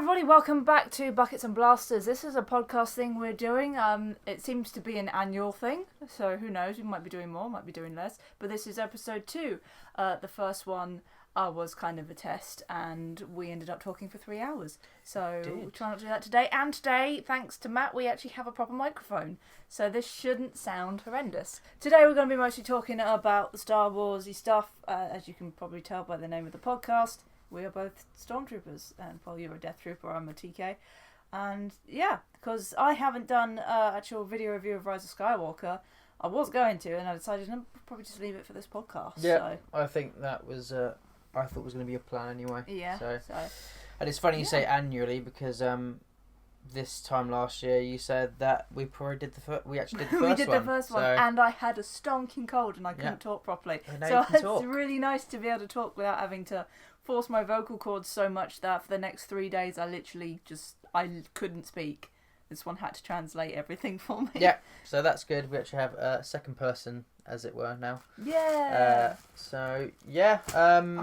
everybody, welcome back to Buckets and Blasters. This is a podcast thing we're doing. It seems to be an annual thing, so who knows, we might be doing more, might be doing less. But this is episode 2. The first one was kind of a test, and we ended up talking for 3 hours. So we'll try not to do that today. And today, thanks to Matt, we actually have a proper microphone, so this shouldn't sound horrendous. Today we're going to be mostly talking about the Star Wars-y stuff, as you can probably tell by the name of the podcast. We are both stormtroopers, and while you're a death trooper, I'm a TK. And yeah, because I haven't done actual video review of Rise of Skywalker, I was going to, and I decided I'd probably just leave it for this podcast. Yeah, so. I think that was, I thought it was going to be a plan anyway. Yeah. So. And it's funny you say annually because this time last year you said that we probably did we actually did the first one. We did the first one, and I had a stonking cold and I couldn't talk properly. So it's really nice to be able to talk without having to force my vocal cords so much that for the next 3 days I literally I couldn't speak. This one had to translate everything for me. Yeah, so that's good. We actually have a second person, as it were, now. Yeah. I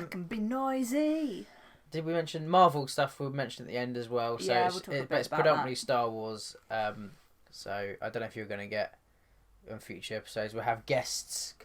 can be noisy. Did we mention Marvel stuff? We'll mention at the end as well. So yeah, we'll talk a bit but it's about predominantly that. Star Wars. So I don't know if you're going to get on future episodes. We'll have guest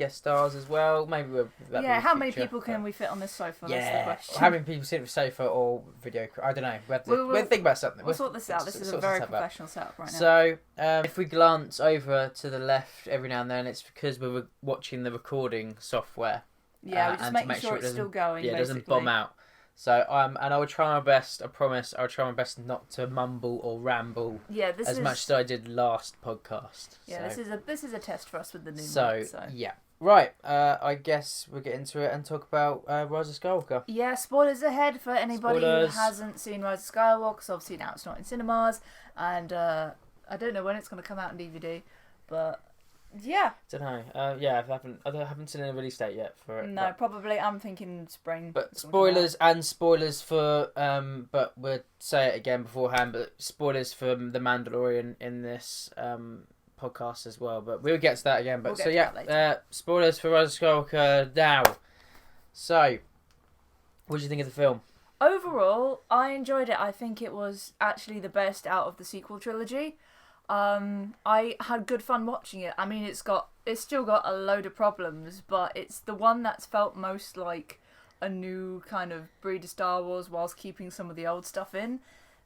stars as well. Maybe how many people can we fit on this sofa? Yeah, that's the question. how many people sit on the sofa or video? I don't know. We'll think about something. We'll sort this out. This is a very professional setup right now. So if we glance over to the left every now and then, it's because we're watching the recording software. Yeah, we're just making sure it's still going. Yeah, it basically. doesn't bomb out. So and I will try my best. I promise. I will try my best not to mumble or ramble. Yeah, much as I did last podcast. Yeah, so. This is a test for us with the new. So yeah, right. I guess we'll get into it and talk about Rise of Skywalker. Yeah, spoilers ahead for anybody who hasn't seen Rise of Skywalker. So obviously now it's not in cinemas, and I don't know when it's going to come out on DVD, but. Yeah. Don't know. I haven't seen any release date yet for it. No, probably. I'm thinking spring. But spoilers for but we'll say it again beforehand. But spoilers for the Mandalorian in this podcast as well. But we'll get to that again. But spoilers for Rise of Skywalker now. So, what do you think of the film? Overall, I enjoyed it. I think it was actually the best out of the sequel trilogy. I had good fun watching it. I mean, it's still got a load of problems, but it's the one that's felt most like a new kind of breed of Star Wars whilst keeping some of the old stuff in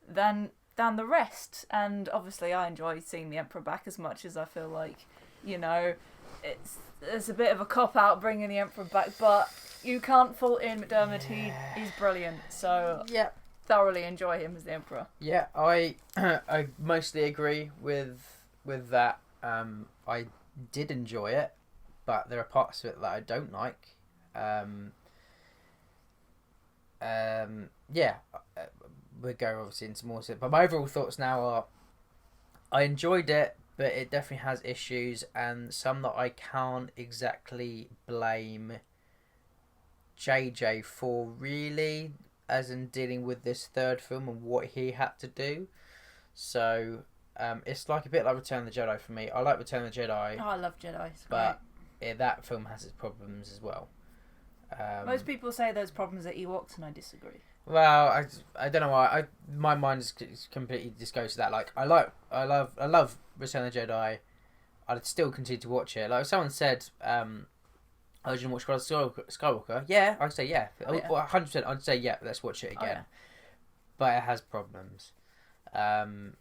than the rest. And obviously I enjoy seeing the Emperor back as much as I feel like, it's a bit of a cop-out bringing the Emperor back, but you can't fault Ian McDiarmid. Yeah. He's brilliant, so... Yeah. Thoroughly enjoy him as the Emperor. Yeah, I mostly agree with that. I did enjoy it, but there are parts of it that I don't like. We'll go obviously into more of it, but my overall thoughts now are I enjoyed it, but it definitely has issues and some that I can't exactly blame JJ for, really. As in dealing with this third film and what he had to do. So, it's like a bit like Return of the Jedi for me. I like Return of the Jedi. Oh, I love Jedi. But that film has its problems as well. Most people say those problems are Ewoks, and I disagree. Well, I don't know why. My mind is completely just goes to that. Like, I love Return of the Jedi. I'd still continue to watch it. Like, if someone said... I was going to watch Rise of Skywalker. Yeah, I'd say yeah. 100%. I'd say yeah. Let's watch it again. Oh, yeah. But it has problems,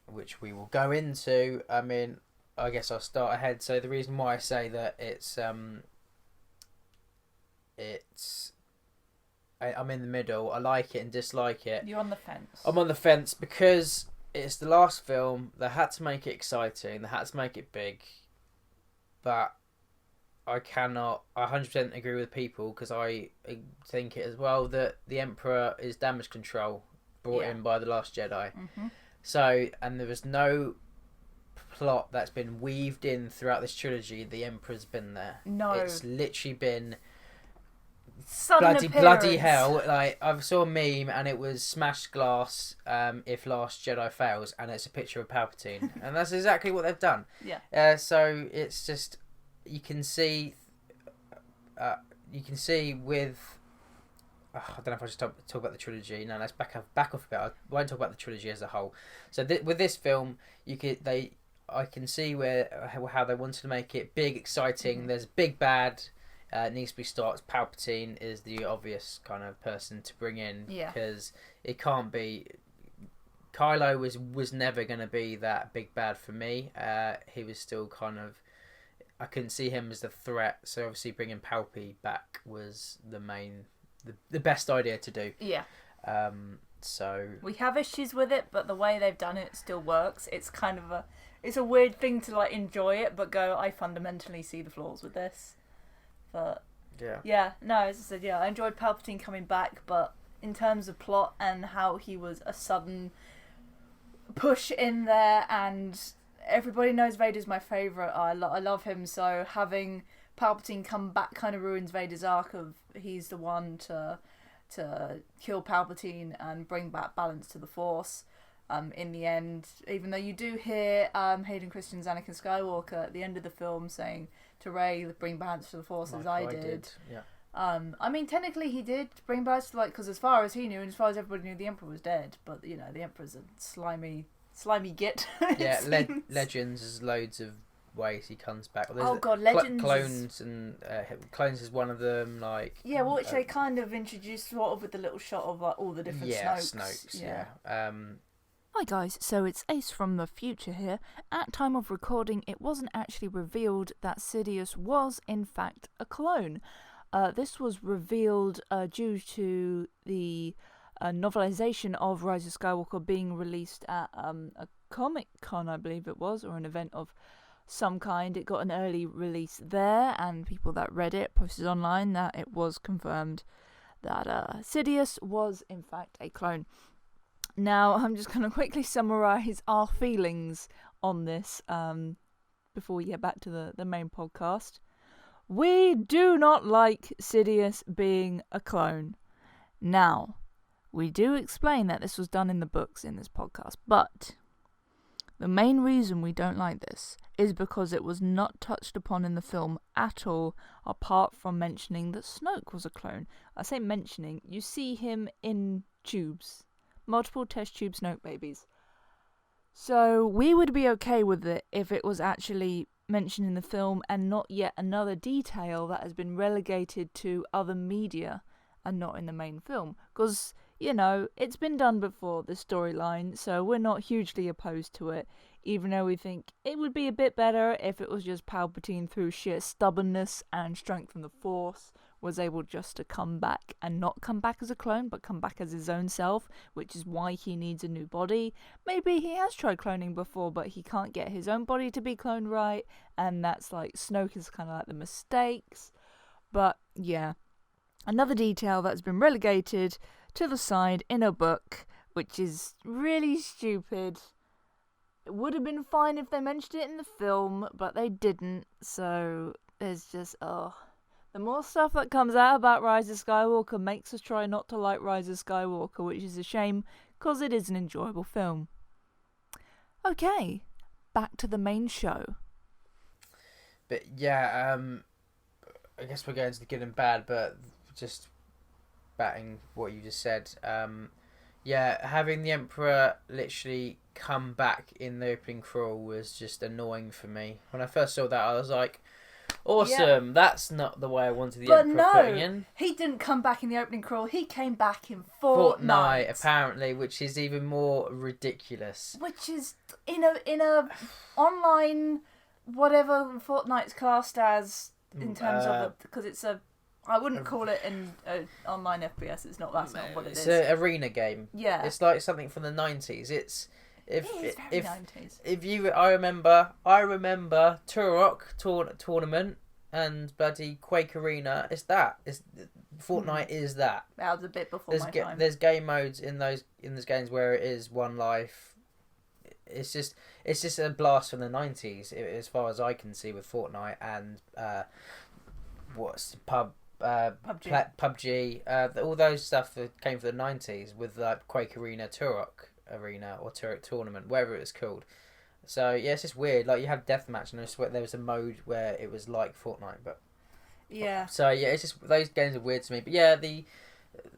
which we will go into. I mean, I guess I'll start ahead. So the reason why I say that I'm in the middle. I like it and dislike it. You're on the fence. I'm on the fence because it's the last film. They had to make it exciting. They had to make it big, but. I 100% agree with people because I think it as well that the Emperor is damage control brought in by The Last Jedi. Mm-hmm. So, and there was no plot that's been weaved in throughout this trilogy. The Emperor's been there. No. It's literally been sudden bloody hell. Like, I saw a meme and it was smashed glass if Last Jedi fails, and it's a picture of Palpatine. And that's exactly what they've done. Yeah. So it's just... You can see with I don't know if I should talk about the trilogy. No, let's back off a bit. I won't talk about the trilogy as a whole. So with this film, I can see how they wanted to make it big, exciting. There's a big bad. It needs to be stopped. Palpatine is the obvious kind of person to bring in because it can't be. Kylo was never going to be that big bad for me. He was still kind of. I couldn't see him as the threat. So obviously bringing Palpy back was the best idea to do. Yeah. So we have issues with it, but the way they've done it still works. It's kind of it's a weird thing to like enjoy it, but go. I fundamentally see the flaws with this. But no, as I said, I enjoyed Palpatine coming back, but in terms of plot and how he was a sudden push in there, and everybody knows Vader's my favourite. I love him, so having Palpatine come back kind of ruins Vader's arc of he's the one to kill Palpatine and bring back balance to the Force. In the end, even though you do hear Hayden Christensen's Anakin Skywalker at the end of the film saying to Rey, bring balance to the Force as I did. Yeah. I mean, technically he did bring balance to, because as far as he knew and as far as everybody knew, the Emperor was dead. But, the Emperor's a slimy git. Yeah, Legends, there's loads of ways he comes back. Legends. Clones is one of them, which they kind of introduced sort of with the little shot of, all the different Snokes. Yeah. Hi guys, so it's Ace from the future here. At time of recording, it wasn't actually revealed that Sidious was in fact a clone. This was revealed due to the novelization of Rise of Skywalker being released at a Comic-Con, I believe it was, or an event of some kind. It got an early release there, and people that read it posted online that it was confirmed that Sidious was in fact a clone. Now, I'm just going to quickly summarise our feelings on this before we get back to the main podcast. We do not like Sidious being a clone. Now, we do explain that this was done in the books in this podcast, but the main reason we don't like this is because it was not touched upon in the film at all, apart from mentioning that Snoke was a clone. I say mentioning, you see him in tubes. Multiple test tube Snoke babies. So we would be okay with it if it was actually mentioned in the film and not yet another detail that has been relegated to other media and not in the main film. Because, it's been done before, this storyline, so we're not hugely opposed to it, even though we think it would be a bit better if it was just Palpatine through sheer stubbornness and strength from the Force was able just to come back and not come back as a clone, but come back as his own self, which is why he needs a new body. Maybe he has tried cloning before, but he can't get his own body to be cloned right, and that's Snoke is kind of like the mistakes. But yeah, another detail that's been relegated to the side in a book, which is really stupid. It would have been fine if they mentioned it in the film, but they didn't, so there's just, the more stuff that comes out about Rise of Skywalker makes us try not to like Rise of Skywalker, which is a shame, because it is an enjoyable film. Okay, back to the main show. But yeah, I guess we're going to the good and bad, but just batting what you just said. Having the Emperor literally come back in the opening crawl was just annoying for me. When I first saw that, I was like, awesome, yeah. That's not the way I wanted the Emperor putting in. He didn't come back in the opening crawl, he came back in Fortnite. Apparently, which is even more ridiculous. Which is, in a online, whatever Fortnite's classed as, in terms of, because it's I wouldn't call it an online FPS, that's not what it is. It's an arena game. Yeah. It's like something from the 90s. It is very 90s. I remember Turok tournament and bloody Quake Arena. It's that. Fortnite is that. That was a bit before my time. There's game modes in those games where it is one life. It's just a blast from the 90s as far as I can see with Fortnite and PUBG, all those stuff that came from the 90s with like Quake Arena, Turok Arena or Turok Tournament, whatever it was called. So yeah, it's just weird. Like you have deathmatch, and I swear there was a mode where it was like Fortnite, but yeah. So yeah, it's just those games are weird to me. But yeah, the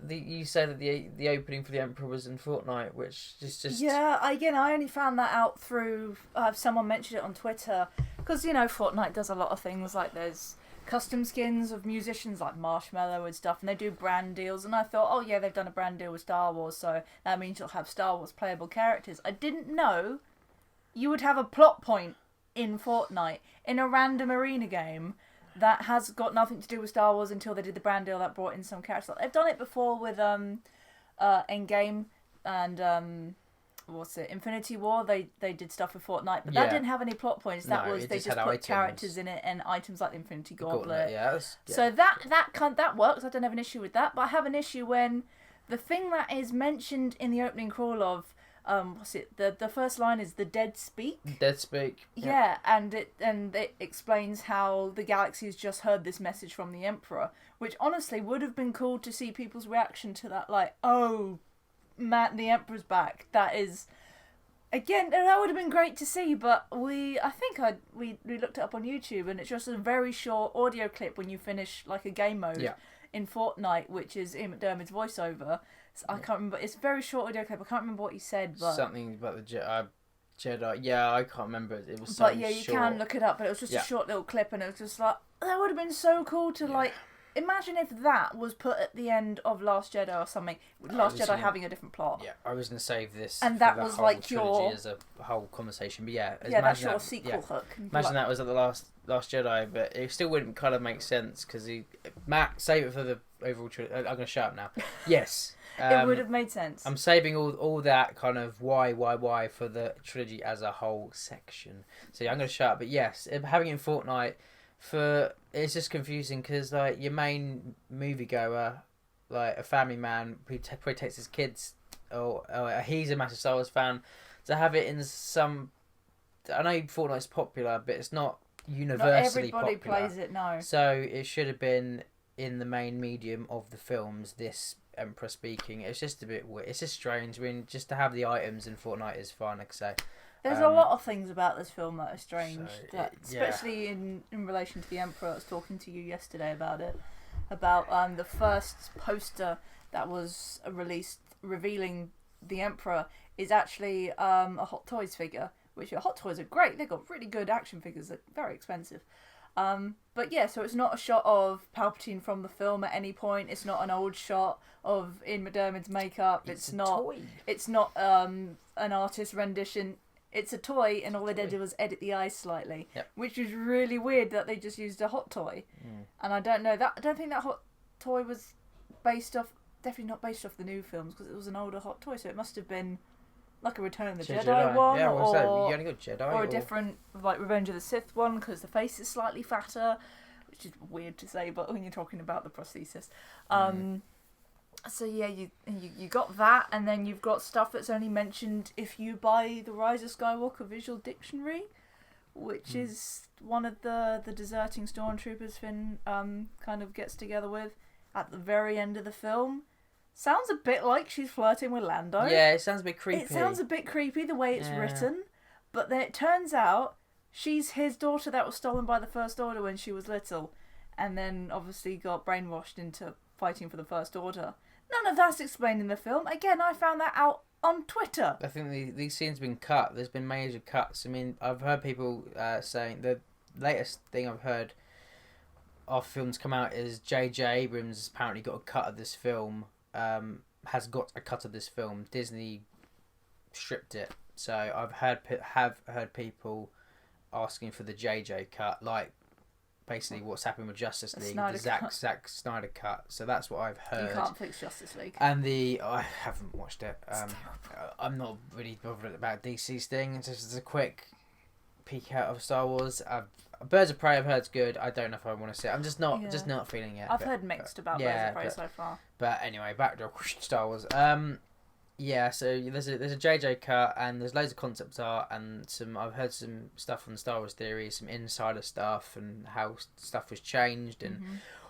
You said that the opening for the Emperor was in Fortnite, which is just I only found that out through someone mentioned it on Twitter, because Fortnite does a lot of things, like there's custom skins of musicians like Marshmello and stuff, and they do brand deals, and I thought, oh yeah, they've done a brand deal with Star Wars, so that means you'll have Star Wars playable characters. I didn't know you would have a plot point in Fortnite in a random arena game that has got nothing to do with Star Wars until they did the brand deal that brought in some characters. They've done it before with Endgame and Infinity War. They did stuff with Fortnite, but that didn't have any plot points. They just put items. Characters in it and items like the Infinity Gauntlet. So that works. I don't have an issue with that, but I have an issue when the thing that is mentioned in the opening crawl of the first line is the dead speak. Dead speak. Yeah, and it explains how the galaxy has just heard this message from the Emperor, which honestly would have been cool to see people's reaction to that, like, oh, man, the Emperor's back. That is, again, that would have been great to see, but we looked it up on YouTube, and it's just a very short audio clip when you finish like a game mode in Fortnite, which is Ian McDermott's voiceover. I can't remember. It's a very short audio clip. I can't remember what he said, but something about the Jedi. Yeah, I can't remember. It was so But yeah, you can look it up. But it was just a short little clip, and it was just like, that would have been so cool to like. Imagine if that was put at the end of Last Jedi or something. Last Jedi having a different plot. Yeah, I was going to save this. And that was like your as a whole conversation. But that's your sequel hook. Imagine that was at the Last Jedi, but it still wouldn't kind of make sense because Matt, save it for the overall trilogy. I'm going to shut up now. Yes. It would have made sense. I'm saving all that kind of why for the trilogy as a whole section. So I'm going to shut up. But yes, having it in Fortnite it's just confusing because like your main moviegoer, like a family man who probably takes his kids, or he's a massive Star Wars fan, to have it in some. I know Fortnite's popular, but it's not universally popular. Not everybody plays it, no. So it should have been in the main medium of the films. This Emperor speaking, it's just a bit weird. It's just strange. I mean, just to have the items in Fortnite is fine, like I say. There's a lot of things about this film that are strange, especially in relation to the Emperor. I was talking to you yesterday about it, about the first poster that was released revealing the Emperor is actually a Hot Toys figure, which Hot Toys are great. They've got really good action figures. They're very expensive. But yeah, so it's not a shot of Palpatine from the film at any point. It's not an old shot of Ian McDermott's makeup. It's not an artist rendition. It's a toy, and all they did was edit the eyes slightly, which was really weird that they just used a hot toy. And I don't think that hot toy was definitely not based off the new films, because it was an older hot toy, so it must have been like a Return of the Jedi one, you only got Jedi, or a different like Revenge of the Sith one, because the face is slightly fatter, which is weird to say, but when you're talking about the prosthesis. So yeah, you got that, and then you've got stuff that's only mentioned if you buy the Rise of Skywalker visual dictionary, which is one of the deserting stormtroopers Finn kind of gets together with at the very end of the film. Sounds a bit like she's flirting with Lando. Yeah, it sounds a bit creepy. It sounds a bit creepy the way it's written, but then it turns out she's his daughter that was stolen by the First Order when she was little, and then obviously got brainwashed into fighting for the First Order. None of that's explained in the film. Again, I found that out on Twitter. I think these scenes have been cut. There's been major cuts. I mean, I've heard people saying the latest thing I've heard of films come out is JJ Abrams has apparently got a cut of this film. Has got a cut of this film. Disney stripped it. So I've heard people asking for the JJ cut, like basically what's happened with Justice League, the Zack Snyder cut. So that's what I've heard. You can't fix Justice League. And I haven't watched it. I'm not really bothered about DC's thing. It's just a quick peek out of Star Wars. Birds of Prey I've heard's good. I don't know if I want to see it. I'm just not feeling it. I've heard mixed about Birds of Prey so far. But anyway, back to Star Wars. So there's a JJ cut, and there's loads of concept art, and I've heard some stuff on Star Wars Theory, some insider stuff, and how stuff was changed, and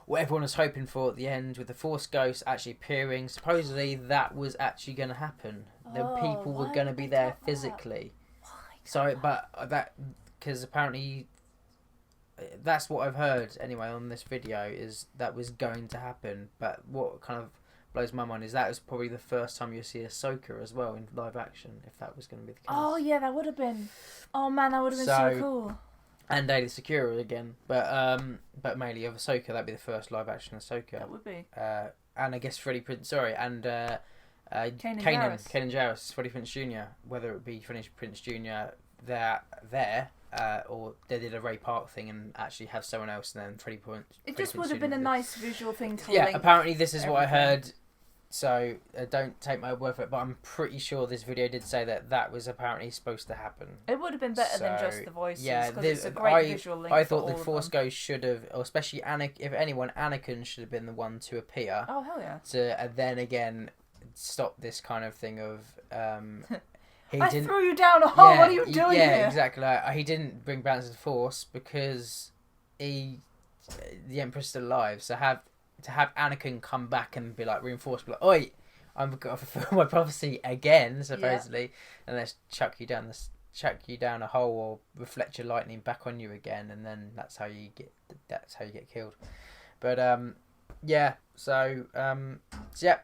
what everyone was hoping for at the end with the Force Ghost actually appearing. Supposedly that was actually going to happen. The people were going to be there physically. Sorry, but because apparently that's what I've heard anyway on this video, is that was going to happen. But what kind of blows my mind is that was probably the first time you see Ahsoka as well in live action, if that was going to be the case. Oh yeah, that would have been. Oh man, that would have been so cool. And Daily Sakura again, but mainly of Ahsoka. That'd be the first live action Ahsoka. That would be. And I guess Freddie Prinze. Sorry, and Kanan Jarrus, Freddie Prinze Jr. Whether it be Freddie Prinze Jr. there. Or they did a Ray Park thing and actually have someone else, and then Freddie Prinze. It just would have been a nice visual thing to link. Yeah, apparently this is what I heard. So don't take my word for it, but I'm pretty sure this video did say that was apparently supposed to happen. It would have been better than just the voices. Yeah, it's a great visual link. I thought the Force Ghost should have, or especially Anakin should have been the one to appear. Oh hell yeah! To then again stop this kind of thing of. I threw you down a hole. What are you doing here? Yeah, exactly. He didn't bring balance to the Force because the Emperor's still alive. So to have Anakin come back and be like reinforced, be like, "Oi, I'm going to fulfill my prophecy again," supposedly, and let's chuck you down a hole or reflect your lightning back on you again, and then that's how you get killed. But yeah. So yeah.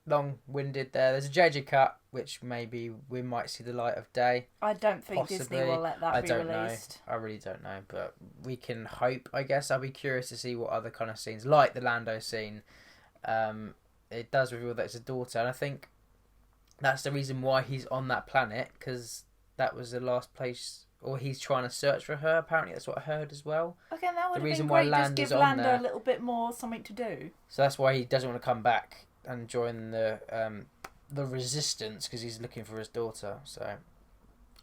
Long-winded there. There's a JJ cut, which maybe we might see the light of day. I don't think Disney will let that be released. I really don't know, but we can hope, I guess. I'll be curious to see what other kind of scenes, like the Lando scene, it does reveal that it's a daughter, and I think that's the reason why he's on that planet, because that was the last place, or he's trying to search for her. Apparently, that's what I heard as well. Okay, that would have been great. Just give Lando a little bit more something to do. So that's why he doesn't want to come back and join the resistance, because he's looking for his daughter. So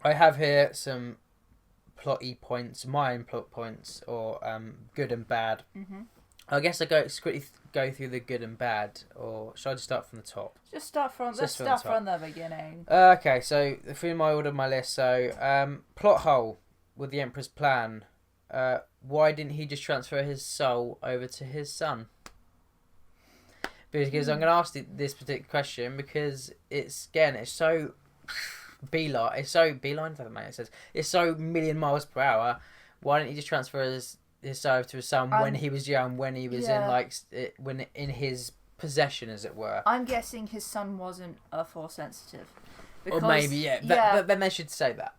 I have here some plotty points, my own plot points, or good and bad. Mm-hmm. I guess I quickly go through the good and bad, or should I just start from the top? Let's start from the beginning. Okay, so through my order of my list. So plot hole with the Emperor's plan. Why didn't he just transfer his soul over to his son? Because I'm going to ask this particular question because it's so beeline. It's so beeline. It says it's so million miles per hour. Why didn't he just transfer his soul to his son when he was young, when he was in his possession, as it were? I'm guessing his son wasn't Force sensitive. Or maybe But then they should say that.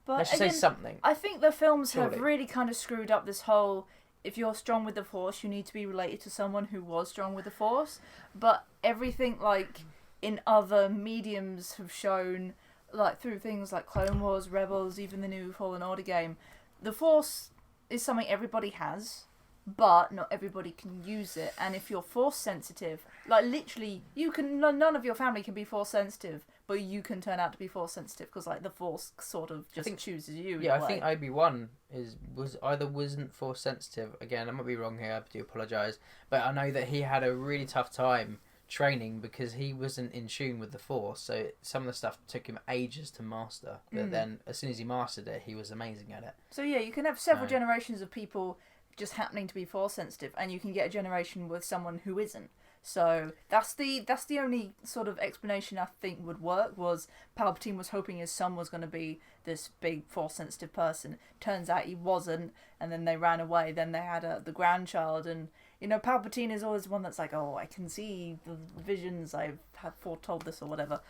But they should say something. I think the films have really kind of screwed up this whole. If you're strong with the Force, you need to be related to someone who was strong with the Force. But everything, like, in other mediums have shown, like, through things like Clone Wars, Rebels, even the new Fallen Order game, the Force is something everybody has, but not everybody can use it. And if you're Force sensitive, like, literally, none of your family can be Force sensitive, but you can turn out to be Force sensitive because, like, the Force sort of just chooses you. Yeah, I think Obi-Wan wasn't Force sensitive. Again, I might be wrong here. I do apologise, but I know that he had a really tough time training because he wasn't in tune with the Force. So some of the stuff took him ages to master. But then, as soon as he mastered it, he was amazing at it. So yeah, you can have several generations of people just happening to be Force sensitive, and you can get a generation with someone who isn't. So that's the only sort of explanation I think would work. Was Palpatine was hoping his son was going to be this big Force sensitive person. Turns out he wasn't, and then they ran away. Then they had the grandchild, and Palpatine is always one that's like, oh, I can see the visions. I've foretold this or whatever.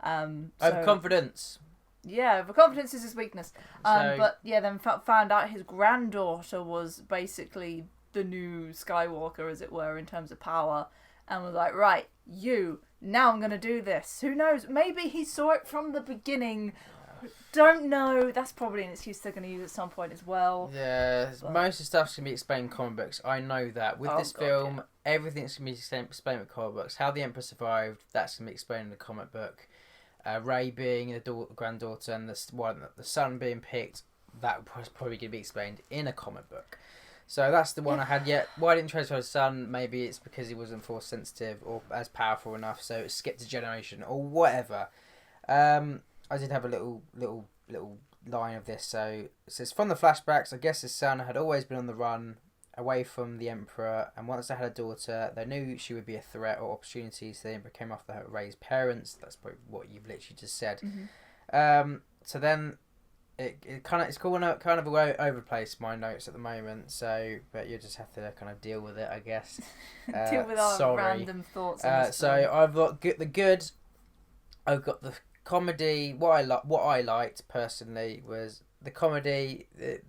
Overconfidence. Yeah, overconfidence is his weakness. But yeah, then found out his granddaughter was basically the new Skywalker, as it were, in terms of power. And was like, right, now I'm going to do this. Who knows? Maybe he saw it from the beginning. Don't know. That's probably an excuse they're going to use at some point as well. Yeah, most of the stuff's going to be explained in comic books. I know that. With this film, everything's going to be explained in comic books. How the Emperor survived, that's going to be explained in the comic book. Rey being the granddaughter and the son being picked, that was probably going to be explained in a comic book. So that's the one I had yet. Why didn't transfer his son? Maybe it's because he wasn't Force sensitive or as powerful enough, so it skipped a generation or whatever. I did have a little line of this. So it says, from the flashbacks, I guess his son had always been on the run away from the Emperor, and once they had a daughter, they knew she would be a threat or opportunity, so the Emperor came after Rey's parents. That's probably what you've literally just said. Mm-hmm. So then it's kind of all over the place, my notes at the moment. So, but you just have to kind of deal with it, I guess. Deal with our random thoughts. So I've got the good. I've got the comedy. What I liked personally was the comedy.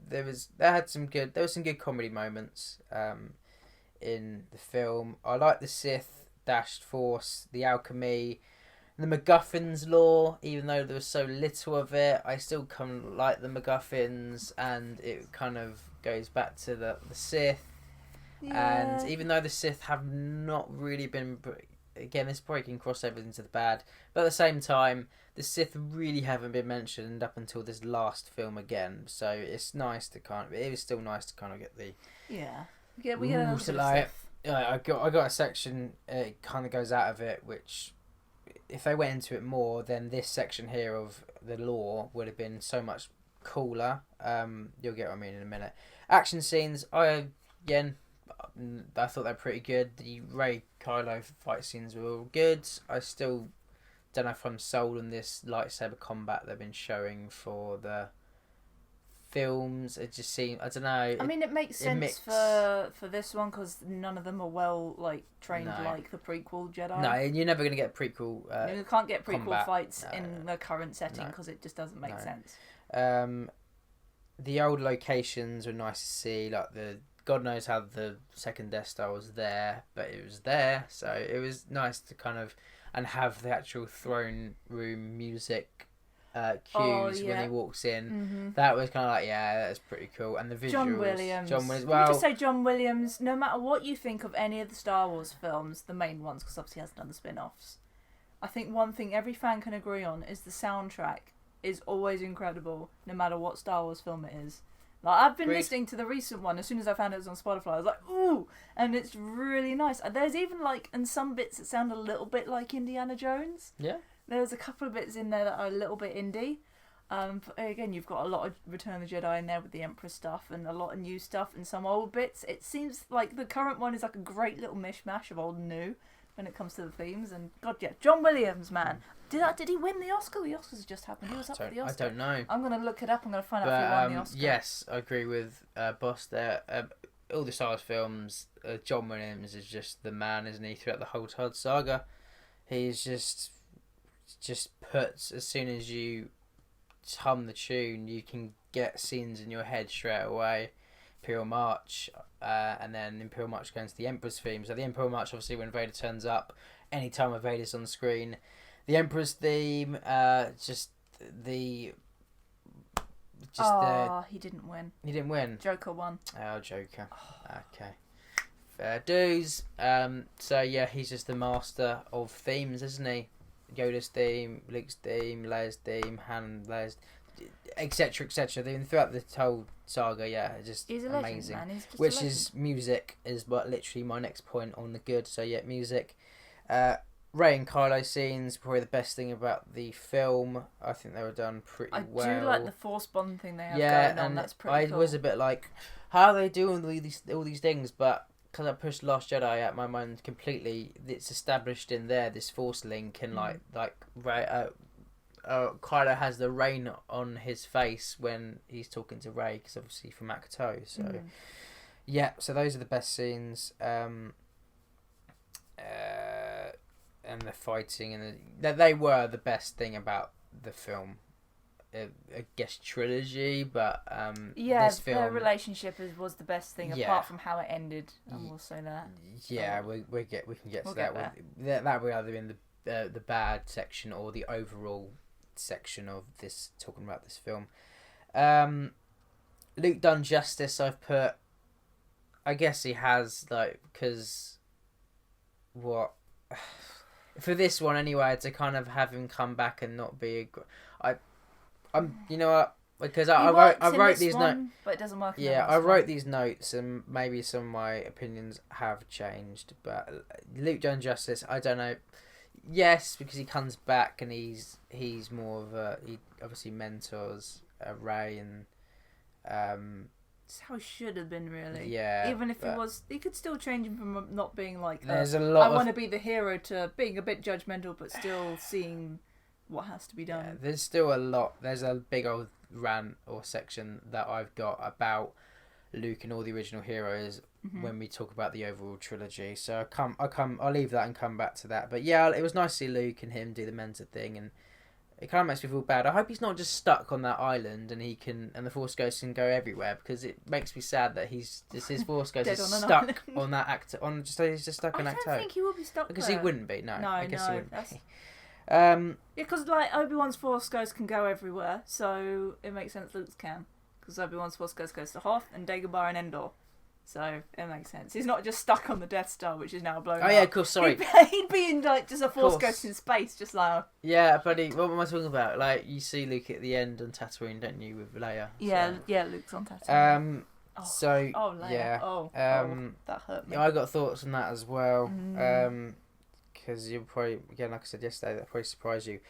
There were some good comedy moments in the film. I like the Sith dashed force, the alchemy, the MacGuffin's lore. Even though there was so little of it, I still kind of like the MacGuffins, and it kind of goes back to the Sith. Yeah. And even though the Sith have not really been, again, this probably can cross over into the bad, but at the same time, the Sith really haven't been mentioned up until this last film again. So it's nice to it was still nice to kind of get the we get another Sith. I got a section. It kind of goes out of it, which if they went into it more, then this section here of the lore would have been so much cooler. You'll get what I mean in a minute. Action scenes, I thought they're pretty good. The Rey Kylo fight scenes were all good. I still don't know if I'm sold on this lightsaber combat they've been showing for the films. It just seems, I don't know. I mean, it makes sense for this one because none of them are well trained like the prequel Jedi. No, you're never gonna get prequel. You can't get prequel fights in the current setting because it just doesn't make sense. The old locations were nice to see. Like God knows how the second Death Star was there, but it was there, so it was nice to kind of and have the actual throne room music. Cues when he walks in. Mm-hmm. That was kind of like, that's pretty cool. And the visuals. John Williams. Well, can you just say John Williams, no matter what you think of any of the Star Wars films, the main ones, because obviously he hasn't done the spin-offs, I think one thing every fan can agree on is the soundtrack is always incredible, no matter what Star Wars film it is. Like, I've been listening to the recent one. As soon as I found it was on Spotify, I was like, ooh! And it's really nice. There's even, in some bits that sound a little bit like Indiana Jones. Yeah. There's a couple of bits in there that are a little bit indie. But again, you've got a lot of Return of the Jedi in there with the Emperor stuff and a lot of new stuff and some old bits. It seems like the current one is like a great little mishmash of old and new when it comes to the themes. And God, John Williams, man. Did he win the Oscar? The Oscars just happened. He was up for the Oscar. I don't know. I'm going to look it up. I'm going to find out if he won the Oscar. Yes, I agree with Boss there. All the Star Wars films, John Williams is just the man, isn't he, throughout the whole Todd saga. He's just puts, as soon as you hum the tune, you can get scenes in your head straight away. Imperial March, and then Imperial March going to the Emperor's theme. So the Imperial March, obviously, when Vader turns up, anytime Vader's on the screen. The Emperor's theme, he didn't win. He didn't win. Joker won. Oh, Joker. Okay. Fair dues. So yeah, he's just the master of themes, isn't he? Yoda's theme, Luke's theme, Leia's theme, Leia's, etc., etc. Throughout the whole saga, just he's amazing. Legend, man. He's just Which is music is what literally my next point on the good. So yeah, music. Rey and Kylo scenes probably the best thing about the film. I think they were done pretty well. I do like the Force bond thing they have going on. That's pretty cool. I was a bit like, how are they doing all these things? But because I pushed Last Jedi out my mind completely, it's established in there, this Force link, and Rey, Kylo has the rain on his face when he's talking to Rey, because obviously from Akato. So so those are the best scenes. And the fighting and they were the best thing about the film. I guess trilogy, but this film, their relationship was the best thing apart from how it ended. I will say that. Yeah, we can get to that. That will either in the bad section or the overall section of this, talking about this film. Luke done justice. I've put. I guess he has, because what. For this one anyway, to kind of have him come back and not be you know what, because I wrote these notes, but it doesn't work. I wrote these notes, and maybe some of my opinions have changed. But Luke done justice. I don't know. Yes, because he comes back and he's more of he obviously mentors Rey and it's how it should have been, really. Yeah. Even if he could still change him from not being there's a lot. I want to be the hero to being a bit judgmental, but still seeing what has to be done. Yeah, there's still a lot. There's a big old rant or section that I've got about Luke and all the original heroes when we talk about the overall trilogy. So I'll leave that and come back to that. But yeah, it was nice to see Luke and him do the Mentor thing, and it kind of makes me feel bad. I hope he's not just stuck on that island and the Force Ghost can go everywhere, because it makes me sad that his Force Ghost is stuck on that actor. He's just stuck on Acto. I don't think he will be stuck because there. He wouldn't be. No, I guess he wouldn't be. Yeah, because like Obi-Wan's Force Ghost can go everywhere, so it makes sense Luke's can. Because Obi-Wan's Force Ghost goes to Hoth and Dagobah and Endor. So it makes sense. He's not just stuck on the Death Star, which is now blown up. Oh yeah, of course, sorry. He'd be in like just a Force Ghost in space, just like... Yeah, buddy, what am I talking about? Like, you see Luke at the end on Tatooine, don't you, with Leia? Yeah, so. Yeah, Luke's on Tatooine. Leia. Yeah. That hurt me. I got thoughts on that as well. Because you'll probably, again, like I said yesterday, that'll probably surprise you.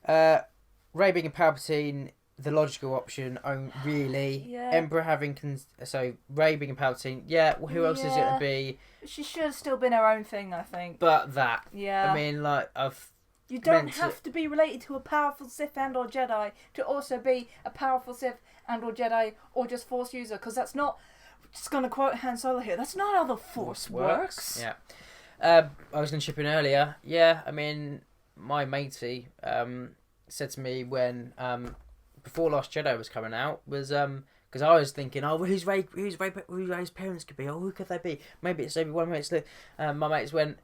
Rey being a Palpatine, the logical option, really. Yeah. Emperor having... So, Rey being a Palpatine, who else is it to be? She should have still been her own thing, I think. But that. Yeah. I mean, like, You don't have to be related to a powerful Sith and or Jedi to also be a powerful Sith and or Jedi or just Force user, because that's not... Just going to quote Han Solo here. That's not how the Force works. Yeah. I was going to chip in earlier. Yeah, I mean, my matey said to me when... before Last Jedi was coming out, was because I was thinking, who's Rey's parents could be? Who could they be? Maybe it's Obi-Wan, maybe it's Luke. My mates went,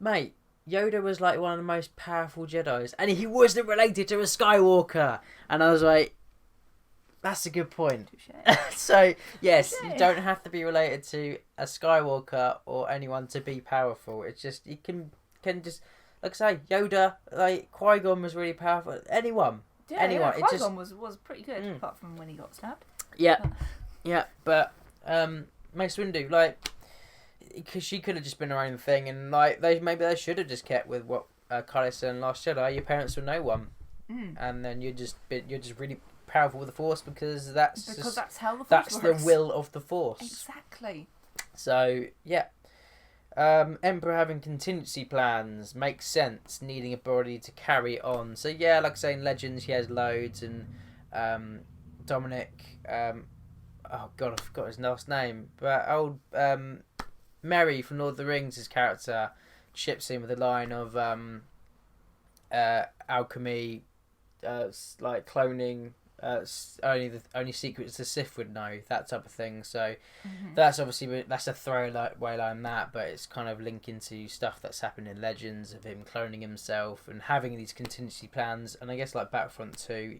mate, Yoda was like one of the most powerful Jedis, and he wasn't related to a Skywalker. And I was like, that's a good point. So yes, you don't have to be related to a Skywalker or anyone to be powerful. It's just you can just, like I say, Yoda, like Qui-Gon was really powerful. Anyone. Qui-Gon was pretty good, apart from when he got stabbed. Yeah, but Mace Windu, like, because she could have just been her own thing, and like they should have just kept with what Kylo said in Last Jedi. Your parents were no one, and then you're just really powerful with the Force because that's how the Force that's works. The will of the Force. Exactly. So yeah. Emperor having contingency plans makes sense, needing a body to carry on. So yeah, like I say, in Legends he has loads, and Dominic, oh god, I forgot his last name, but old Merry from Lord of the Rings, his character chips in with a line of alchemy, like cloning. Only secrets the Sith would know, that type of thing. So that's obviously a throwaway line, that, but it's kind of linking to stuff that's happened in Legends of him cloning himself and having these contingency plans. And I guess like Battlefront 2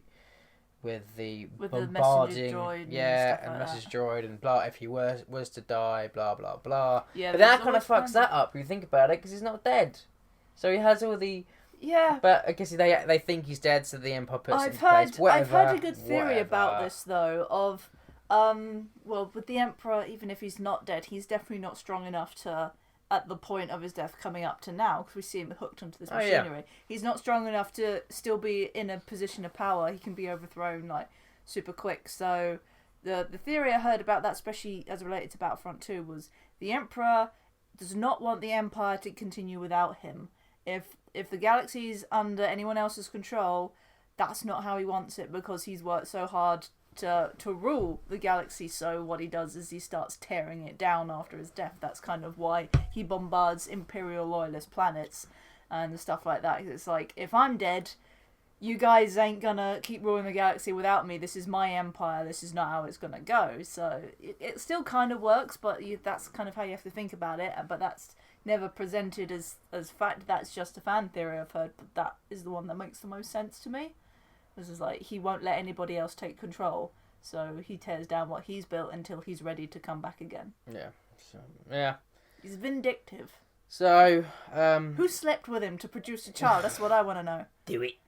with the bombarding, and message droid and blah. If he was to die, blah blah blah. Yeah, but that kind of fucks that up. If you think about it, because he's not dead, so he has all the. Yeah. But I guess they think he's dead, so the Empire puts him in place. I've heard a good theory about this, though, of, with the Emperor, even if he's not dead, he's definitely not strong enough to, at the point of his death coming up to now, because we see him hooked onto this machinery, he's not strong enough to still be in a position of power. He can be overthrown, like, super quick. So the theory I heard about that, especially as related to Battlefront 2, was the Emperor does not want the Empire to continue without him. If the galaxy's under anyone else's control, that's not how he wants it, because he's worked so hard to rule the galaxy. So what he does is he starts tearing it down after his death. That's kind of why he bombards Imperial loyalist planets and stuff like that. It's like, if I'm dead, you guys ain't gonna keep ruling the galaxy without me. This is my empire. This is not how it's gonna go. So it still kind of works, but that's kind of how you have to think about it. But that's never presented as fact. That's just a fan theory I've heard, but that is the one that makes the most sense to me. This is like, he won't let anybody else take control, so he tears down what he's built until he's ready to come back again. Yeah. He's vindictive. So who slept with him to produce a child? That's what I want to know. Do it.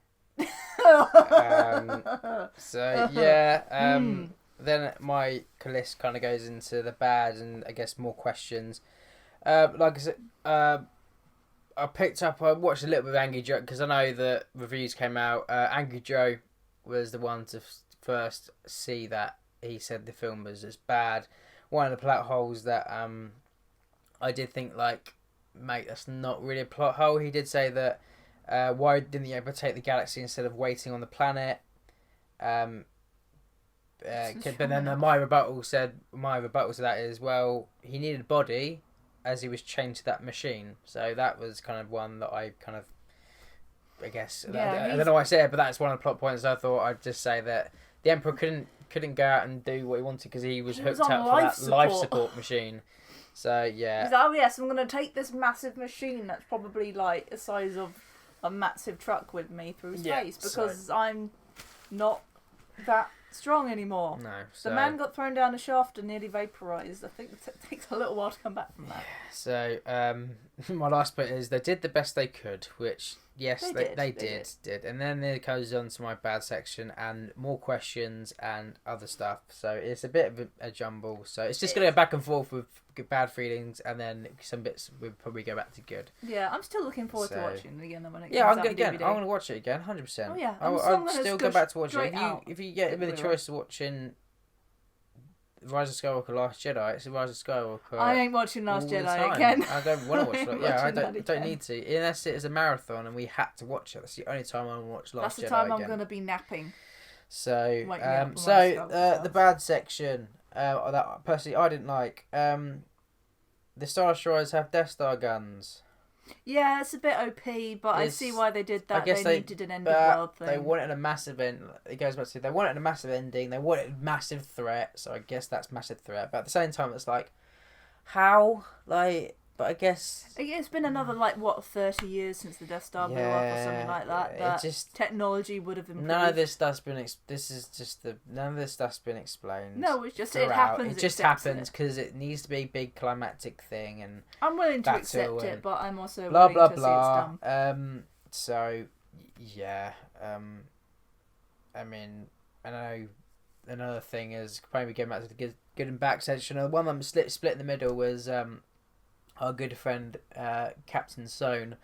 Then my list kind of goes into the bad and I guess more questions. Like I said, I watched a little bit of Angry Joe because I know that reviews came out. Angry Joe was the one to first see that he said the film was as bad. One of the plot holes that I did think, like, mate, that's not really a plot hole. He did say that why didn't you ever take the galaxy instead of waiting on the planet? but then my rebuttal to that is, well, he needed body as he was chained to that machine. So that was kind of one that I kind of, I guess, I don't know what I said, but that's one of the plot points. I thought I'd just say that the Emperor couldn't go out and do what he wanted because he was hooked up for that life support machine. So yeah. He's like, oh yes, I'm gonna take this massive machine that's probably like the size of a massive truck with me through space because I'm not that strong anymore. No. So the man got thrown down a shaft and nearly vaporized. I think it takes a little while to come back from that. So my last bit is they did the best they could, which yes, they did. And then it goes on to my bad section and more questions and other stuff. So it's a bit of a jumble. So it's just going to go back and forth with bad feelings, and then some bits we'll probably go back to good. Yeah, I'm still looking forward to watching it again when it comes out on DVD. I'm going to watch it again, 100%. Oh yeah, I'll still go back to watch it. If you get the choice of watching Rise of Skywalker, Last Jedi, it's Rise of Skywalker. I ain't watching Last Jedi again. I don't want to watch it. Yeah, I don't need to. Unless it is a marathon and we had to watch it. That's the only time I want to watch Last Jedi. That's the time I'm going to be napping. So, the bad section that personally I didn't like. The Star Destroyers have Death Star guns. Yeah, it's a bit OP, but I see why they did that. They needed an end of world thing. They wanted a massive end. It goes back to they wanted a massive ending. They wanted a massive threat. So I guess that's massive threat. But at the same time, it's like, how? Like, but I guess it's been another 30 years since the Death Star blew up or something like that. That technology would have improved. None of this stuff's been. None of this stuff's been explained. No, it's just it happens. It just happens because it needs to be a big climactic thing, and I'm willing to accept it, but I'm also willing to see it's done. So yeah. I mean, I know. Another thing is probably getting back to the good and back section. The one that split in the middle was our good friend Captain Sohn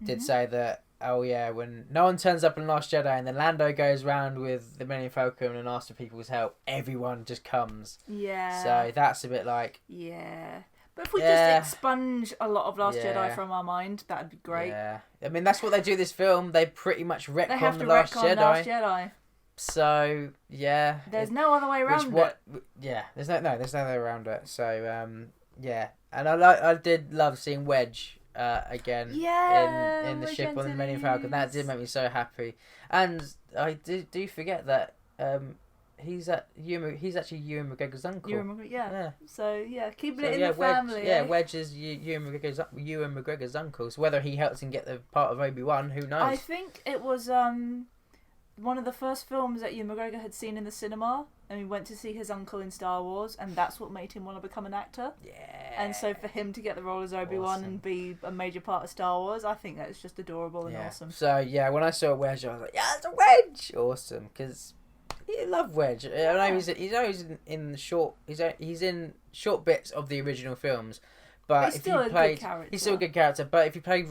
did say that, when no one turns up in Last Jedi and then Lando goes round with the Millennium Falcon and asks for people's help, everyone just comes. Yeah. So that's a bit like... Yeah. But if we just expunge a lot of Last Jedi from our mind, that'd be great. Yeah. I mean, that's what they do this film. They pretty much retcon the Last Jedi. So, yeah. There's no other way around it. Yeah, there's no way around it. So, yeah. And I did love seeing Wedge again in the ship on the Millennium Falcon. That did make me so happy. And I do forget that he's actually Ewan McGregor's uncle. Yeah. So keeping it in the family. Wedge is Ewan McGregor's uncle. So whether he helps him get the part of Obi-Wan, who knows? I think it was one of the first films that Ewan McGregor had seen in the cinema, and he went to see his uncle in Star Wars, and that's what made him want to become an actor. Yeah. And so for him to get the role as Obi-Wan and be a major part of Star Wars, I think that's just adorable and awesome. So when I saw Wedge, I was like, yeah, it's a Wedge! Awesome, because I love Wedge. I know he's always in short. He's in short bits of the original films, but he's still a good character. He's still a good character. But if you played if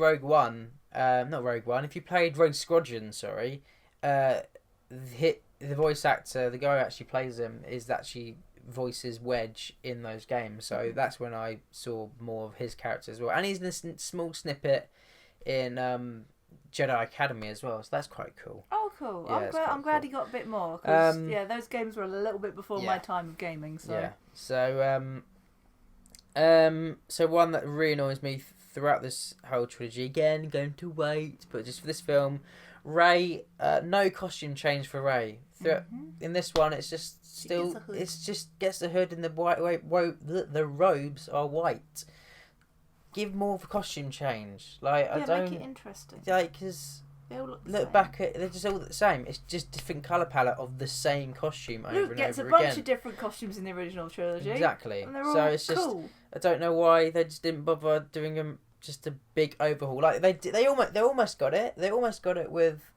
you played Rogue Squadron, the voice actor, the guy who actually plays him, voices Wedge in those games. So that's when I saw more of his character as well. And he's in this small snippet in Jedi Academy as well. So that's quite cool. Oh, cool. Yeah, I'm glad he got a bit more. Because, those games were a little bit before my time of gaming. So. Yeah. So one that really annoys me throughout this whole trilogy, again, going to wait, but just for this film, Rey, no costume change for Rey. In this one, it's just gets the hood and the robes are white. Give more of a costume change. Make it interesting. Because look back at they're just all the same. It's just different colour palette of the same costume over and over again. Luke gets a bunch of different costumes in the original trilogy. Exactly. And they're all it's cool. Just I don't know why they just didn't bother doing them. Just a big overhaul. Like they almost got it. They almost got it with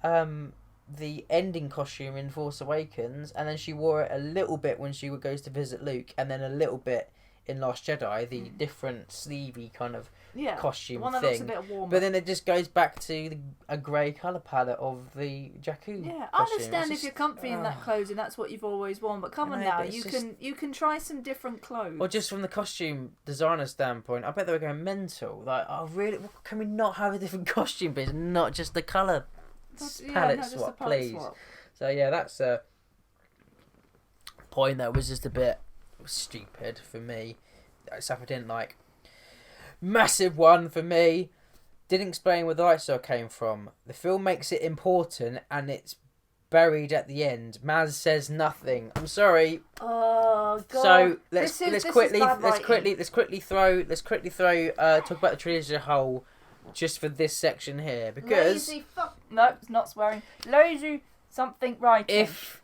the ending costume in Force Awakens, and then she wore it a little bit when she goes to visit Luke, and then a little bit in Last Jedi, the different sleevey kind of costume one that thing. Looks a bit warmer. But then it just goes back to a grey colour palette of the Jakku. Yeah, I understand if you're comfy in that clothing, that's what you've always worn. But come on now, you can try some different clothes. Or just from the costume designer standpoint, I bet they were going mental. Like, oh really? Can we not have a different costume, but it's not just the colour palette swap, please? So yeah, that's point that was just a bit stupid for me. Stuff I didn't like. Massive one for me. Didn't explain where the lightsaber came from. The film makes it important, and it's buried at the end. Maz says nothing. I'm sorry. Oh God. So let's quickly throw talk about the trilogy as a whole, just for this section here, because no, it's not swearing. Lazy something writing. If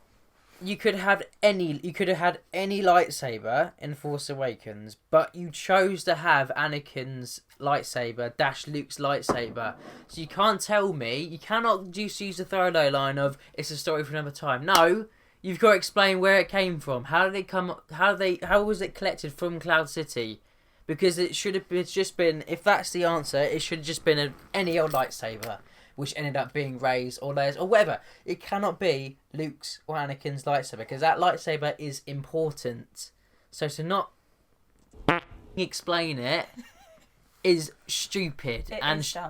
you could have had any lightsaber in Force Awakens, but you chose to have Anakin's lightsaber - Luke's lightsaber. So you can't tell me, you cannot just use the throwaway line of it's a story for another time. No, you've got to explain where it came from. How did it come? How was it collected from Cloud City? Because it should have just been, if that's the answer, it should have just been any old lightsaber, which ended up being Rey's or Leia's or whatever. It cannot be Luke's or Anakin's lightsaber, because that lightsaber is important. So to not explain it is stupid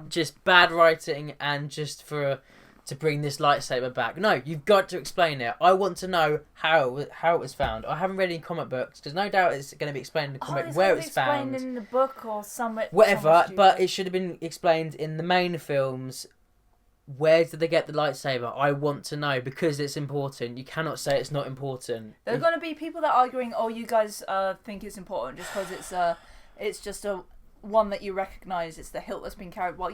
just bad writing, and just to bring this lightsaber back. No, you've got to explain it. I want to know how it was found. I haven't read any comic books, because no doubt it's going to be explained in the comic where it's found. Explained in the book or somewhere. Whatever, but it should have been explained in the main films. Where did they get the lightsaber? I want to know, because it's important. You cannot say it's not important. There are going to be people that are arguing, oh, you guys think it's important just because it's just a one that you recognise. It's the hilt that's been carried. Well,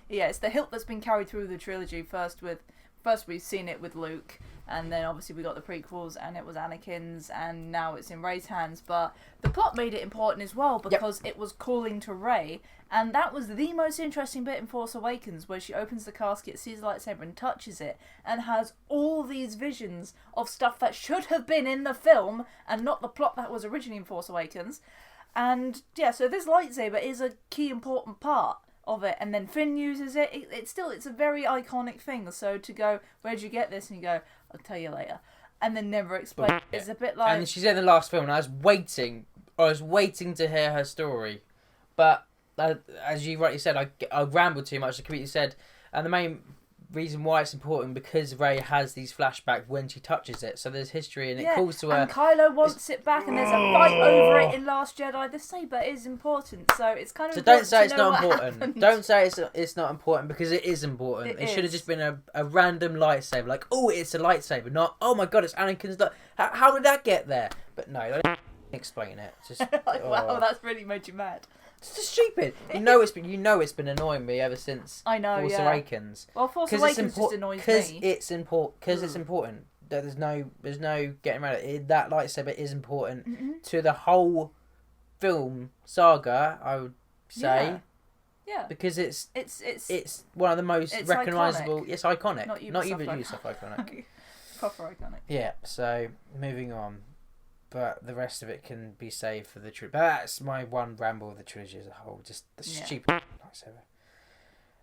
it's the hilt that's been carried through the trilogy. First we've seen it with Luke, and then obviously we got the prequels, and it was Anakin's, and now it's in Rey's hands. But the plot made it important as well, because it was calling to Rey, and that was the most interesting bit in Force Awakens, where she opens the casket, sees the lightsaber, and touches it, and has all these visions of stuff that should have been in the film, and not the plot that was originally in Force Awakens. And so this lightsaber is a key important part of it, and then Finn uses it. It's a very iconic thing. So to go, where'd you get this? And you go, I'll tell you later, and then never explain. It's a bit like. And she's in the last film, and I was waiting to hear her story, but as you rightly said, I rambled too much. I completely said, and the main reason why it's important, because Rey has these flashbacks when she touches it, so there's history, and it calls to her. And Kylo wants it back, and there's a fight over it in Last Jedi. The saber is important, so it's kind of. So don't say it's not important. Don't say it's not important, because it is important. It should have just been a random lightsaber, like, oh, it's a lightsaber, not, oh my god, it's Anakin's. How did that get there? But no, don't explain it. Just wow, that's really made you mad. It's just stupid. You know it's been annoying me ever since Force Awakens. Well, Force Awakens just annoys me. Because it's important. There's no getting around it. That lightsaber is important to the whole film saga, I would say. Yeah. Because it's one of the most recognisable. Iconic. It's iconic. Not Ubisoft iconic. Proper iconic. Yeah. So moving on. But the rest of it can be saved for the trilogy. But that's my one ramble of the trilogy as a whole. Just the stupid lightsaber.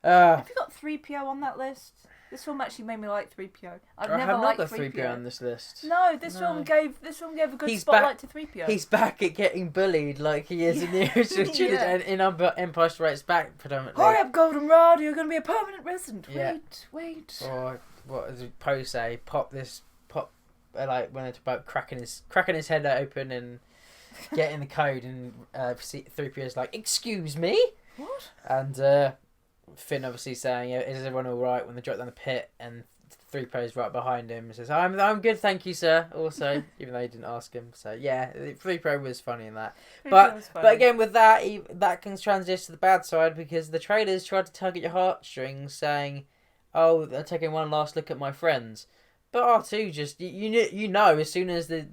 Have you got 3PO on that list? This film actually made me like 3PO. I have not got 3PO on this list. No, this film gave a good spotlight to 3PO. He's back at getting bullied like he is in the original trilogy and in Empire Strikes Back predominantly. Hurry up, Goldenrod! You're going to be a permanent resident. Yeah. Wait. Or what does Poe say? Pop. Like when they talk about cracking his head open and getting the code, and 3PO's like, "Excuse me." What? And Finn obviously saying, "Is everyone all right?" When they drop down the pit, and 3PO's right behind him and says, "I'm good, thank you, sir." Also, even though he didn't ask him, so yeah, 3PO was funny in that. But again, with that can transition to the bad side, because the trailers tried to tug at your heartstrings, saying, "Oh, they're taking one last look at my friends." But R2 just you know as soon as as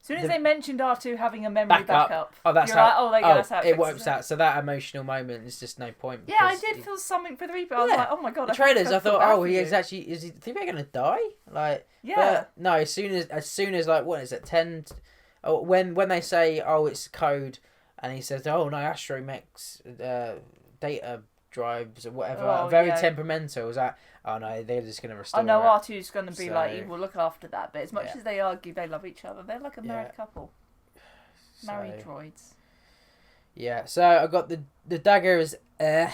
soon as they mentioned R2 having a memory backup, that's how it works out. So that emotional moment is just no point. Yeah, I did feel something for the replay. I was like, oh my god. The trailers, I thought, is he gonna die? Like, but no. As soon as like, what is it, 10? When they say, oh, it's code, and he says, oh no, astromechs, data drives or whatever, very temperamental. Was that? Oh no, they're just going to restore. I know R2's going to be like, he will look after that. But as much as they argue, they love each other. They're like a married couple. Married droids. Yeah. So I got the dagger is. I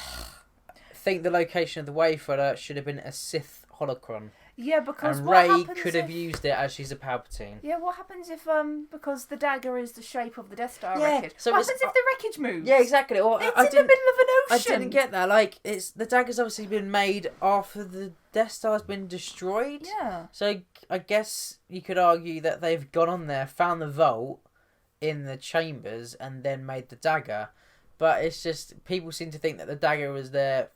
think the location of the Wayfinder should have been a Sith holocron. Yeah, because and what Rey happens could have used it as she's a Palpatine. Yeah, what happens if because the dagger is the shape of the Death Star Yeah, wreckage? so What happens if the wreckage moves? Yeah, exactly. Or, it's in the middle of an ocean. I didn't get that. Like, it's the dagger's obviously been made after the Death Star's been destroyed. Yeah. So I guess you could argue that they've gone on there, found the vault in the chambers, and then made the dagger. But it's just people seem to think that the dagger was there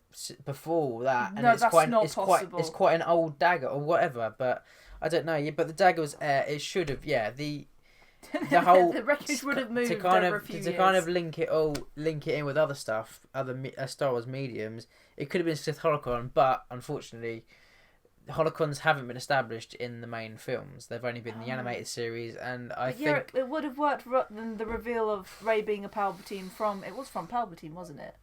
before that, and no, it's that's quite not it's possible. quite an old dagger or whatever. But I don't know. Yeah, but the dagger was it should have the whole the wreckage would have moved over a few years. To kind of link it in with other stuff, other Star Wars mediums. It could have been Sith Holocron, but unfortunately, Holocrons haven't been established in the main films. They've only been in the animated series, and I think it would have worked than the reveal of Rey being a Palpatine from. It was from Palpatine, wasn't it?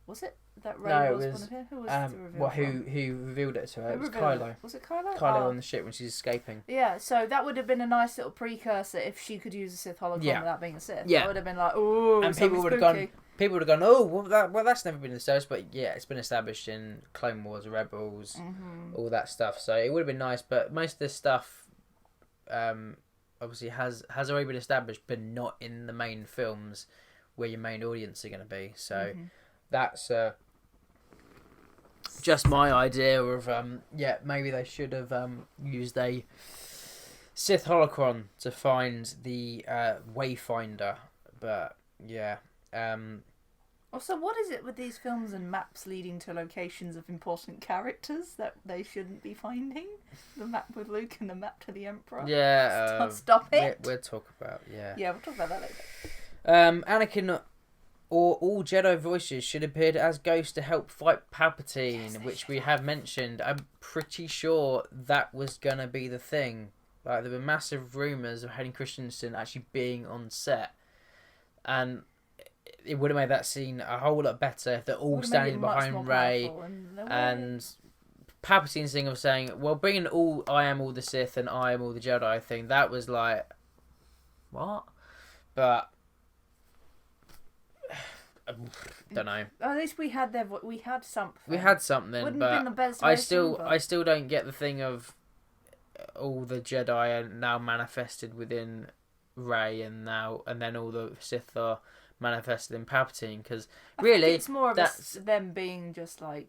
Was it that Rey was one of him? Who was the reveal who revealed it to her? It was Kylo. Was it Kylo? Kylo on the ship when she's escaping. Yeah, so that would have been a nice little precursor if she could use a Sith Holocron without being a Sith. Yeah, that would have been like, oh, and people would have gone. People would have gone, oh, well, that's never been established, but yeah, it's been established in Clone Wars, Rebels, all that stuff. So it would have been nice, but most of this stuff, obviously has already been established, but not in the main films where your main audience are going to be. So that's just my idea of maybe they should have used a Sith Holocron to find the Wayfinder, but yeah. Also, what is it with these films and maps leading to locations of important characters that they shouldn't be finding? The map with Luke and the map to the Emperor. Yeah. Stop it. We'll talk about Yeah, we'll talk about that later. Anakin or all Jedi voices should appear as ghosts to help fight Palpatine, which we have mentioned. I'm pretty sure that was gonna be the thing. Like, there were massive rumours of Hayden Christensen actually being on set, and it would have made that scene a whole lot better if they're all standing behind Rey, and Palpatine's thing of saying, well, bringing all I am all the Sith and I am all the Jedi thing, that was like, what? But don't know. At least we had something. We had something, Wouldn't but have been the best I version, still don't get the thing of all the Jedi are now manifested within Rey, and then all the Sith are manifested in Palpatine, because really it's more of them being just like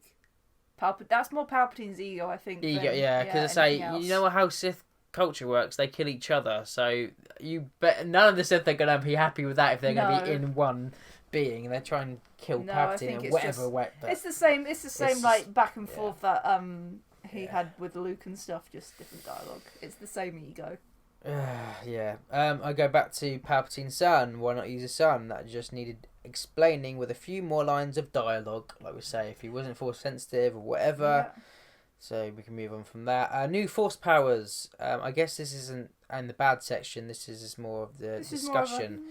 that's more Palpatine's ego, I think. Because I say, you know how Sith culture works, they kill each other, so none of the Sith are gonna be happy with that if they're gonna be in one being and they're trying to kill Palpatine in whatever way. It's the same like back and forth that he had with Luke and stuff, just different dialogue. It's the same ego. I go back to Palpatine's son. Why not use a son? That just needed explaining with a few more lines of dialogue, like we say, if he wasn't force sensitive or whatever. Yeah. So we can move on from that. New force powers. I guess this isn't in the bad section. This is more of the discussion.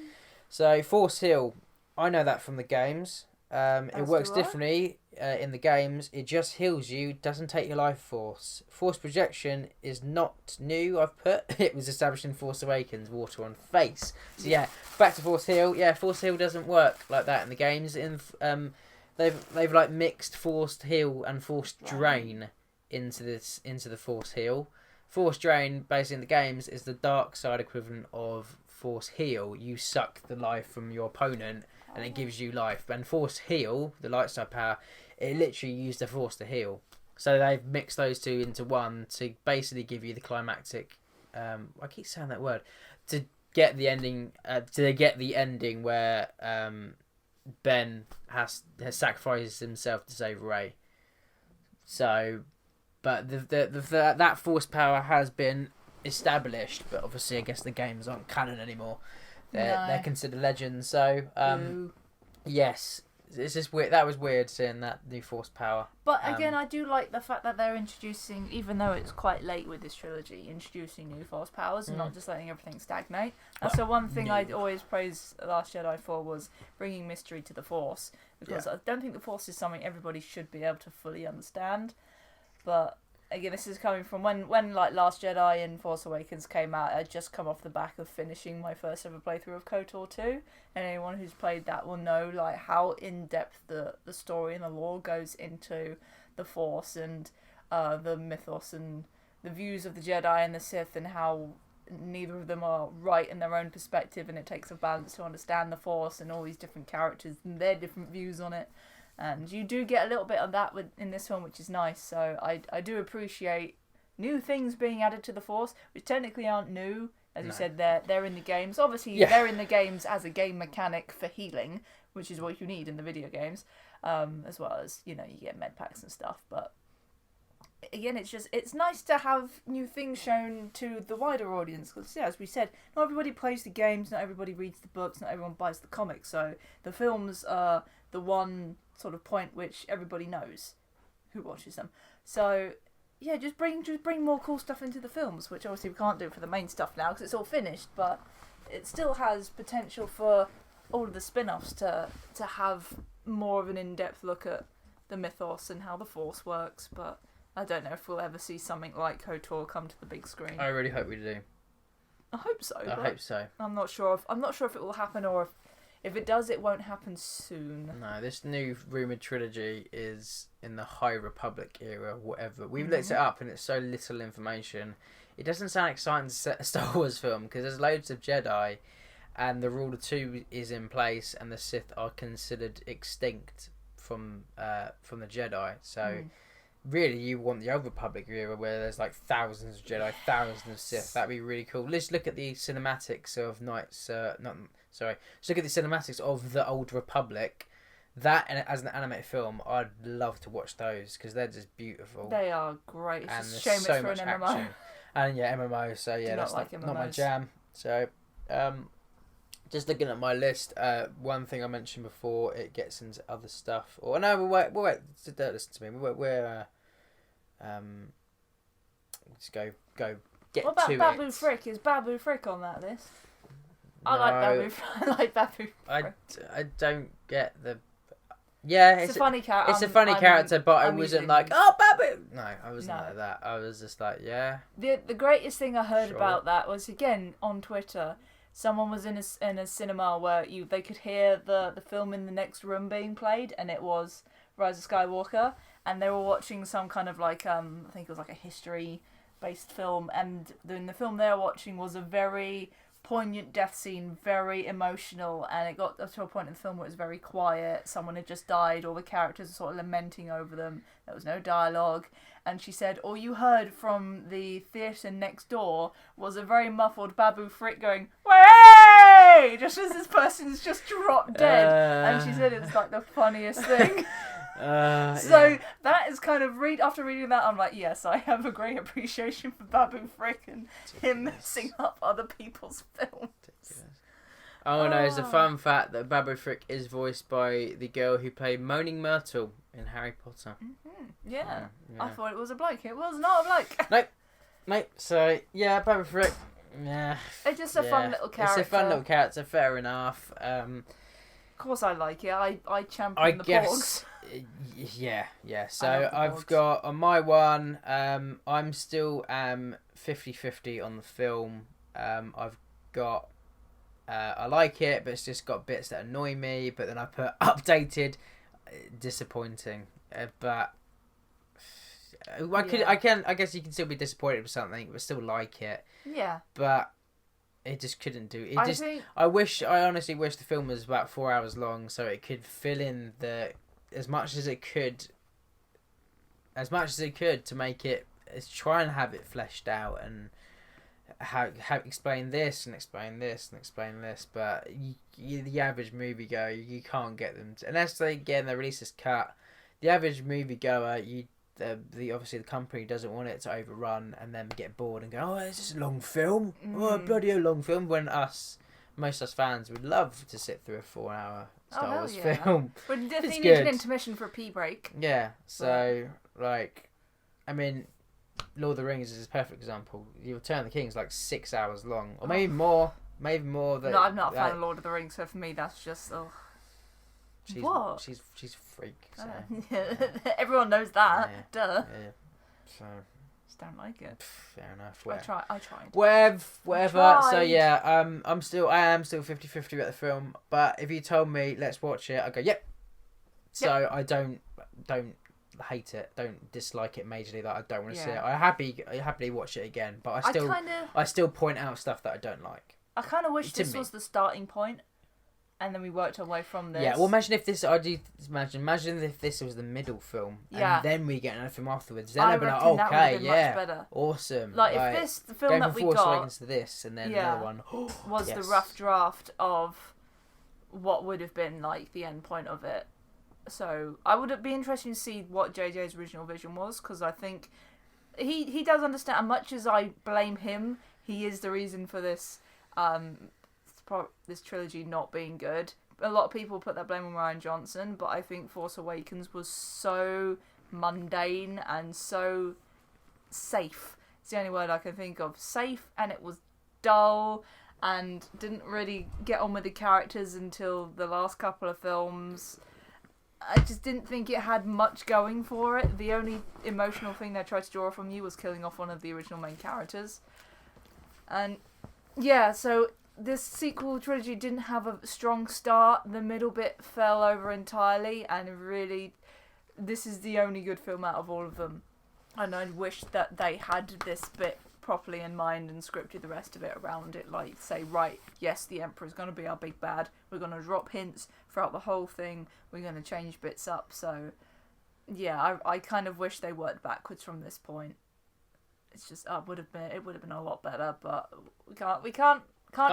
So force heal. I know that from the games. It works differently in the games. It just heals you, doesn't take your life force. Force projection is not new, I've put. It was established in Force Awakens, water on face. So yeah, back to force heal. Yeah, force heal doesn't work like that in the games. They've like mixed forced heal and forced drain into the force heal. Force drain, basically in the games, is the dark side equivalent of force heal. You suck the life from your opponent and it gives you life. And force heal, the light side power, it literally used the force to heal. So they've mixed those two into one to basically give you the climactic. I keep saying that word, to get the ending. Where Ben has sacrificed himself to save Rey. So, but that force power has been established, but obviously I guess the games aren't canon anymore. They're considered legends. So yes, it's just weird. That was weird seeing that new force power. But again, I do like the fact that they're introducing, even though it's quite late with this trilogy, introducing new force powers and not just letting everything stagnate. That's the one thing I'd always praise Last Jedi for, was bringing mystery to the force, because I don't think the force is something everybody should be able to fully understand. But again, this is coming from when like Last Jedi and Force Awakens came out. I'd just come off the back of finishing my first ever playthrough of KOTOR 2, and anyone who's played that will know like how in depth the story and the lore goes into the Force and the mythos and the views of the Jedi and the Sith and how neither of them are right in their own perspective, and it takes a balance to understand the Force and all these different characters and their different views on it. And you do get a little bit of that in this film, which is nice. So I do appreciate new things being added to the Force, which technically aren't new. As you said, they're in the games. Obviously, they're in the games as a game mechanic for healing, which is what you need in the video games, as well as, you get med packs and stuff. But again, it's nice to have new things shown to the wider audience, because as we said, not everybody plays the games, not everybody reads the books, not everyone buys the comics, so the films are the one sort of point which everybody knows who watches them. So just bring more cool stuff into the films, which obviously we can't do for the main stuff now because it's all finished, but it still has potential for all of the spin-offs to have more of an in-depth look at the mythos and how the Force works. But I don't know if we'll ever see something like KOTOR come to the big screen. I really hope we do. I hope so. I hope so. I'm not sure if it will happen, or if it does, it won't happen soon. No, this new rumoured trilogy is in the High Republic era, whatever. We've looked it up and it's so little information. It doesn't sound exciting to set a Star Wars film because there's loads of Jedi and the Rule of Two is in place and the Sith are considered extinct from the Jedi. So really you want the Old Republic era where there's like thousands of Jedi, thousands of Sith. That'd be really cool. Let's look at the cinematics of Let's look at the cinematics of the Old Republic. That, and as an animated film, I'd love to watch those because they're just beautiful. They are great. It's and just a shame it's for an MMO. Action. And MMO. So that's not my jam. So, just looking at my list, one thing I mentioned before, it gets into other stuff. Or no, we'll wait. Don't listen to me. We're just go get what about to Babu it. Frick? Is Babu Frick on that list? I like Babu. I don't get the. Yeah, it's a funny character. It's a funny character, but I wasn't like, oh, Babu. No, I wasn't like that. I was just like, yeah. The greatest thing I heard about that was, again, on Twitter. Someone was in a cinema where they could hear the film in the next room being played, and it was Rise of Skywalker, and they were watching some kind of like I think it was like a history-based film, and the film they were watching was a very poignant death scene, very emotional, and it got to a point in the film where it was very quiet. Someone had just died, all the characters were sort of lamenting over them. There was no dialogue, and she said all you heard from the theatre next door was a very muffled Babu Frick going, "Way!" just as this person's just dropped dead, and she said it's like the funniest thing. That is kind of after reading that, I'm like, yes, I have a great appreciation for Babu Frick and him messing up other people's films. Oh no, it's a fun fact that Babu Frick is voiced by the girl who played Moaning Myrtle in Harry Potter. Yeah. I thought it was a bloke. It was not a bloke. Nope. So yeah, Babu Frick. Yeah. It's just a fun little character. It's a fun little character. Fair enough. Of course, I like it. I champion the Porgs. Yeah. So I've got on my one. I'm still 50-50 on the film. I've got. I like it, but it's just got bits that annoy me. But then I put updated, disappointing. But I guess you can still be disappointed with something, but still like it. Yeah. But it just couldn't do it. I honestly wish the film was about 4 hours long, so it could fill in as much as it could to make it, try and have it fleshed out and how explain this and explain this and explain this. But the average moviegoer, you can't get them unless they release this cut. The average moviegoer, obviously the company doesn't want it to overrun and then get bored and go, oh, it's just a long film. Oh, bloody long film. When most of us fans would love to sit through a 4-hour Star Wars film. But you definitely need an intermission for a pee break. Yeah, so Lord of the Rings is a perfect example. Return of the King is like 6 hours long, or maybe more. No, I'm not a fan of Lord of the Rings, so for me that's just She's a freak. So. Everyone knows that. Yeah, Duh. Yeah. So. Just don't like it. Fair enough. I tried. Whatever. So yeah, I am still 50-50 about the film. But if you told me let's watch it, I go yep. So I don't hate it, don't dislike it majorly, that I don't want to see it. I happily watch it again, but I still point out stuff that I don't like. I kind of wish this was the starting point, and then we worked our way from this. Yeah, well, imagine if this. Imagine if this was the middle film, and then we get another film afterwards. Then I'd be like, okay, much better. Awesome. Like if the film that we got, going from Force Awakens to this, and then another one was the rough draft of what would have been like the end point of it. So I would be interested to see what JJ's original vision was, because I think he does understand. As much as I blame him, he is the reason for this. This trilogy not being good. A lot of people put that blame on Rian Johnson, but I think Force Awakens was so mundane and so safe. It's the only word I can think of. Safe, and it was dull and didn't really get on with the characters until the last couple of films. I just didn't think it had much going for it. The only emotional thing they tried to draw from you was killing off one of the original main characters. And yeah, so this sequel trilogy didn't have a strong start. The middle bit fell over entirely, and really, this is the only good film out of all of them. And I wish that they had this bit properly in mind and scripted the rest of it around it. Like, say, right, yes, the Emperor's going to be our big bad. We're going to drop hints throughout the whole thing. We're going to change bits up. So, yeah, I kind of wish they worked backwards from this point. It's just it would have been a lot better, but we can't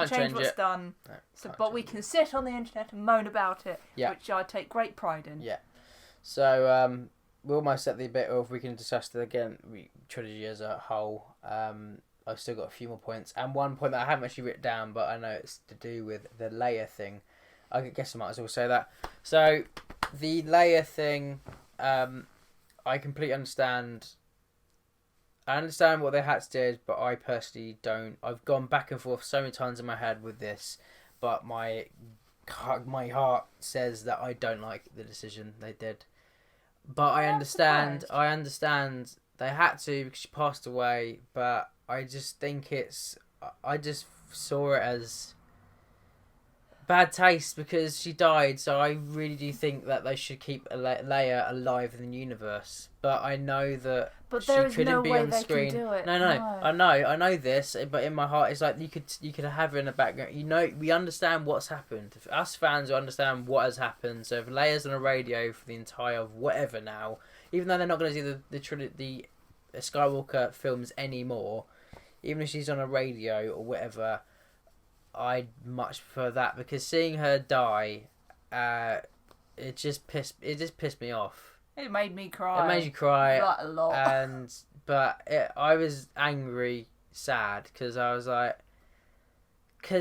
change what's done. No, but we can sit on the internet and moan about it, which I take great pride in. Yeah. So we're almost at the bit of we can discuss trilogy as a whole. I've still got a few more points, and one point that I haven't actually written down, but I know it's to do with the Leia thing. I guess I might as well say that. So the Leia thing, I completely understand. I understand what they had to do, but I personally don't. I've gone back and forth so many times in my head with this, but my heart says that I don't like the decision they did. But I understand they had to because she passed away, but I just think I just saw it as bad taste because she died, so I really do think that they should keep Leia alive in the universe. But I know that she couldn't be on screen. Can do it. No. I know this, but in my heart, it's like you could have her in the background. You know, we understand what's happened. Us fans will understand what has happened. So if Leia's on a radio for the entire whatever now, even though they're not going to do the Skywalker films anymore, even if she's on a radio or whatever, I'd much prefer that, because seeing her die, it just pissed me off. It made me cry. It made you cry. A lot. I was angry, sad, because I was like, I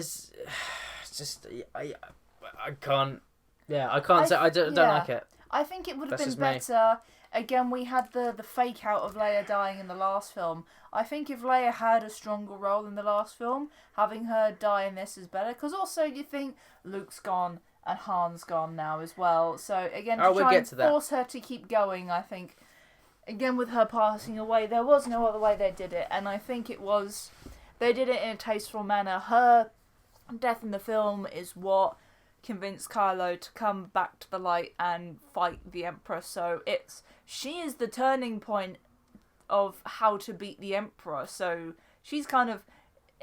can't say I don't like it. I think it would have been better. Again, we had the fake out of Leia dying in the last film. I think if Leia had a stronger role in the last film, having her die in this is better. Because also you think Luke's gone and Han's gone now as well. So again, to try and force her to keep going, I think, again with her passing away, there was no other way they did it. And I think they did it in a tasteful manner. Her death in the film is what convinced Kylo to come back to the light and fight the Emperor. So she is the turning point of how to beat the Emperor. So she's kind of,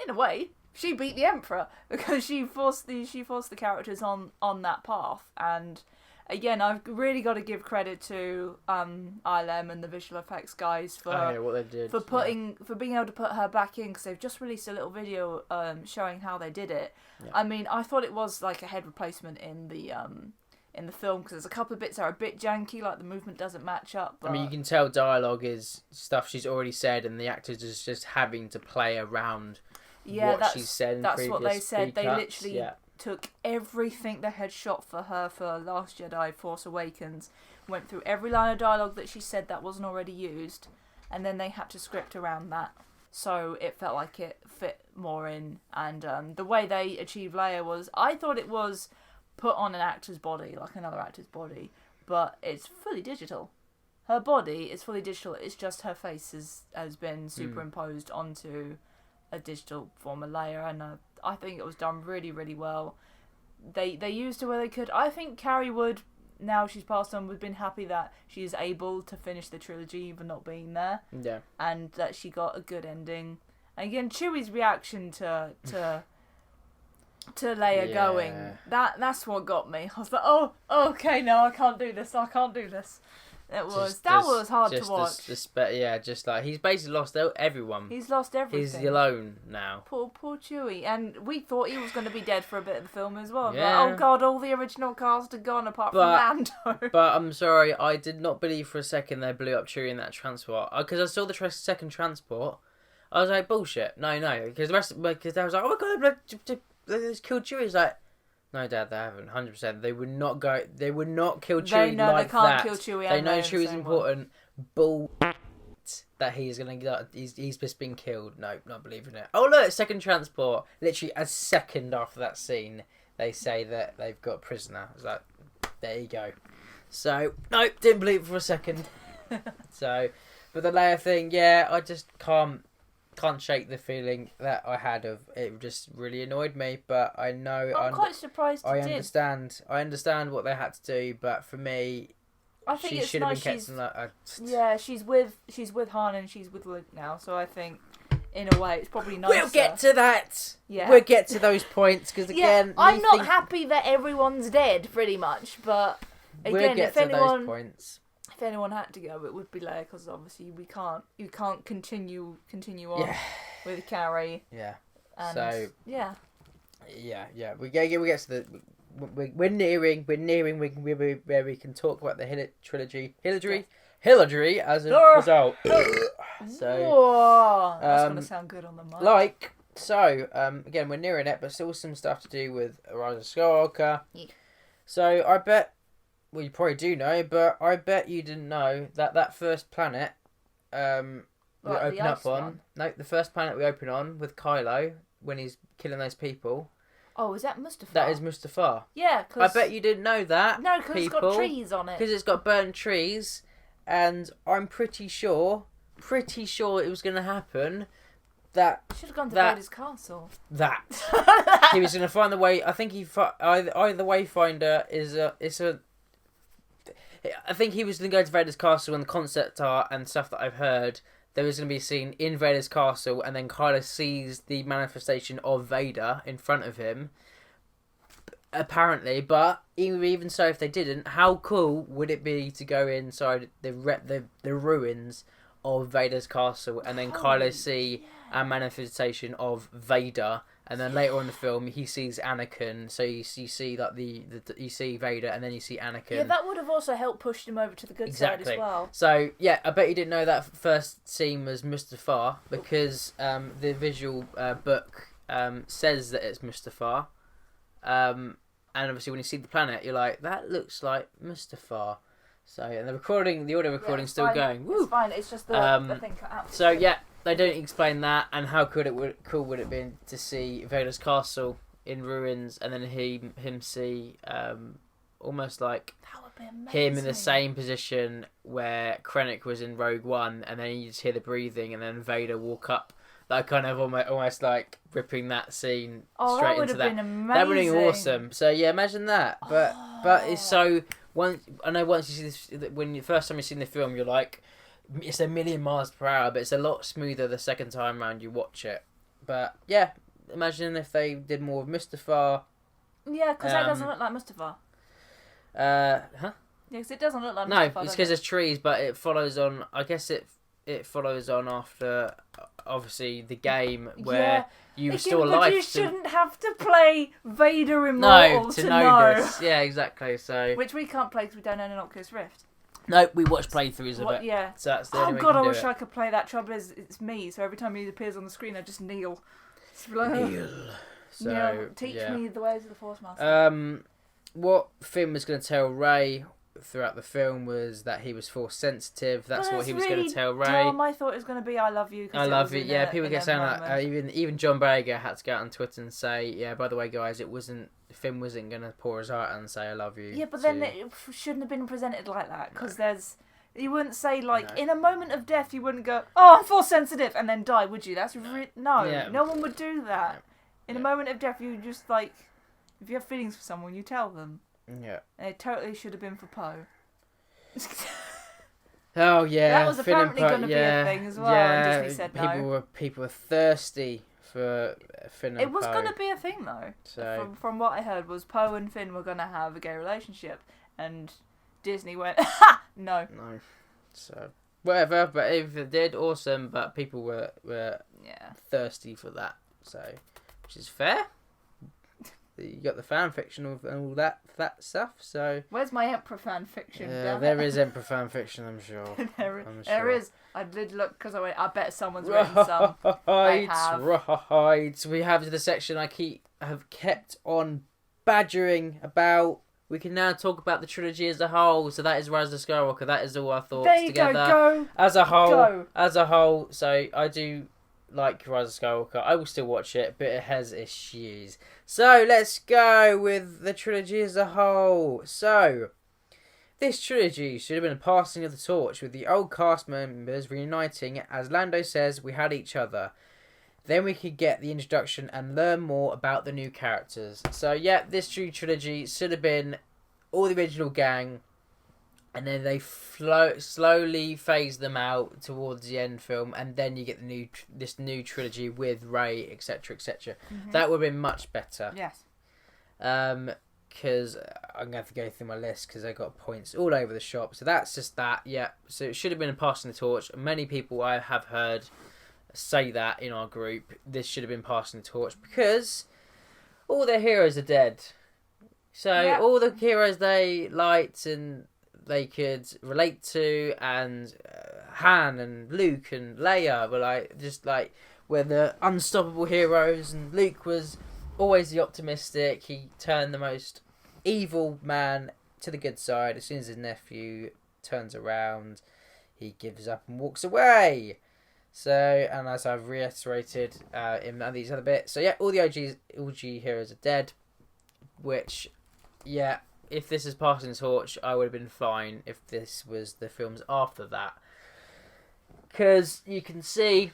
in a way, she beat the Emperor because she forced the characters on that path. And again, I've really got to give credit to ILM and the visual effects guys for what they did, for being able to put her back in, because they've just released a little video showing how they did it. Yeah. I mean, I thought it was like a head replacement in the film, because there's a couple of bits that are a bit janky, like the movement doesn't match up. But... I mean, you can tell dialogue is stuff she's already said, and the actors is just having to play around what she's said in that's previous what they said. They cuts. literally took everything they had shot for her for Last Jedi, Force Awakens, went through every line of dialogue that she said that wasn't already used, and then they had to script around that. So it felt like it fit more in, and the way they achieved Leia was, I thought it was put on an actor's body, like another actor's body, but it's fully digital. Her body is fully digital, it's just her face has been superimposed onto a digital form of Leia, and I think it was done really, really well. They used her where they could. I think Carrie Wood now she's passed on, we've been happy that she is able to finish the trilogy even not being there. Yeah. And that she got a good ending. And again, Chewie's reaction to Leia going, that's what got me. I was like, oh, okay, no, I can't do this. That was hard to watch. Just like he's basically lost everyone. He's lost everything. He's alone now. Poor Chewie. And we thought he was going to be dead for a bit of the film as well. Yeah. But, oh God, all the original cast are gone apart from Lando. But I'm sorry, I did not believe for a second they blew up Chewie in that transport. Because I saw the second transport, I was like, bullshit. No. Because I was like, oh my God, they just killed Chewie. It's like, no, Dad, they haven't. 100%. They would not kill Chewie they know like they can't that. Kill Chewie. They know Chewie's important. Bull. That he's just been killed. No, not believing it. Oh look, second transport. Literally a second after that scene, they say that they've got a prisoner. I was like, there you go. So no, didn't believe it for a second. So, but the Leia thing, yeah, I just can't shake the feeling that I had of it. Just really annoyed me, but I know I'm quite surprised. I understand what they had to do, but for me, I think she it's should have nice been kept. Yeah, she's with Han and she's with Luke now, so I think in a way it's probably nicer. We'll get to that. Yeah, we'll get to those points because again, I'm not happy that everyone's dead, pretty much. But again, we'll get to those points. If anyone had to go, it would be Leia, because obviously you can't continue on with Carrie. Yeah. And so yeah. We get to the. We're nearing where we can talk about the trilogy. Hillary as a result. So that's gonna sound good on the mic. Again, we're nearing it, but still some stuff to do with Rise of Skywalker. Yeah. So I bet. Well, you probably do know, but I bet you didn't know that first planet we open up on. One? No, the first planet we open on with Kylo when he's killing those people. Oh, is that Mustafar? That is Mustafar. Yeah, I bet you didn't know that. No, because it's got trees on it. Because it's got burnt trees, and I'm pretty sure it was going to happen. That should have gone to Vader's castle. That he was going to find the way. I think either Wayfinder is a. I think he was going to go to Vader's castle, and the concept art and stuff that I've heard, there was going to be a scene in Vader's castle, and then Kylo sees the manifestation of Vader in front of him. Apparently, but even so, if they didn't, how cool would it be to go inside the ruins of Vader's castle, and then Kylo see a manifestation of Vader, and then later on in the film he sees Anakin. So you see that you see Vader, and then you see Anakin. Yeah, that would have also helped push him over to the good side as well. So yeah, I bet you didn't know that first scene was Mustafar, because the visual book says that it's Mustafar. And obviously when you see the planet, you're like, that looks like Mustafar. So, and the audio recording's still going. Woo! It's fine, it's just the thing cut out. So yeah, they don't explain that, and how cool would it be to see Vader's castle in ruins, and then him see almost like him in the same position where Krennic was in Rogue One, and then you just hear the breathing, and then Vader walk up. That kind of almost like ripping that scene straight into that. That would have been awesome. So yeah, imagine that. But it's so once you see this, when the first time you've seen the film, you're like, it's a million miles per hour, but it's a lot smoother the second time around you watch it. But yeah, imagine if they did more of Mustafar. Yeah, because that doesn't look like Mustafar. Huh? Yeah, because it doesn't look like Mustafar. No, it's because there's trees, but it follows on. I guess it follows on after, obviously, the game where you were still alive. But you shouldn't have to play Vader Immortal to know this. Yeah, exactly. So which we can't play because we don't own an Oculus Rift. No, we watch playthroughs of it. Yeah. So that's the only way we God, can I do wish it. I could play that. Trouble is, it's me, so every time he appears on the screen, I just kneel. Kneel. So, teach me the ways of the Force Master. What Finn was going to tell Rey throughout the film was that he was Force sensitive. That's what he was going to tell Rey. I thought it was going to be "I love you." I love you. Yeah, people get saying that. Even John Boyega had to go out on Twitter and say, "Yeah, by the way, guys, Finn wasn't going to pour his heart out and say I love you." Yeah, but then it shouldn't have been presented like that, because you wouldn't say in a moment of death you wouldn't go, "Oh, I'm Force sensitive," and then die, would you? That's no one would do that. In a moment of death, you just if you have feelings for someone, you tell them. Yeah. And it totally should have been for Poe. Oh yeah, that was apparently going to be a thing as well, and Disney said no. People were thirsty for Finn and Poe. It was going to be a thing though. So from what I heard was Poe and Finn were going to have a gay relationship, and Disney went, ha! No. So whatever, but if it did, awesome. But people were thirsty for that, so which is fair. You got the fan fiction and all that stuff. So where's my Emperor fan fiction? There is Emperor fan fiction, I'm sure. There is. I did look because I bet someone's written some. I have. Right. We have the section I have kept on badgering about. We can now talk about the trilogy as a whole. So that is Rise of Skywalker. That is all our thoughts there you together. Go. As a whole. Go. As a whole. So I do like Rise of Skywalker. I will still watch it, but it has issues. So let's go with the trilogy as a whole. So this trilogy should have been a passing of the torch, with the old cast members reuniting as Lando says, "We had each other." Then we could get the introduction and learn more about the new characters. So yeah, this trilogy should have been all the original gang, and then they slowly phase them out towards the end film, and then you get this new trilogy with Rey, etc., etc. Mm-hmm. That would have been much better. Yes. Because I'm going to have to go through my list because I got points all over the shop. So that's just that. Yeah. So it should have been a passing the torch. Many people I have heard say that in our group. This should have been passing the torch because all their heroes are dead. So all the heroes they liked and they could relate to, and Han and Luke and Leia were were the unstoppable heroes, and Luke was always the optimistic. He turned the most evil man to the good side. As soon as his nephew turns around, he gives up and walks away. So, and as I've reiterated in these other bits, so yeah, all the OG heroes are dead, which, yeah, if this is passing the torch, I would have been fine if this was the films after that. Because you can see,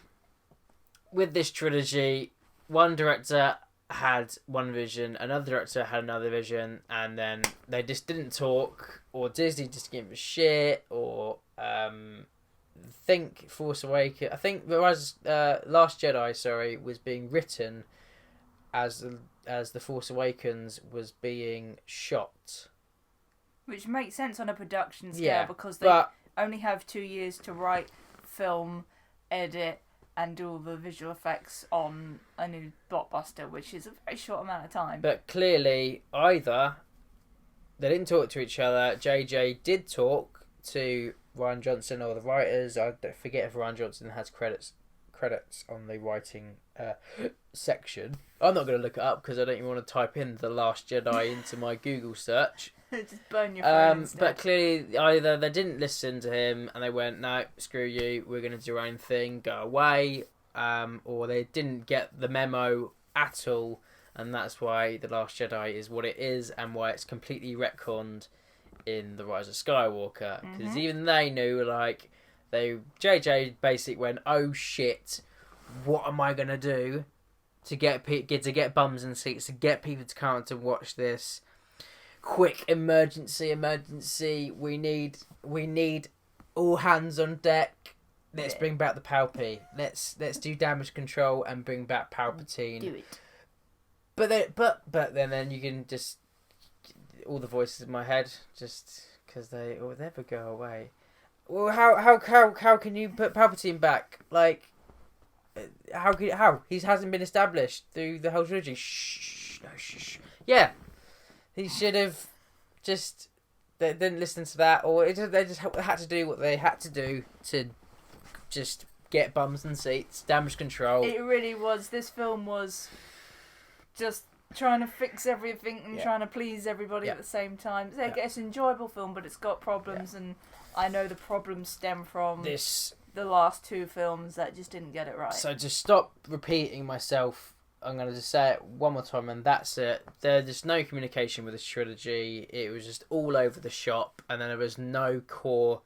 with this trilogy, one director had one vision, another director had another vision, and then they just didn't talk, or Disney just gave a shit, or think Force Awakens. I think the Last Jedi, was being written as the Force Awakens was being shot. Which makes sense on a production scale because they only have 2 years to write, film, edit, and do all the visual effects on a new blockbuster, which is a very short amount of time. But clearly, either they didn't talk to each other. JJ did talk to Rian Johnson or the writers. I forget if Rian Johnson has credits on the writing section. I'm not going to look it up because I don't even want to type in The Last Jedi into my Google search. Just burn your phone instead. But clearly, either they didn't listen to him and they went, no, screw you, we're going to do our own thing, go away, or they didn't get the memo at all, and that's why The Last Jedi is what it is and why it's completely retconned in The Rise of Skywalker. Because even they knew, JJ basically went, oh shit, what am I going to do to get bums and seats, to get people to come out to watch this? Quick, emergency, we need all hands on deck. Let's bring back the Palpy. Let's do damage control and bring back Palpatine. Do it. But then you can just, all the voices in my head, just because they will never go away. Well, how can you put Palpatine back? How? He hasn't been established through the whole trilogy. Shh. Yeah. He should have just... They didn't listen to that, or they just had to do what they had to do to just get bums and seats, damage control. It really was. This film was just trying to fix everything and trying to please everybody at the same time. It's an enjoyable film, but it's got problems, and I know the problems stem from the last two films that just didn't get it right. So to stop repeating myself, I'm going to just say it one more time, and that's it. There's just no communication with this trilogy. It was just all over the shop, and then there was no core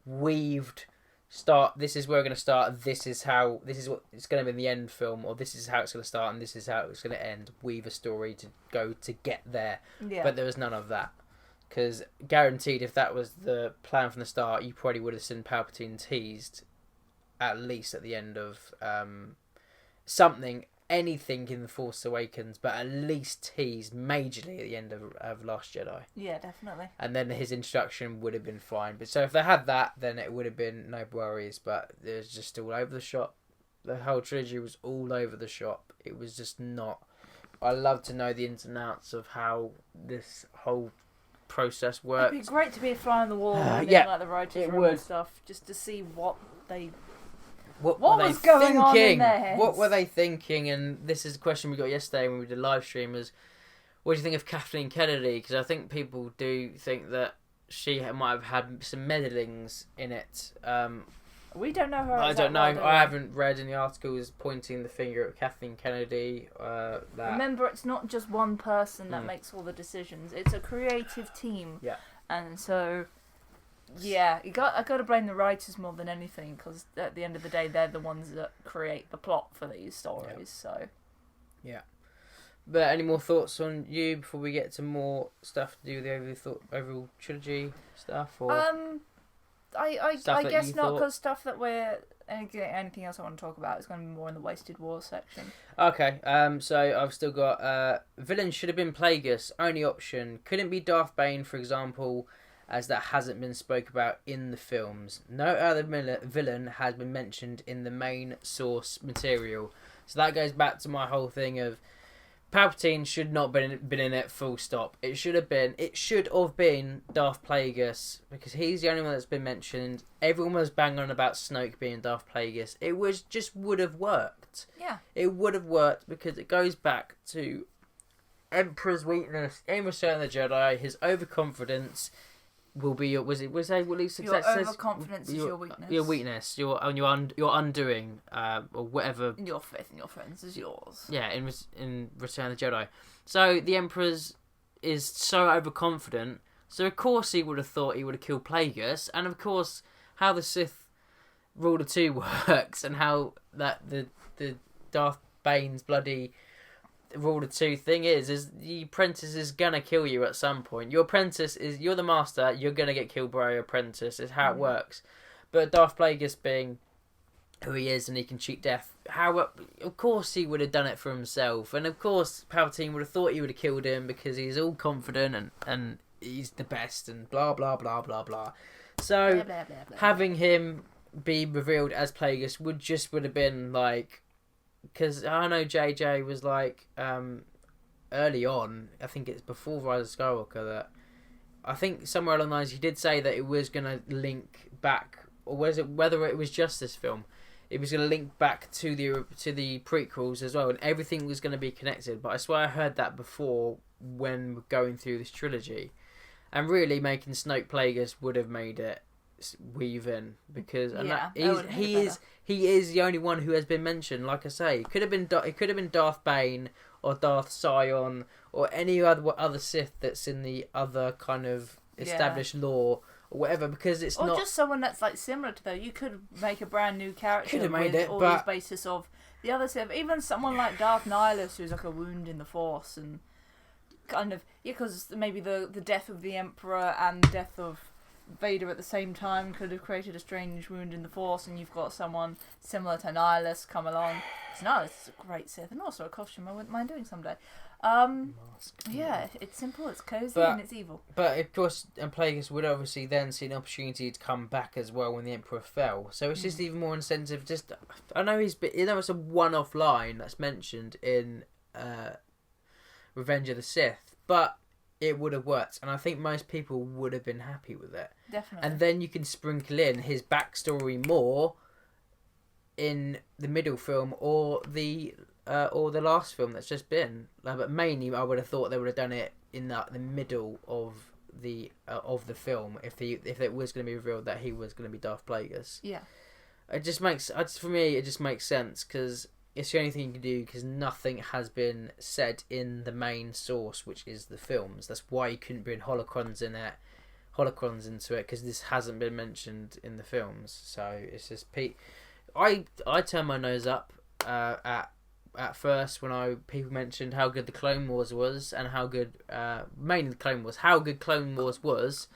weaved start. This is where we're going to start. This is what it's going to be in the end film, or this is how it's going to start, and this is how it's going to end. Weave a story to go to get there. Yeah. But there was none of that. Because guaranteed, if that was the plan from the start, you probably would have seen Palpatine teased at least at the end of anything in The Force Awakens, but at least teased majorly at the end of Last Jedi. Yeah, definitely. And then his introduction would have been fine. But so if they had that, then it would have been no worries. But it was just all over the shop. The whole trilogy was all over the shop. It was just not. I love to know the ins and outs of how this whole process works. It'd be great to be a fly on the wall like the writers' room and stuff, just to see what was going on in their heads. What were they thinking? And this is a question we got yesterday when we did a live stream: was what do you think of Kathleen Kennedy? Because I think people do think that she might have had some meddlings in it. We don't know her. I don't know. I haven't read any articles pointing the finger at Kathleen Kennedy. Remember, it's not just one person that makes all the decisions. It's a creative team. Yeah. And so, yeah, I got to blame the writers more than anything, because at the end of the day, they're the ones that create the plot for these stories. Yeah. So. Yeah. But any more thoughts on you before we get to more stuff to do with the overall trilogy stuff? Or I guess not, because stuff that anything else I want to talk about is going to be more in the Wasted War section. Okay, so I've still got villain should have been Plagueis, only option. Couldn't be Darth Bane, for example, as that hasn't been spoke about in the films. No other villain has been mentioned in the main source material. So that goes back to my whole thing of Palpatine should not been in it, full stop. It should have been Darth Plagueis, because he's the only one that's been mentioned. Everyone was banging on about Snoke being Darth Plagueis. It would have worked. Yeah. It would have worked, because it goes back to Emperor's weakness in Return of the Jedi. His overconfidence will be your success. Your overconfidence is your weakness. Your weakness, your undoing, or whatever. Your faith in your friends is yours. Yeah, in Return of the Jedi. So the Emperor's is so overconfident. So of course he would have thought he would have killed Plagueis, and of course how the Sith Ruler 2 works, and how that the Darth Bane's bloody Ruler 2 thing is the apprentice is gonna kill you at some point. You're the master, you're gonna get killed by your apprentice. Is how it works. But Darth Plagueis being who he is, and he can cheat death, of course he would have done it for himself, and of course Palpatine would have thought he would have killed him because he's all confident and he's the best and blah blah blah blah blah. So blah, blah, blah, blah. Having him be revealed as Plagueis would have been like. Because I know JJ was like, early on, I think it's before Rise of Skywalker, that I think somewhere along the lines he did say that it was going to link back, or whether it was just this film, it was going to link back to the prequels as well, and everything was going to be connected. But I swear I heard that before when going through this trilogy, and really making Snoke Plagueis would have made it weave in, because he is the only one who has been mentioned. Like I say, it could have been Darth Bane or Darth Sion or any other Sith that's in the other kind of established lore or whatever, because it's not just someone that's like similar to them. You could make a brand new character with all these basis of the other Sith. Even someone like Darth Nihilus, who's like a wound in the Force, and kind of because maybe the death of the Emperor and the death of Vader at the same time could have created a strange wound in the Force, and you've got someone similar to Nihilus come along. Nihilus is a great Sith, and also a costume I wouldn't mind doing someday. Yeah, it's simple, it's cozy, and it's evil. But of course, and Plagueis would obviously then see an opportunity to come back as well when the Emperor fell. So it's just even more incentive. I know it's a one-off line that's mentioned in Revenge of the Sith, but it would have worked, and I think most people would have been happy with it. Definitely. And then you can sprinkle in his backstory more in the middle film or the last film that's just been. But mainly, I would have thought they would have done it in the middle of the film if it was going to be revealed that he was going to be Darth Plagueis. Yeah. For me, it just makes sense, because it's the only thing you can do, because nothing has been said in the main source, which is the films. That's why you couldn't bring holocrons into it, because this hasn't been mentioned in the films. So it's just I turn my nose up at at first when people mentioned how good the Clone Wars was and how good mainly the Clone Wars, how good Clone Wars was,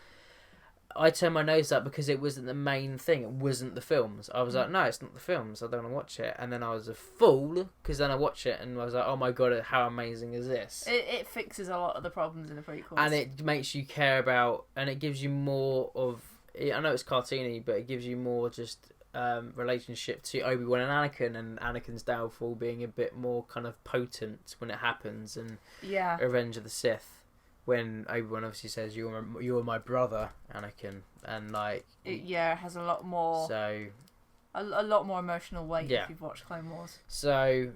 I turned my nose up because it wasn't the main thing. It wasn't the films. I was like, no, it's not the films. I don't want to watch it. And then I was a fool because then I watched it and I was like, oh my god, how amazing is this? It fixes a lot of the problems in the prequels. And it makes you care about, and it gives you more of, I know it's cartoony, but it gives you more just relationship to Obi-Wan and Anakin's downfall being a bit more kind of potent when it happens, and Revenge of the Sith. When Obi-Wan obviously says you're my brother, Anakin, and like it has a lot more. So a lot more emotional weight if you've watched Clone Wars. So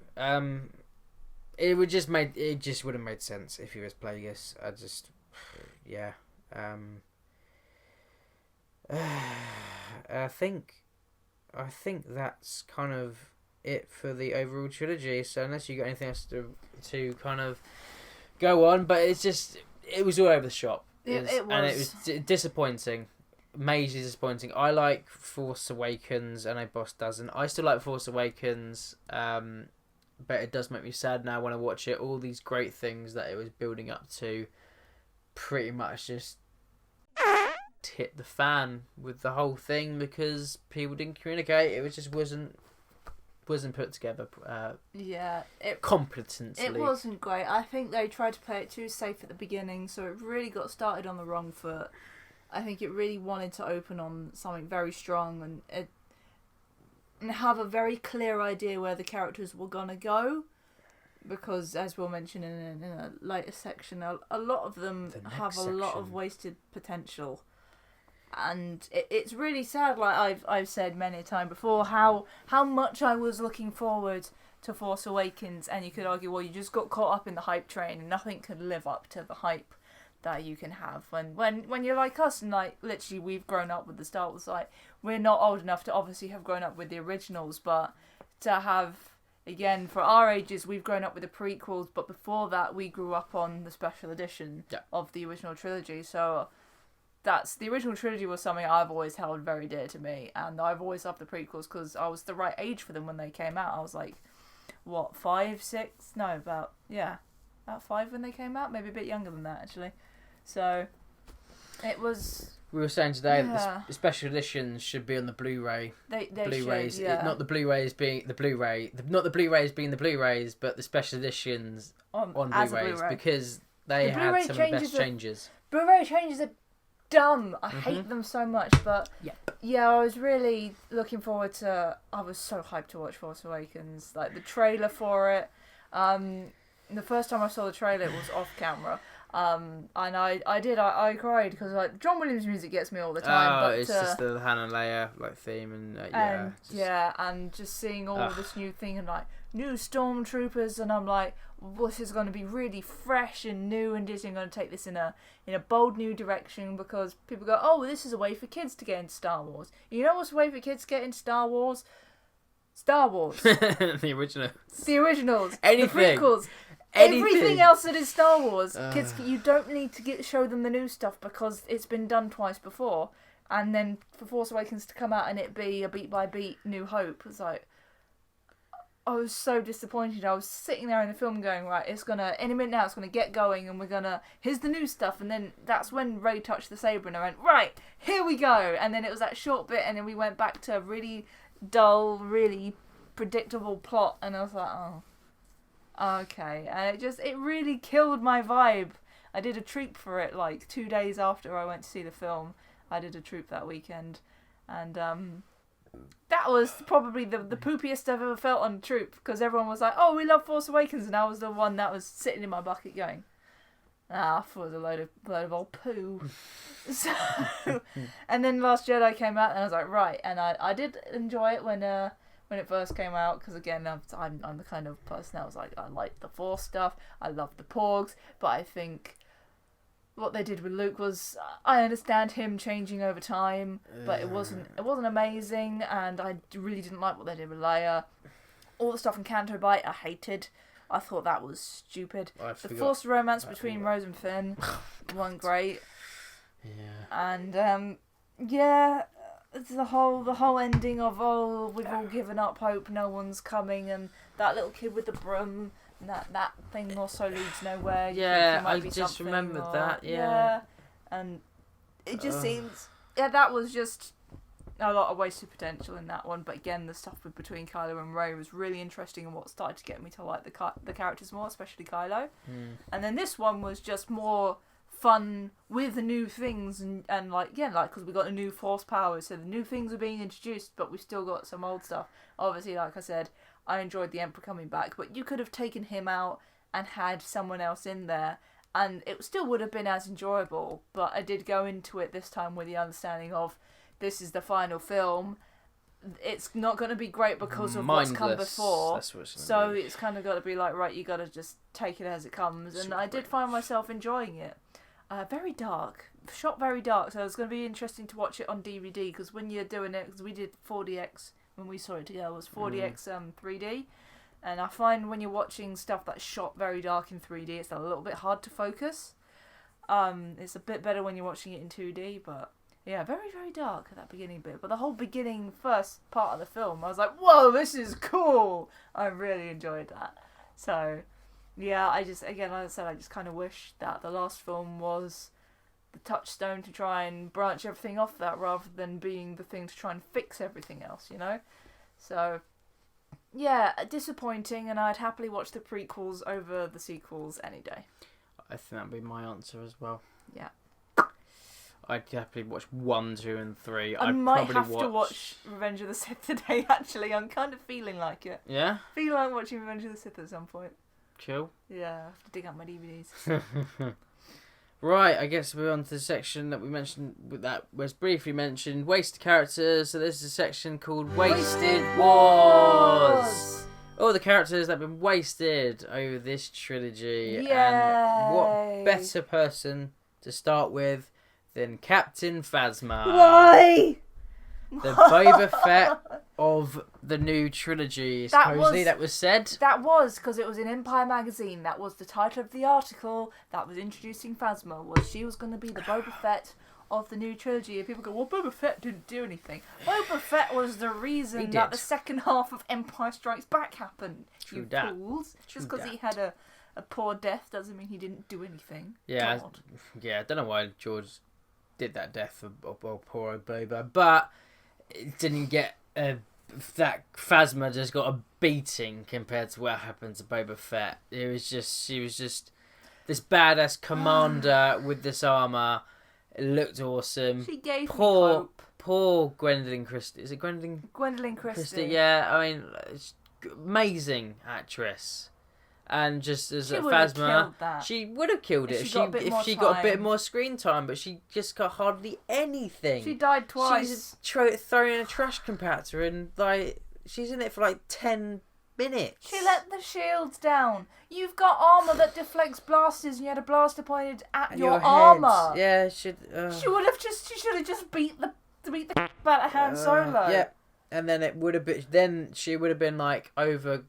it would just would have made sense if he was Plagueis. I think that's kind of it for the overall trilogy. So unless you got anything else to kind of go on, but it was all over the shop. It was. And it was disappointing. Majorly disappointing. I like Force Awakens and a boss doesn't. I still like Force Awakens, but it does make me sad now when I watch it. All these great things that it was building up to pretty much just hit the fan with the whole thing because people didn't communicate. It just wasn't put together competently. It wasn't great. I think they tried to play it too safe at the beginning, so it really got started on the wrong foot. I think it really wanted to open on something very strong and have a very clear idea where the characters were gonna go, because as we'll mention in a later section, a lot of them have a lot of wasted potential. And it's really sad, like I've said many a time before, how much I was looking forward to Force Awakens, and you could argue, well, you just got caught up in the hype train and nothing could live up to the hype that you can have when you're like us, and like literally we've grown up with the Star Wars. Like, we're not old enough to obviously have grown up with the originals, but to have, again, for our ages, we've grown up with the prequels, but before that we grew up on the special edition of the original trilogy. So the original trilogy was something I've always held very dear to me, and I've always loved the prequels because I was the right age for them when they came out. I was like, what, 5, 6? No, about 5 when they came out, maybe a bit younger than that actually. So it was. We were saying today that the special editions should be on the Blu-ray. They Blu-rays, should, not the Blu-rays being the Blu-ray, not the Blu-rays being the Blu-rays, but the special editions on Blu-rays, Blu-ray. Because they had some of the best changes. Blu-ray changes are dumb. I hate them so much, but I was really looking forward to. I was so hyped to watch Force Awakens. Like the trailer for it. The first time I saw the trailer, it was off camera. And I cried because like John Williams music gets me all the time. But it's just the Han and Leia like theme and and just seeing all this new thing and like new stormtroopers, and I'm like, well, this is going to be really fresh and new, and Disney are going to take this in a bold new direction, because people go, oh, this is a way for kids to get into Star Wars. You know what's a way for kids to get into Star Wars? Star Wars. The originals. Anything. The prequels. Everything else that is Star Wars, kids, you don't need to show them the new stuff because it's been done twice before. And then for Force Awakens to come out and it be a beat by beat New Hope, it's like, I was so disappointed. I was sitting there in the film going, right, it's gonna, any minute now it's gonna get going and here's the new stuff. And then that's when Rey touched the saber and I went, right, here we go. And then it was that short bit and then we went back to a really dull, really predictable plot. And I was like, oh. Okay, and it really killed my vibe. I did a troop for it like 2 days after I went to see the film. I did a troop that weekend, and that was probably the poopiest I've ever felt on a troop, because everyone was like, "Oh, we love Force Awakens," and I was the one that was sitting in my bucket going, I thought it was a load of old poo. So, and then Last Jedi came out, and I was like, right, and I did enjoy it when it first came out, because again, I'm the kind of person that was like, I like the Force stuff, I love the Porgs, but I think what they did with Luke was, I understand him changing over time, but it wasn't amazing, and I really didn't like what they did with Leia. All the stuff in Canto Bight, I hated. I thought that was stupid. The forced romance between Rose and Finn wasn't great. Yeah. And it's the whole ending of we've all given up hope, no one's coming, and that little kid with the broom, and that thing also leads nowhere. I just remembered that. Yeah, and it just seems that was just a lot of wasted potential in that one. But again, the stuff between Kylo and Rey was really interesting, and what started to get me to like the characters more, especially Kylo. And then this one was just more fun with the new things and because we got a new force power, so the new things are being introduced, but we still got some old stuff. Obviously, like I said, I enjoyed the Emperor coming back, but you could have taken him out and had someone else in there and it still would have been as enjoyable. But I did go into it this time with the understanding of this is the final film. It's not going to be great because of what's come before. So it's kind of got to be like, right, you got to just take it as it comes. And I did find myself enjoying it. Very dark. Shot very dark, so it's going to be interesting to watch it on DVD, because when you're doing it, because we did 4DX when we saw it together, it was 4DX 3D, and I find when you're watching stuff that's shot very dark in 3D, it's a little bit hard to focus. It's a bit better when you're watching it in 2D, but yeah, very, very dark at that beginning bit. But the whole beginning first part of the film, I was like, whoa, this is cool! I really enjoyed that. So yeah, like I said, I just kind of wish that the last film was the touchstone to try and branch everything off that, rather than being the thing to try and fix everything else, you know? So, yeah, disappointing, and I'd happily watch the prequels over the sequels any day. I think that'd be my answer as well. Yeah. I'd happily watch 1, 2, and 3. I might have to watch Revenge of the Sith today, actually. I'm kind of feeling like it. Yeah? Feeling like watching Revenge of the Sith at some point. Cool. Yeah, I have to dig out my DVDs. Right, I guess we're on to the section that we mentioned, that was briefly mentioned, wasted characters. So this is a section called Wasted Wars. All the characters that have been wasted over this trilogy. Yay. And what better person to start with than Captain Phasma? Why? The Boba Fett of the new trilogy, supposedly, that was said. That was, because it was in Empire magazine. That was the title of the article that was introducing Phasma, was she was going to be the Boba Fett of the new trilogy. And people go, well, Boba Fett didn't do anything. Boba Fett was the reason that the second half of Empire Strikes Back happened. True you fools. Just because he had a poor death doesn't mean he didn't do anything. Yeah, I don't know why George did that death of poor Boba, but it didn't get that Phasma just got a beating compared to what happened to Boba Fett. She was just this badass commander with this armor. It looked awesome. She gave me hope. Poor Gwendolyn Christie. Is it Gwendolyn? Gwendolyn Christie. Yeah, I mean, amazing actress. And just as a Phasma, she would have killed it if she got a bit more screen time, but she just got hardly anything. She died twice. She's thrown in a trash compactor, and she's in it for 10 minutes. She let the shields down. You've got armor that deflects blasters, and you had a blaster pointed at your armor. Yeah, she should have just beat the out of Han Solo. Yeah. And then it would have been. Then she would have been over.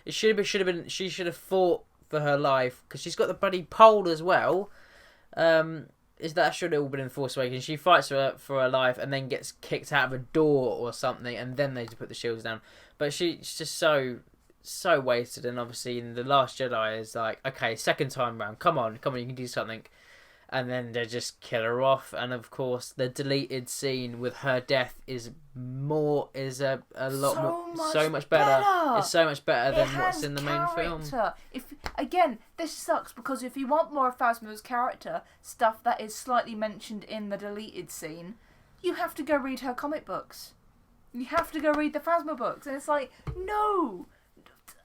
It should have been. She should have fought for her life, because she's got the bloody pole as well. That should have all been in Force Awakens. She fights for her life and then gets kicked out of a door or something, and then they just put the shields down. But she's just so wasted. And obviously in The Last Jedi is okay, second time round, come on, you can do something. And then they just kill her off, and of course the deleted scene with her death is so much better. It's so much better than what's in the main film. This sucks, because if you want more of Phasma's character, stuff that is slightly mentioned in the deleted scene, you have to go read her comic books. You have to go read the Phasma books, and it's no.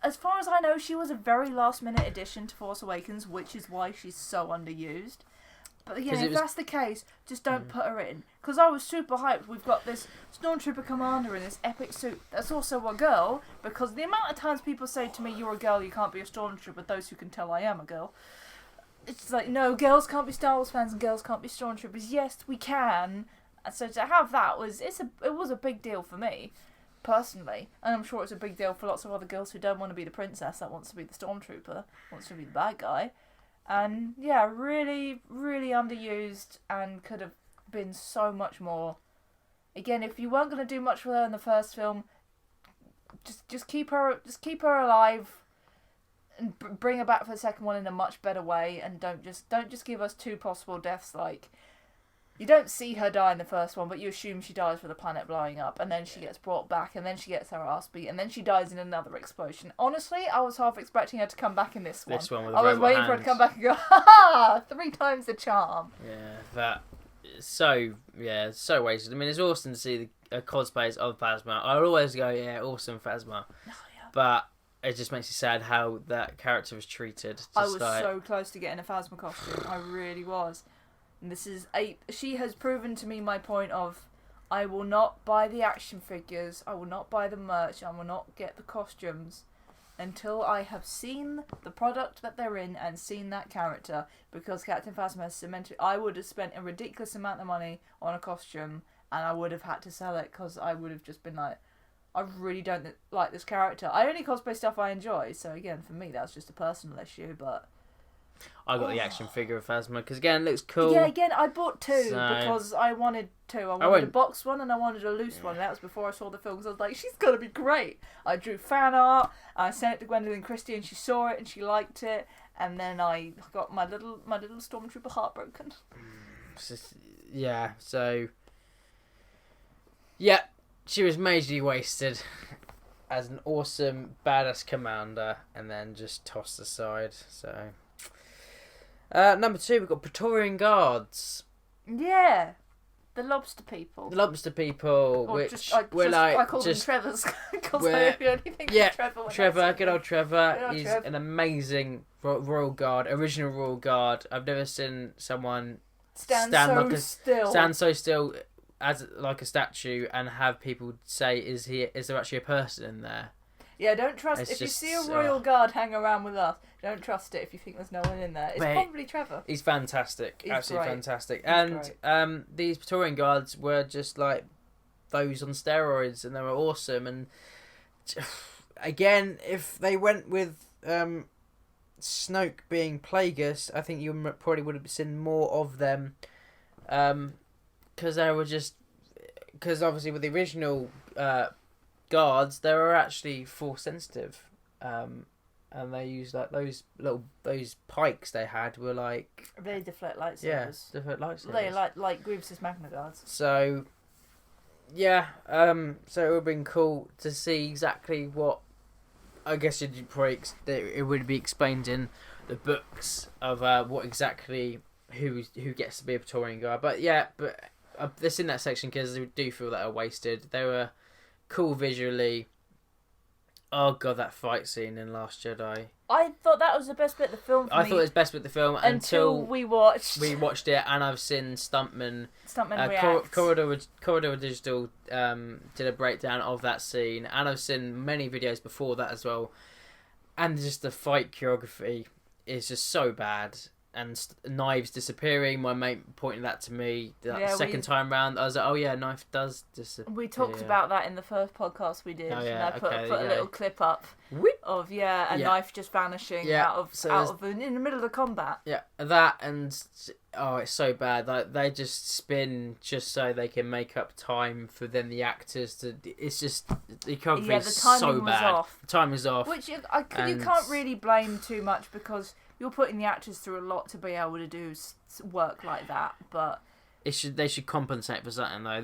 As far as I know, she was a very last minute addition to Force Awakens, which is why she's so underused. But again, if that's the case, just don't put her in. Because I was super hyped. We've got this Stormtrooper commander in this epic suit that's also a girl, because the amount of times people say to me, you're a girl, you can't be a Stormtrooper, those who can tell I am a girl. It's no, girls can't be Star Wars fans and girls can't be Stormtroopers. Yes, we can. And so to have that was a big deal for me, personally. And I'm sure it's a big deal for lots of other girls who don't want to be the princess, that wants to be the Stormtrooper, wants to be the bad guy. And yeah, really, really underused, and could have been so much more again, if you weren't going to do much with her in the first film, just keep her alive, and bring her back for the second one in a much better way, and don't just give us 2 possible deaths. Like, you don't see her die in the first one, but you assume she dies with the planet blowing up, and then she gets brought back, and then she gets her ass beat, and then she dies in another explosion. Honestly, I was half expecting her to come back in this one. With I was waiting hand. for her to come back and go, ha ha! 3 times the charm. Yeah, that is so wasted. I mean, it's awesome to see the cosplays of Phasma. I always go, yeah, awesome Phasma. Oh, yeah. But it just makes you sad how that character was treated. I was so close to getting a Phasma costume. I really was. And she has proven to me my point of, I will not buy the action figures, I will not buy the merch, I will not get the costumes until I have seen the product that they're in and seen that character, because Captain Phasma has cemented. I would have spent a ridiculous amount of money on a costume, and I would have had to sell it, because I would have just been like, I really don't like this character. I only cosplay stuff I enjoy, so again, for me, that's just a personal issue, but... I got the action figure of Phasma, because again, it looks cool. Yeah, again, I bought 2 because I wanted 2. I wanted a box one and I wanted a loose one. And that was before I saw the film, because I was like, she's got to be great. I drew fan art, I sent it to Gwendolyn Christie, and she saw it and she liked it. And then I got my little stormtrooper heartbroken. Yeah, so... Yeah, she was majorly wasted as an awesome, badass commander, and then just tossed aside, so... number 2, we've got Praetorian Guards. Yeah, the lobster people. The lobster people, or which I call them Trevor's, because I only think of Trevor. Good old Trevor. He's an amazing Royal Guard, original Royal Guard. I've never seen someone stand so still as like a statue and have people say, "Is there actually a person in there?" Yeah, don't trust... If you see a Royal Guard hang around with us, don't trust it if you think there's no one in there. It's probably Trevor. He's fantastic. He's absolutely great. Fantastic. He's and these Praetorian Guards were just like those on steroids, and they were awesome. And again, if they went with Snoke being Plagueis, I think you probably would have seen more of them. Because they were just... Because obviously with the original... guards, they were actually force sensitive, and they used like those pikes they had were like they deflect lightsabers. Yeah, deflect lightsabers. They like Grievous' Magna Guards. So yeah, so it would have been cool to see exactly what I guess it would be explained in the books of what exactly who gets to be a Praetorian Guard. But yeah, this in that section because I do feel that are wasted. They were cool visually. Oh god, that fight scene in Last Jedi. I thought that was the best bit of the film for me. I thought it was best bit of the film until we watched it, and I've seen Stuntman react. Corridor Digital did a breakdown of that scene, and I've seen many videos before that as well. And just the fight choreography is just so bad. And knives disappearing. My mate pointed that to me the second time round. I was like, oh yeah, knife does disappear. We talked about that in the first podcast we did. Oh, yeah, and I put a little clip up of a knife just vanishing out of in the middle of the combat. Yeah, that and it's so bad. Like they just spin just so they can make up time for then the actors to. It's just the choreography is so bad. Off. The timing is off. Which you can't really blame too much because you're putting the actors through a lot to be able to do work like that, but they should compensate for something though.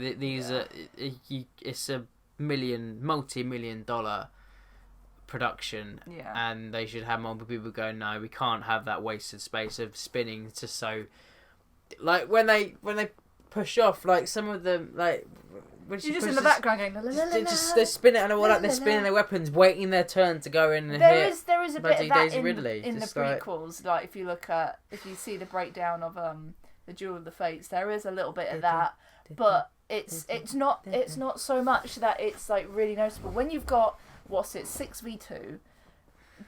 It's a multi-million-dollar production, and they should have multiple people go. No, we can't have that wasted space of spinning to so. Like when they push off, like some of them like. You're just in the background going. They spin it and all like they're spinning their weapons, waiting their turn to go in and hit. There is a bit of that in the just prequels. Like if you see the breakdown of the Duel of the Fates, there is a little bit of that, but it's not so much that it's like really noticeable. When you've got 6v2,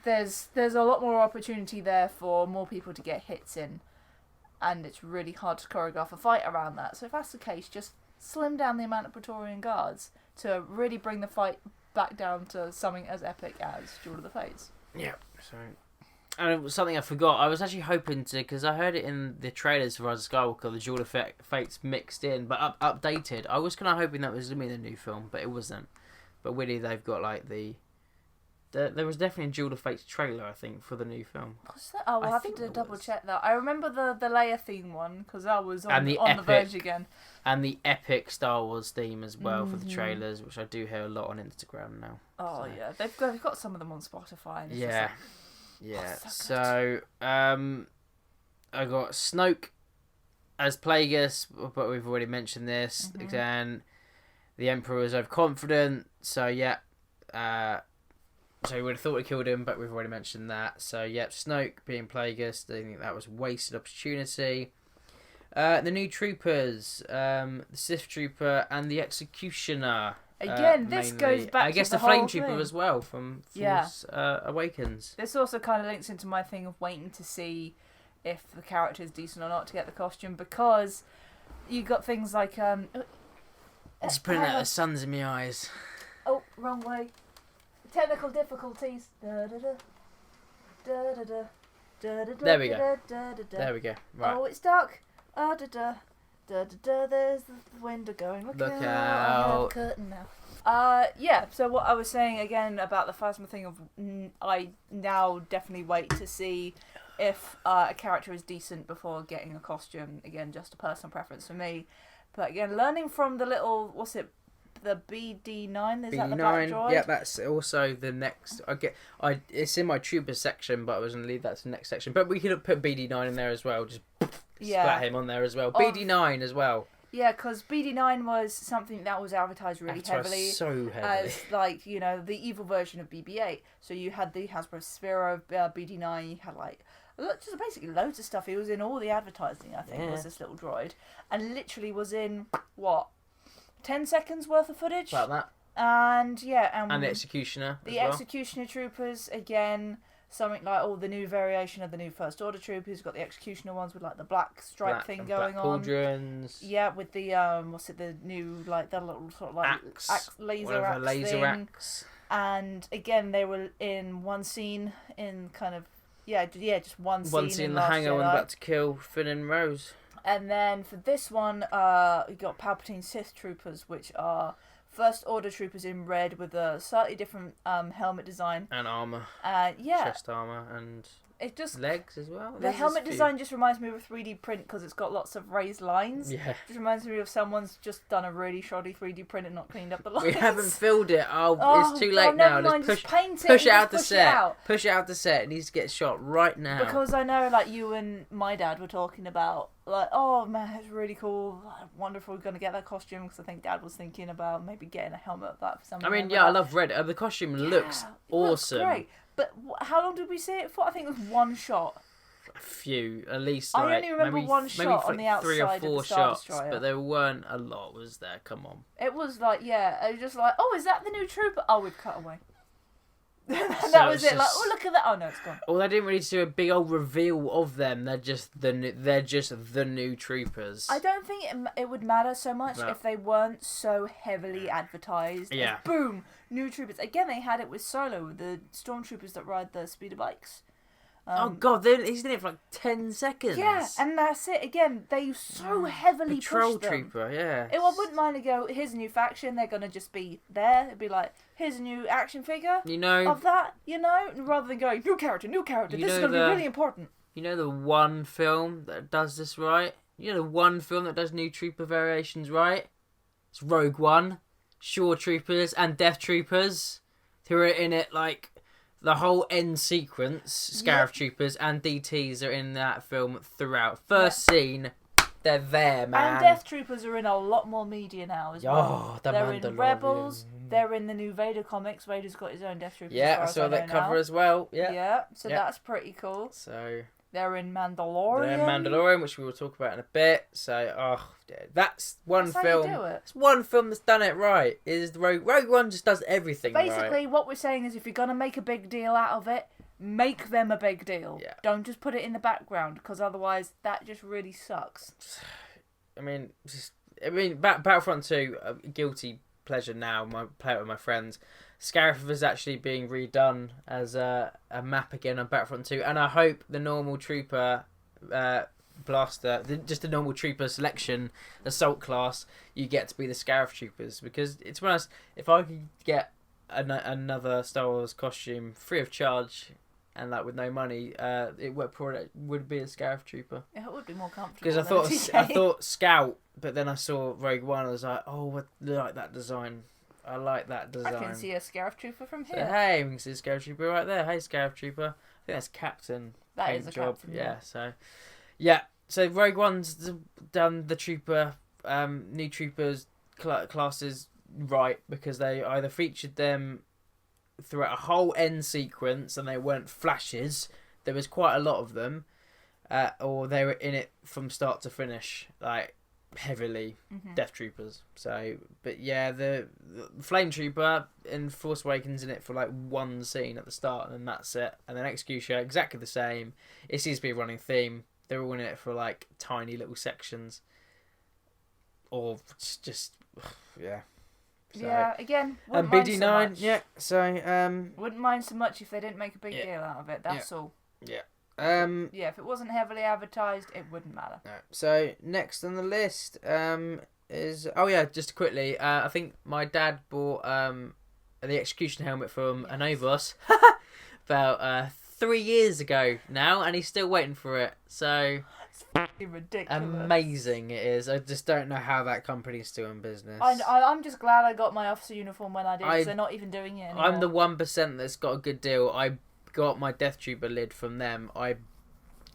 there's a lot more opportunity there for more people to get hits in, and it's really hard to choreograph a fight around that. So if that's the case, just slim down the amount of Praetorian Guards to really bring the fight back down to something as epic as Duel of the Fates. Yeah, so And it was something I forgot. I was actually hoping to, because I heard it in the trailers for Rise of Skywalker, the Duel of Fates mixed in, but updated. I was kind of hoping that was going to be the new film, but it wasn't. But really, they've got like there was definitely a Duel of Fates trailer, I think, for the new film. What's that? Oh, we'll have to double check that. I remember the Leia theme one, because that was on the verge again. And the epic Star Wars theme as well for the trailers, which I do hear a lot on Instagram now. Oh, so. Yeah. They've got some of them on Spotify. And it's yeah. Just like, yeah. So, I got Snoke as Plagueis, but we've already mentioned this. Again, the Emperor was overconfident, so yeah. So you would have thought we killed him, but we've already mentioned that. So, yep, Snoke being Plagueis, I think that was a wasted opportunity. The new troopers, the Sith Trooper and the Executioner. Again, this goes back to I guess the Flame whole Trooper thing. as well from Force Awakens. This also kind of links into my thing of waiting to see if the character is decent or not to get the costume, because you got things like It's putting out the suns in my eyes. Oh, wrong way. Technical difficulties. There we go. There we go. Right. Oh, it's dark. There's the window going. Look out. I have a curtain now. Yeah, so what I was saying again about the Phasma thing of I now definitely wait to see if a character is decent before getting a costume. Again, just a personal preference for me. But again, learning from the little, what's it, the BD9? Is that the black droid? Yeah, that's also the next. It's in my trooper section, but I was going to leave that to the next section. But we could have put BD9 in there as well. Just splat him on there as well. BD9 as well. Yeah, because BD9 was something that was advertised really heavily. So heavily. As, like, you know, the evil version of BB-8. So you had the Hasbro Sphero BD9, you had, like, just basically loads of stuff. He was in all the advertising, I think, was this little droid. And literally was in, 10 seconds worth of footage? About that. And, yeah. And the Executioner The Executioner troopers, again, something like the new variation of the new First Order troopers. Got the Executioner ones with, like, the black stripe thing going on. Pauldrons. Yeah, with the, the new, like, that little sort of, like, laser axe. And, again, they were in one scene in kind of, just one scene. One scene in the hangar when about to kill Finn and Rose. And then for this one, we got Palpatine Sith troopers, which are First Order troopers in red with a slightly different helmet design. And armour. Chest armour and it just legs as well. The helmet design just reminds me of a 3D print because it's got lots of raised lines. Yeah. Just reminds me of someone's just done a really shoddy 3D print and not cleaned up the lines. We haven't filled it. It's too late now. Let's push it out the set. Push it out the set. It needs to get shot right now. Because I know, like, you and my dad were talking about, like, oh man, it's really cool. I wonder if we're going to get that costume, because I think Dad was thinking about maybe getting a helmet of that for something. I mean, I love red. The costume looks awesome. Looks great. But how long did we see it for? I think it was one shot. A few, at least. I only remember one shot on the outside 3 or 4 of the Star shots, Destroyer. but there weren't a lot, was there? Come on. It was like, it was just like, oh, is that the new trooper? Oh, we've cut away. That was it. Like, oh, look at that. Oh no, it's gone. Well, they didn't really do a big old reveal of them. They're just the new troopers. I don't think it would matter so much if they weren't so heavily advertised. Yeah. Boom, new troopers. Again, they had it with Solo, the stormtroopers that ride the speeder bikes. Oh god, he's in it for like 10 seconds. Yeah, and that's it. Again, they so heavily Patrol pushed them. trooper, yeah. I wouldn't mind to go, here's a new faction, they're going to just be there. It'd be like, here's a new action figure of that, rather than going, new character, this is going to be really important. You know the one film that does this right? You know the one film that does new trooper variations right? It's Rogue One, Shore Troopers and Death Troopers, who are in it like... The whole end sequence, Scarif Troopers and DTs are in that film throughout. First scene, they're there, man. And Death Troopers are in a lot more media now as well. They're Mandalorian. In Rebels, they're in the new Vader comics. Vader's got his own Death Troopers. Yeah, I saw that cover as well. Yeah, so that's pretty cool. So they're in Mandalorian. They're in Mandalorian, which we will talk about in a bit. So, that's one film. How you do it. It's one film that's done it right. Is the Rogue One just does everything Basically, right. what we're saying is if you're gonna make a big deal out of it, make them a big deal. Yeah. Don't just put it in the background, because otherwise that just really sucks. I mean, Battlefront 2, guilty pleasure now. Play it with my friends. Scarif is actually being redone as a map again on Battlefront 2, and I hope the normal trooper blaster, just the normal trooper selection, assault class, you get to be the Scarif troopers, because it's honest, if I could get another Star Wars costume free of charge and like with no money, it would be a Scarif trooper. It would be more comfortable. Because I thought Scout, but then I saw Rogue One, I was like, oh, I like that design. I like that design. I can see a Scarif trooper from here. So, hey, we can see a Scarif trooper right there. Hey, Scarif trooper. I think that's Captain. That is a job. Captain. Yeah. So Rogue One's done the trooper, new troopers classes right, because they either featured them throughout a whole end sequence and they weren't flashes. There was quite a lot of them, or they were in it from start to finish, like heavily. Death Troopers. So, but yeah, the Flame Trooper in Force Awakens in it for like one scene at the start, and then that's it. And then Executioner exactly the same. It seems to be a running theme. They're all in it for like tiny little sections, or just yeah. So, yeah, again, and BD9, yeah. So wouldn't mind so much if they didn't make a big deal out of it. That's all. Yeah. Yeah, if it wasn't heavily advertised, it wouldn't matter. No. So next on the list is just quickly, I think my dad bought the Execution helmet from Anovos about 3 years ago now, and he's still waiting for it. So it's fucking ridiculous. Amazing it is. I just don't know how that company's still in business. I'm just glad I got my officer uniform when I did, because they're not even doing it anymore. I'm the 1% that's got a good deal. I got my Death Trooper lid from them. I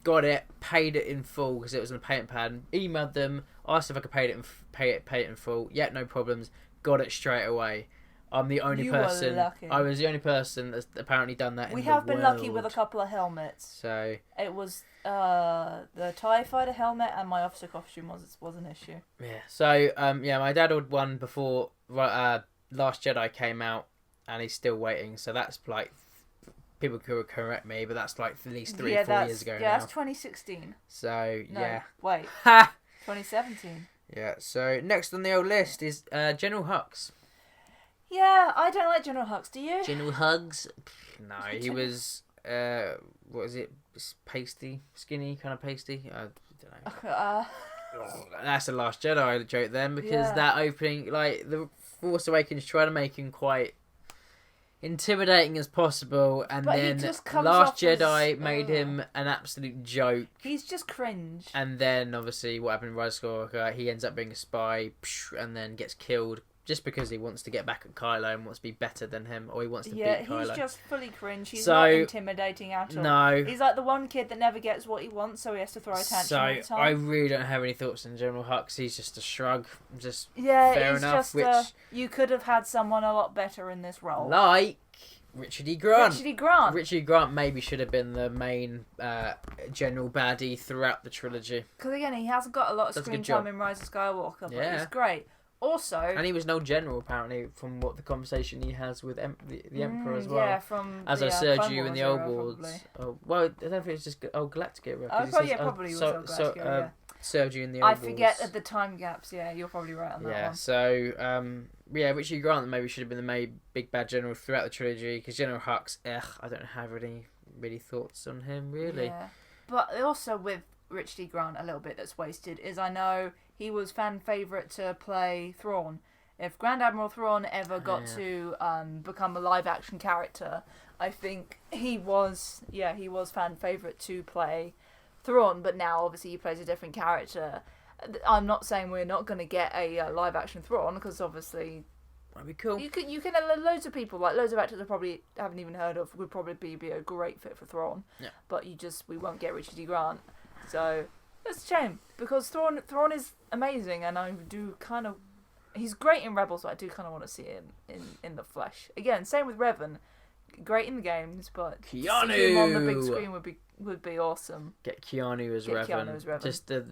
got it, paid it in full because it was in a payment pad. Emailed them, asked if I could pay it in full. Yeah, no problems. Got it straight away. I'm the only person. Were lucky. I was the only person that's apparently done that. We have been lucky with a couple of helmets. So it was the TIE Fighter helmet, and my officer costume was an issue. Yeah. So my dad ordered one before Last Jedi came out, and he's still waiting. So that's like, people could correct me, but that's like at least 3 or 4 years ago now. Yeah, that's 2016. So, no, yeah. Wait. 2017. Yeah, so next on the old list is General Hux. Yeah, I don't like General Hux, do you? General Hux? No, he was, what is it? Pasty? Skinny? Kind of pasty? I don't know. That's the Last Jedi joke then, because that opening, like, the Force Awakens trying to make him quite intimidating as possible, and then Last Jedi made him an absolute joke. He's just cringe. And then obviously what happened in Rise of Skywalker, he ends up being a spy and then gets killed just because he wants to get back at Kylo and wants to be better than him, or he wants to beat Kylo. Yeah, he's just fully cringe. He's not intimidating at all. No. He's like the one kid that never gets what he wants, so he has to throw a tantrum all the time. So I really don't have any thoughts on General Hux. He's just a shrug. Just fair enough. Just, you could have had someone a lot better in this role. Like Richard E. Grant. Richard E. Grant maybe should have been the main general baddie throughout the trilogy. Because again, he hasn't got a lot of screen time in Rise of Skywalker, but he's great. Also, and he was no general apparently, from what the conversation he has with the Emperor as well. Yeah, from as I served you in the old wars. Oh, well, I don't think it's just Galactic era. Probably was Galactic era. Served you in the old wars. I forget at the time gaps. Yeah, you're probably right on that one. Yeah, so Richard E. Grant maybe should have been the main big bad general throughout the trilogy, because General Hux, I don't have any really thoughts on him really. Yeah, but also with Richard E. Grant, a little bit that's wasted is, I know he was fan favourite to play Thrawn. If Grand Admiral Thrawn ever got to become a live action character, I think he was fan favourite to play Thrawn, but now obviously he plays a different character. I'm not saying we're not going to get a live action Thrawn, because obviously that'd be cool. You can loads of people, like loads of actors I probably haven't even heard of, would probably be a great fit for Thrawn. Yeah. But we won't get Richard E. Grant. So it's a shame, because Thrawn is amazing, and I do kind of, he's great in Rebels, but I do kind of want to see him in the flesh. Again, same with Revan, great in the games, but Keanu! See him on the big screen would be awesome. Get Keanu as Revan. Just the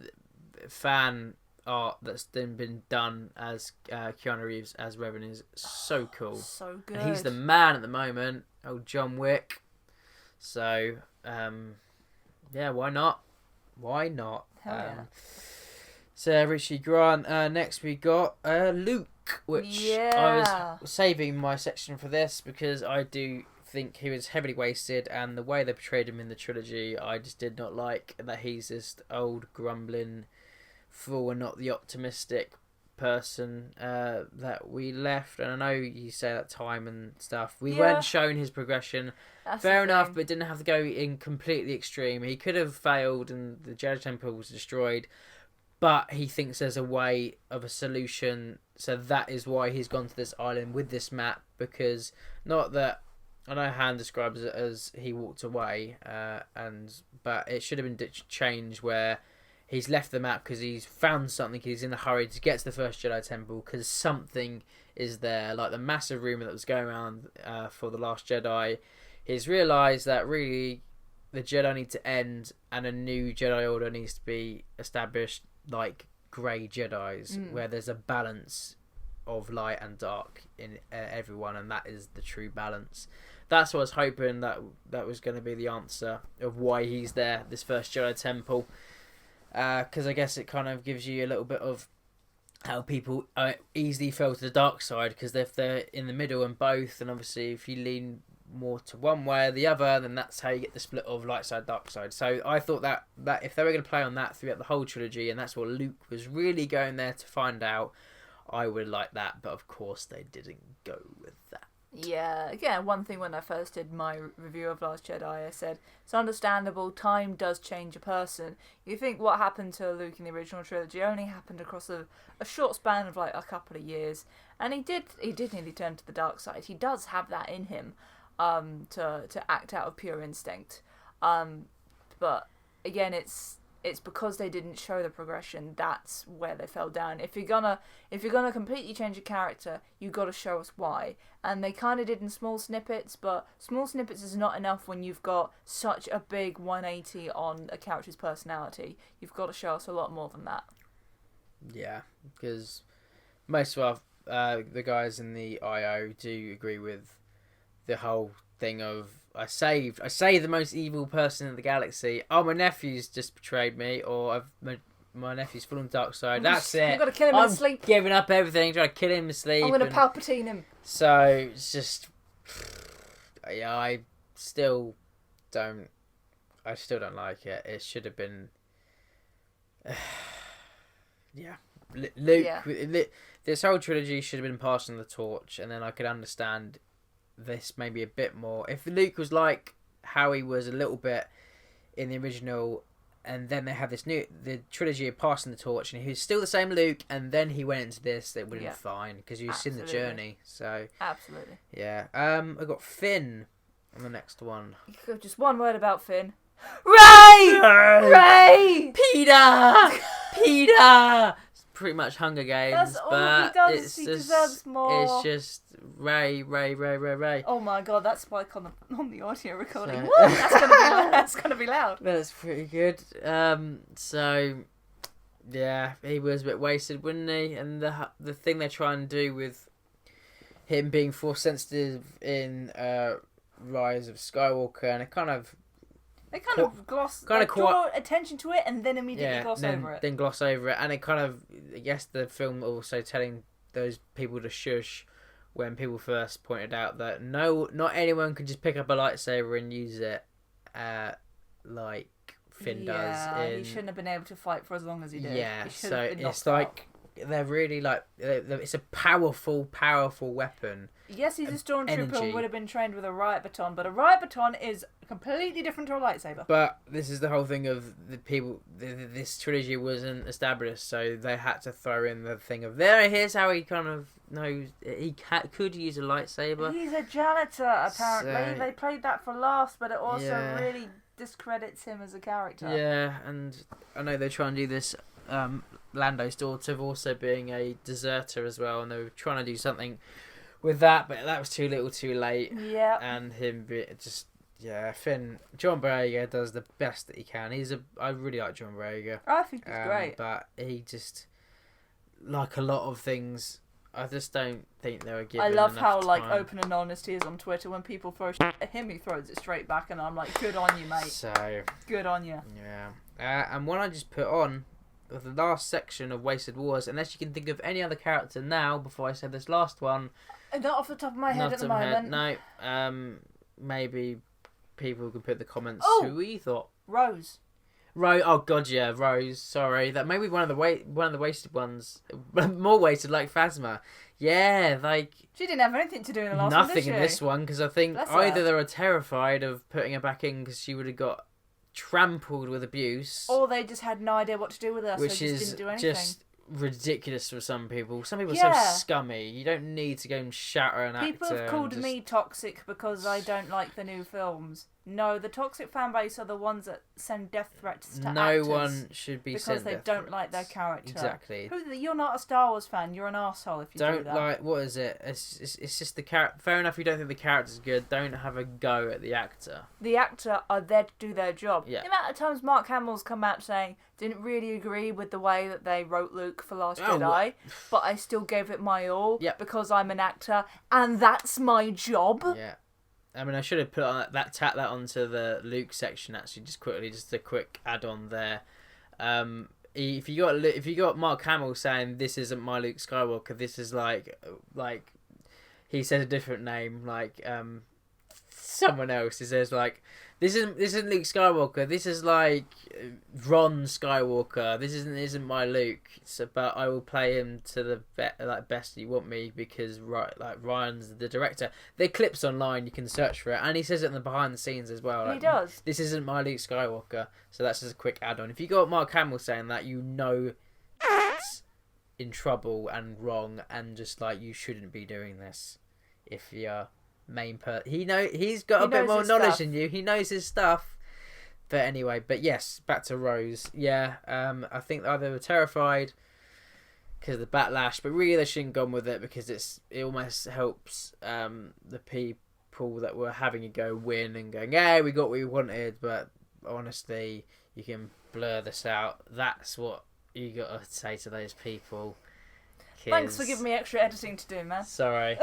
fan art that's then been done as Keanu Reeves as Revan is so cool. So good. And he's the man at the moment. Oh, John Wick. So, yeah, why not? Hell yeah. So Richie Grant. Next we got Luke. which I was saving my section for this because I do think he was heavily wasted, and the way they portrayed him in the trilogy I just did not like, that he's this old grumbling fool and not the optimistic person that we left. And I know you say that time and stuff, we weren't shown his progression. That's fair enough, but didn't have to go in completely extreme. He could have failed and the Jedi Temple was destroyed, but he thinks there's a way of a solution, so that is why he's gone to this island with this map. Because not that I know Han describes it as he walked away, but it should have been changed where he's left the map because he's found something. He's in a hurry to get to the first Jedi Temple because something is there, like the massive rumor that was going around for the Last Jedi. He's realised that really the Jedi need to end and a new Jedi Order needs to be established, like grey Jedis, where there's a balance of light and dark in everyone, and that is the true balance. That's what I was hoping that was going to be the answer of why he's there, this first Jedi Temple. Because I guess it kind of gives you a little bit of how people easily fell to the dark side, because if they're in the middle and both, and obviously if you lean more to one way or the other, then that's how you get the split of light side, dark side. So I thought that if they were going to play on that throughout the whole trilogy, and that's what Luke was really going there to find out, I would like that. But of course they didn't go with that. Yeah, again, one thing when I first did my review of Last Jedi, I said, it's understandable, time does change a person. You think what happened to Luke in the original trilogy only happened across a short span of like a couple of years, and he did nearly turn to the dark side. He does have that in him, to act out of pure instinct. But again, it's because they didn't show the progression. That's where they fell down. If you're gonna completely change a character, you got to show us why. And they kind of did in small snippets, but small snippets is not enough when you've got such a big 180 on a character's personality. You've got to show us a lot more than that. Yeah, because most of the guys in the IO do agree with the whole thing of I saved the most evil person in the galaxy. Oh, my nephew's just betrayed me, or my nephew's full on the dark side. That's it. I've got to kill him in his sleep. Giving up everything, trying to kill him in his sleep. I'm going to Palpatine him. So it's just, yeah, I still don't like it. It should have been, Luke. Yeah. This whole trilogy should have been passing the torch, and then I could understand this maybe a bit more. If Luke was like how he was a little bit in the original, and then they have the trilogy of passing the torch, and he was still the same Luke, and then he went into this, it would have been fine, because you've seen the journey. So absolutely. Yeah. I got Finn on the next one. Just one word about Finn. Ray! Peter! Pretty much Hunger Games. That's all but he does. He deserves more. It's just Ray. Oh my god, that's Spike on the audio recording. So, that's gonna be loud. That's pretty good. So yeah, he was a bit wasted, wasn't he? And the thing they try and do with him being force sensitive in Rise of Skywalker, and it kind of. They kind of draw attention to it and then immediately gloss over it. Then gloss over it, and it kind of, I guess the film also telling those people to shush when people first pointed out that not anyone could just pick up a lightsaber and use it like Finn does. Yeah, he shouldn't have been able to fight for as long as he did. Yeah, so it's like they're really like it's a powerful weapon. Yes, he's a stormtrooper and would have been trained with a riot baton, but a riot baton is completely different to a lightsaber. But this is the whole thing of the people. This trilogy wasn't established, so they had to throw in the thing of here's how he kind of knows he could use a lightsaber. He's a janitor, apparently. So, they played that for laughs, but it also really discredits him as a character. Yeah, and I know they try and do this. Lando's daughter also being a deserter as well, and they were trying to do something with that, but that was too little too late. Yeah. And Finn, John Boyega does the best that he can. I really like John Boyega. I think he's great. But he just, like a lot of things, I just don't think they were given I love how time. Open and honest he is on Twitter. When people throw shit at him, he throws it straight back, and I'm like, good on you, mate. So good on you. Yeah. And one I just put on of the last section of Wasted Wars, unless you can think of any other character now before I say this last one. Not off the top of my head at the moment. No. Maybe people can put in the comments who we thought. Rose. Oh god, yeah, Rose. Sorry, that may be one of the wasted ones. More wasted, like Phasma. Yeah, like she didn't have anything to do in the last nothing one, did she? in this one, because I think either they were terrified of putting her back in because she would have got trampled with abuse, or they just had no idea what to do with her, which so is just didn't do anything. Just ridiculous for some people. Some people are so scummy. You don't need to go and shatter an actor. People have called me toxic because I don't like the new films. No, the toxic fan base are the ones that send death threats to actors. No one should be because they don't like their character. Exactly. You're not a Star Wars fan. You're an arsehole if you do that. Don't like, what is it? It's just the character. Fair enough, you don't think the character's good. Don't have a go at the actor. The actor are there to do their job. Yeah. The amount of times Mark Hamill's come out saying, didn't really agree with the way that they wrote Luke for Last Jedi, but I still gave it my all because I'm an actor and that's my job. Yeah. I mean, I should have put that onto the Luke section actually, just quickly, just a quick add-on there. If you got Mark Hamill saying this isn't my Luke Skywalker, this is like he said a different name, like someone else. He says like this isn't Luke Skywalker. This is like Ron Skywalker. This isn't my Luke. But I will play him to the best you want me because Ryan's the director. There are clips online you can search for it, and he says it in the behind the scenes as well. He does. This isn't my Luke Skywalker. So that's just a quick add on. If you got Mark Hamill saying that, you know it's in trouble and wrong, and just like you shouldn't be doing this if you're he's got a bit more knowledge than you. He knows his stuff. But anyway, yes, back to Rose. Yeah, I think either were terrified because of the backlash, but really they shouldn't have gone with it because it almost helps the people that were having a go win and going, yeah, we got what we wanted. But honestly, you can blur this out. That's what you got to say to those people. Thanks for giving me extra editing to do, man. Sorry.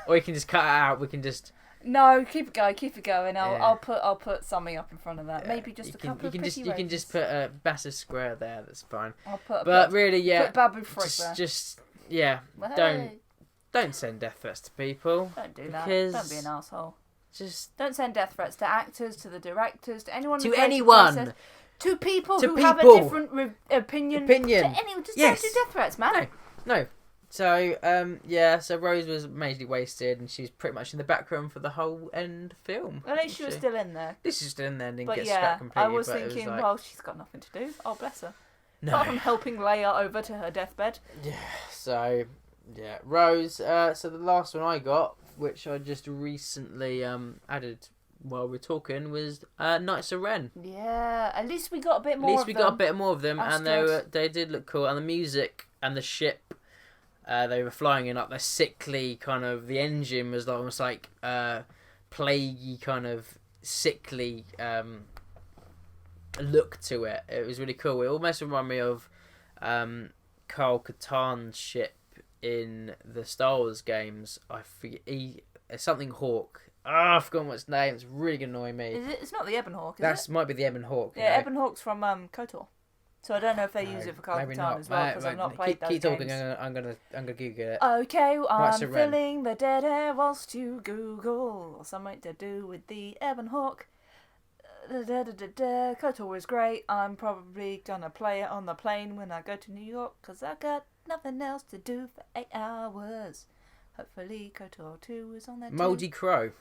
Or you can just cut it out. We can just... No, keep it going. I'll put something up in front of that. Maybe just a couple of pretty You can just put a massive square there. That's fine. Put Babu Frick there. Just don't send death threats to people. Don't do that. Don't be an asshole. Just don't send death threats to actors, to the directors, to anyone. To anyone. Process, to people who have a different opinion. To anyone. Just don't do death threats, man. No. So, so Rose was majorly wasted, and she's pretty much in the background for the whole end film. At least she was still in there. This is still in there and didn't get scrapped completely. I was thinking, well, she's got nothing to do. Oh, bless her. No. Apart from helping Leia over to her deathbed. Yeah, so, Rose. So the last one I got, which I just recently added while we're talking, was Knights of Ren. Yeah, at least we got a bit more of them. And they did look cool. And the music and the ship... they were flying in their sickly kind of... The engine was almost like plaguey kind of sickly look to it. It was really cool. It almost reminded me of Carl Katarn's ship in the Star Wars games. I forget... something Hawk. I forgot what its name. It's really going to annoy me. It's not the Ebon Hawk, is it? Might be the Ebon Hawk. Yeah, Ebon Hawk's from KOTOR. So I don't know if they use it for Carl Katarn as well, because I've not played those games. Keep talking, I'm gonna Google it. Okay, I'm filling the dead air whilst you Google something to do with the Ebon Hawk. KOTOR was great. I'm probably gonna play it on the plane when I go to New York, because I got nothing else to do for 8 hours. Hopefully KOTOR 2 is on there too. Mouldy Crow.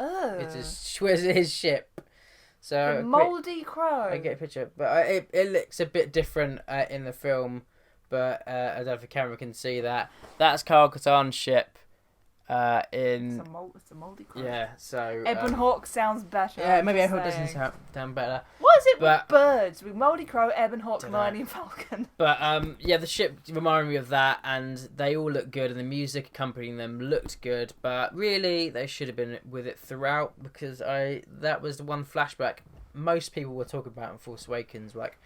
Oh. It's his ship. So the Mouldy Crow. I get a picture, but it looks a bit different in the film. But I don't know if the camera can see that. That's Carl Katarn's ship. It's a Mouldy Crow. Yeah, so Ebon Hawk sounds better. Yeah, maybe Ebon Hawk doesn't sound better. What is it with birds? With Mouldy Crow, Ebon Hawk, Millennium Falcon. But the ship reminded me of that, and they all look good, and the music accompanying them looked good. But really, they should have been with it throughout, because that was the one flashback most people were talking about in Force Awakens, like,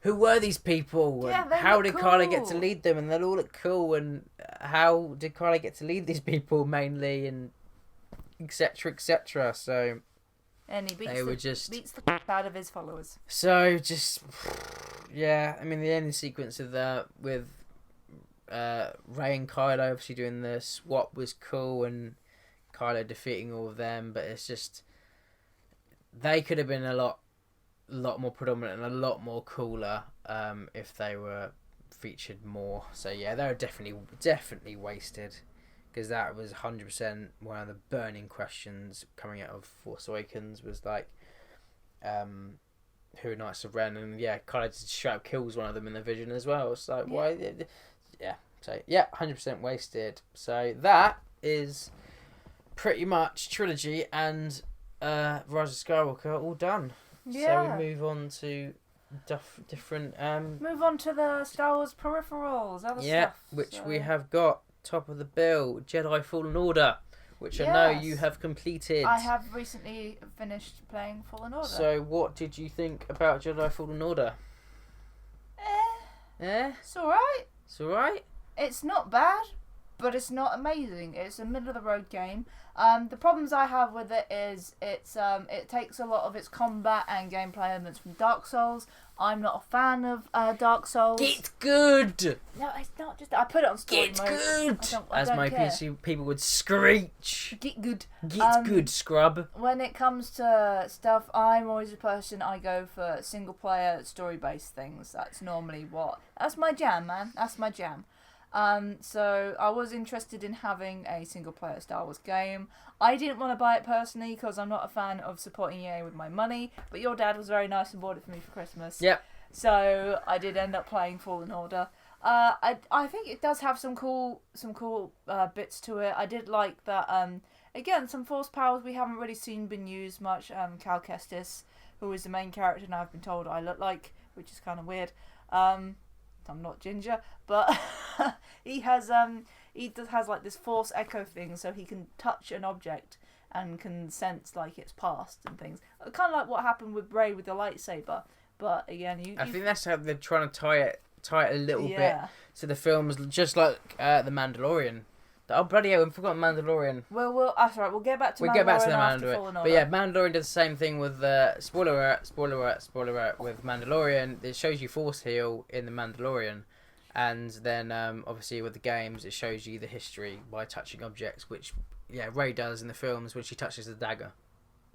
who were these people? Yeah, and how did Kylo get to lead them? And they all look cool. And how did Kylo get to lead these people mainly? And etc. etc. So, and he beats the crap out of his followers. So just Yeah, I mean the ending sequence of that with Rey and Kylo obviously doing the swap was cool, and Kylo defeating all of them, but it's just they could have been a lot more predominant and a lot more cooler if they were featured more. So yeah, they were definitely wasted, because that was 100% one of the burning questions coming out of Force Awakens was like, who are Knights of Ren, and yeah, Kylo just straight up kills one of them in the vision as well. It's like why? Yeah, so yeah, 100% wasted. So that is pretty much Trilogy and Rise of Skywalker all done. Yeah. So we move on to different. Move on to the Star Wars peripherals, other stuff. Which we have got top of the bill, Jedi Fallen Order, which I know you have completed. I have recently finished playing Fallen Order. So what did you think about Jedi Fallen Order? It's alright. It's alright? It's not bad, but it's not amazing. It's a middle of the road game. The problems I have with it is it takes a lot of its combat and gameplay elements from Dark Souls. I'm not a fan of Dark Souls. Get good! No, it's not just... I put it on story Get mode. good! I As don't my care. PC people would screech. Get good. Get good, scrub. When it comes to stuff, I'm always a person, I go for single player, story based things. That's normally that's my jam, man. That's my jam. So I was interested in having a single player Star Wars game. I didn't want to buy it personally because I'm not a fan of supporting EA with my money, but your dad was very nice and bought it for me for Christmas. Yep. So I did end up playing Fallen Order. I think it does have some cool bits to it. I did like that. Again, some force powers we haven't really seen been used much. Cal Kestis, who is the main character, and I've been told I look like, which is kind of weird. I'm not ginger, but he has like this force echo thing, so he can touch an object and can sense like its past and things. Kind of like what happened with Rey with the lightsaber. But again, I think that's how they're trying to tie it a little bit to the films, just like the Mandalorian. Oh bloody hell, we forgot Mandalorian. Well, that's right. We'll get back to Mandalorian. Get back to the Mandalorian. But yeah, Mandalorian does the same thing with spoiler alert with Mandalorian. It shows you force heal in the Mandalorian, and then obviously with the games it shows you the history by touching objects, which Rey does in the films when she touches the dagger.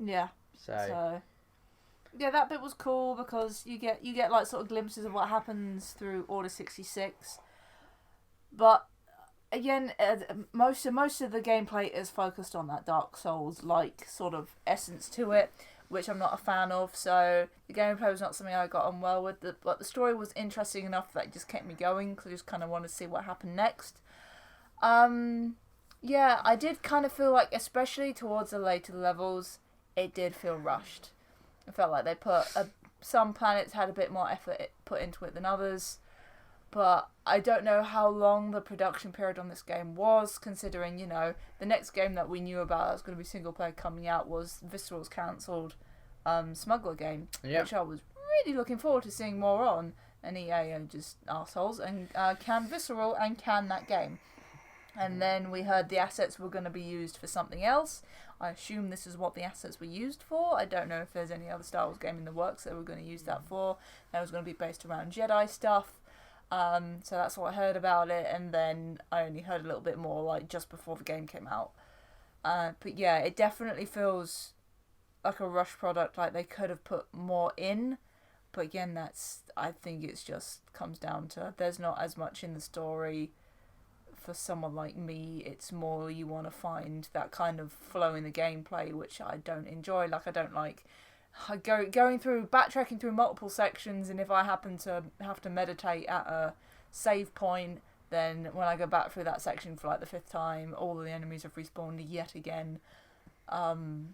Yeah. So yeah, that bit was cool because you get like sort of glimpses of what happens through Order 66, but. Again, most of the gameplay is focused on that Dark Souls-like sort of essence to it, which I'm not a fan of. So the gameplay was not something I got on well with, but the story was interesting enough that it just kept me going because I just kind of wanted to see what happened next. Yeah, I did kind of feel like, especially towards the later levels, it did feel rushed. I felt like they put some planets had a bit more effort put into it than others. But I don't know how long the production period on this game was, considering, the next game that we knew about that was going to be single player coming out was Visceral's cancelled Smuggler game, which I was really looking forward to seeing more on. And EA are just arseholes and can Visceral and can that game. And then we heard the assets were going to be used for something else. I assume this is what the assets were used for. I don't know if there's any other Star Wars game in the works that we're going to use that for. That was going to be based around Jedi stuff. So that's what I heard about it, and then I only heard a little bit more like just before the game came out. But yeah, it definitely feels like a rush product, like they could have put more in. But again, I think it's just comes down to there's not as much in the story for someone like me. It's more you want to find that kind of flow in the gameplay, which I don't enjoy. Like I don't like backtracking through multiple sections, and if I happen to have to meditate at a save point, then when I go back through that section for like the 5th time, all of the enemies have respawned yet again. Wasn't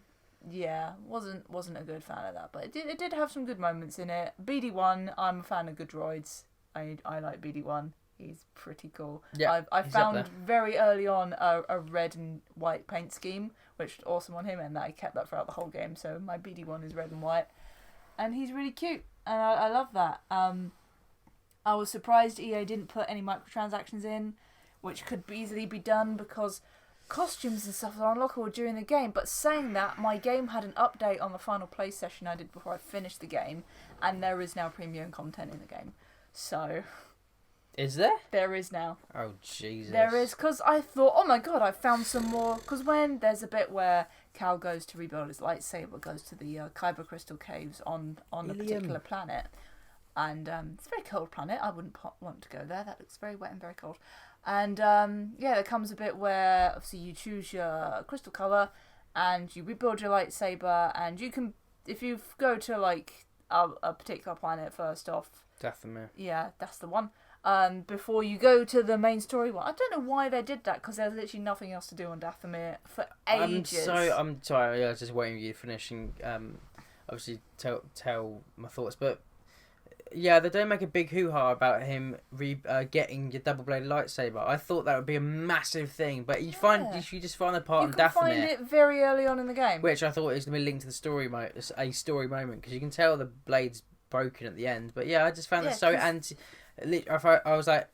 a good fan of that, but it did have some good moments in it. BD1, I'm a fan of good droids. I like BD1. He's pretty cool. Yeah, I found very early on a red and white paint scheme, which was awesome on him, and I kept that throughout the whole game. So my BD1 is red and white, and he's really cute, and I love that. I was surprised EA didn't put any microtransactions in, which could easily be done because costumes and stuff are unlockable during the game. But saying that, my game had an update on the final play session I did before I finished the game, and there is now premium content in the game. So... Is there? There is now. Oh, Jesus. There is, because I thought, oh my god, I found some more. Because when there's a bit where Cal goes to rebuild his lightsaber, goes to the Kyber Crystal Caves on a particular planet. And it's a very cold planet. I wouldn't want to go there. That looks very wet and very cold. And there comes a bit where, obviously, you choose your crystal colour and you rebuild your lightsaber. And you can, if you go to, like, a particular planet first off. Dathomir. Yeah, that's the one. Before you go to the main story one. I don't know why they did that, because there's literally nothing else to do on Dathomir for ages. I'm sorry, I was just waiting for you to finish and obviously tell my thoughts, but yeah, they don't make a big hoo-ha about him getting your double-bladed lightsaber. I thought that would be a massive thing, but you just find the part on Dathomir. You can find it very early on in the game. Which I thought was going to be linked to the story moment, because you can tell the blade's broken at the end, but yeah, I just found that so I was like,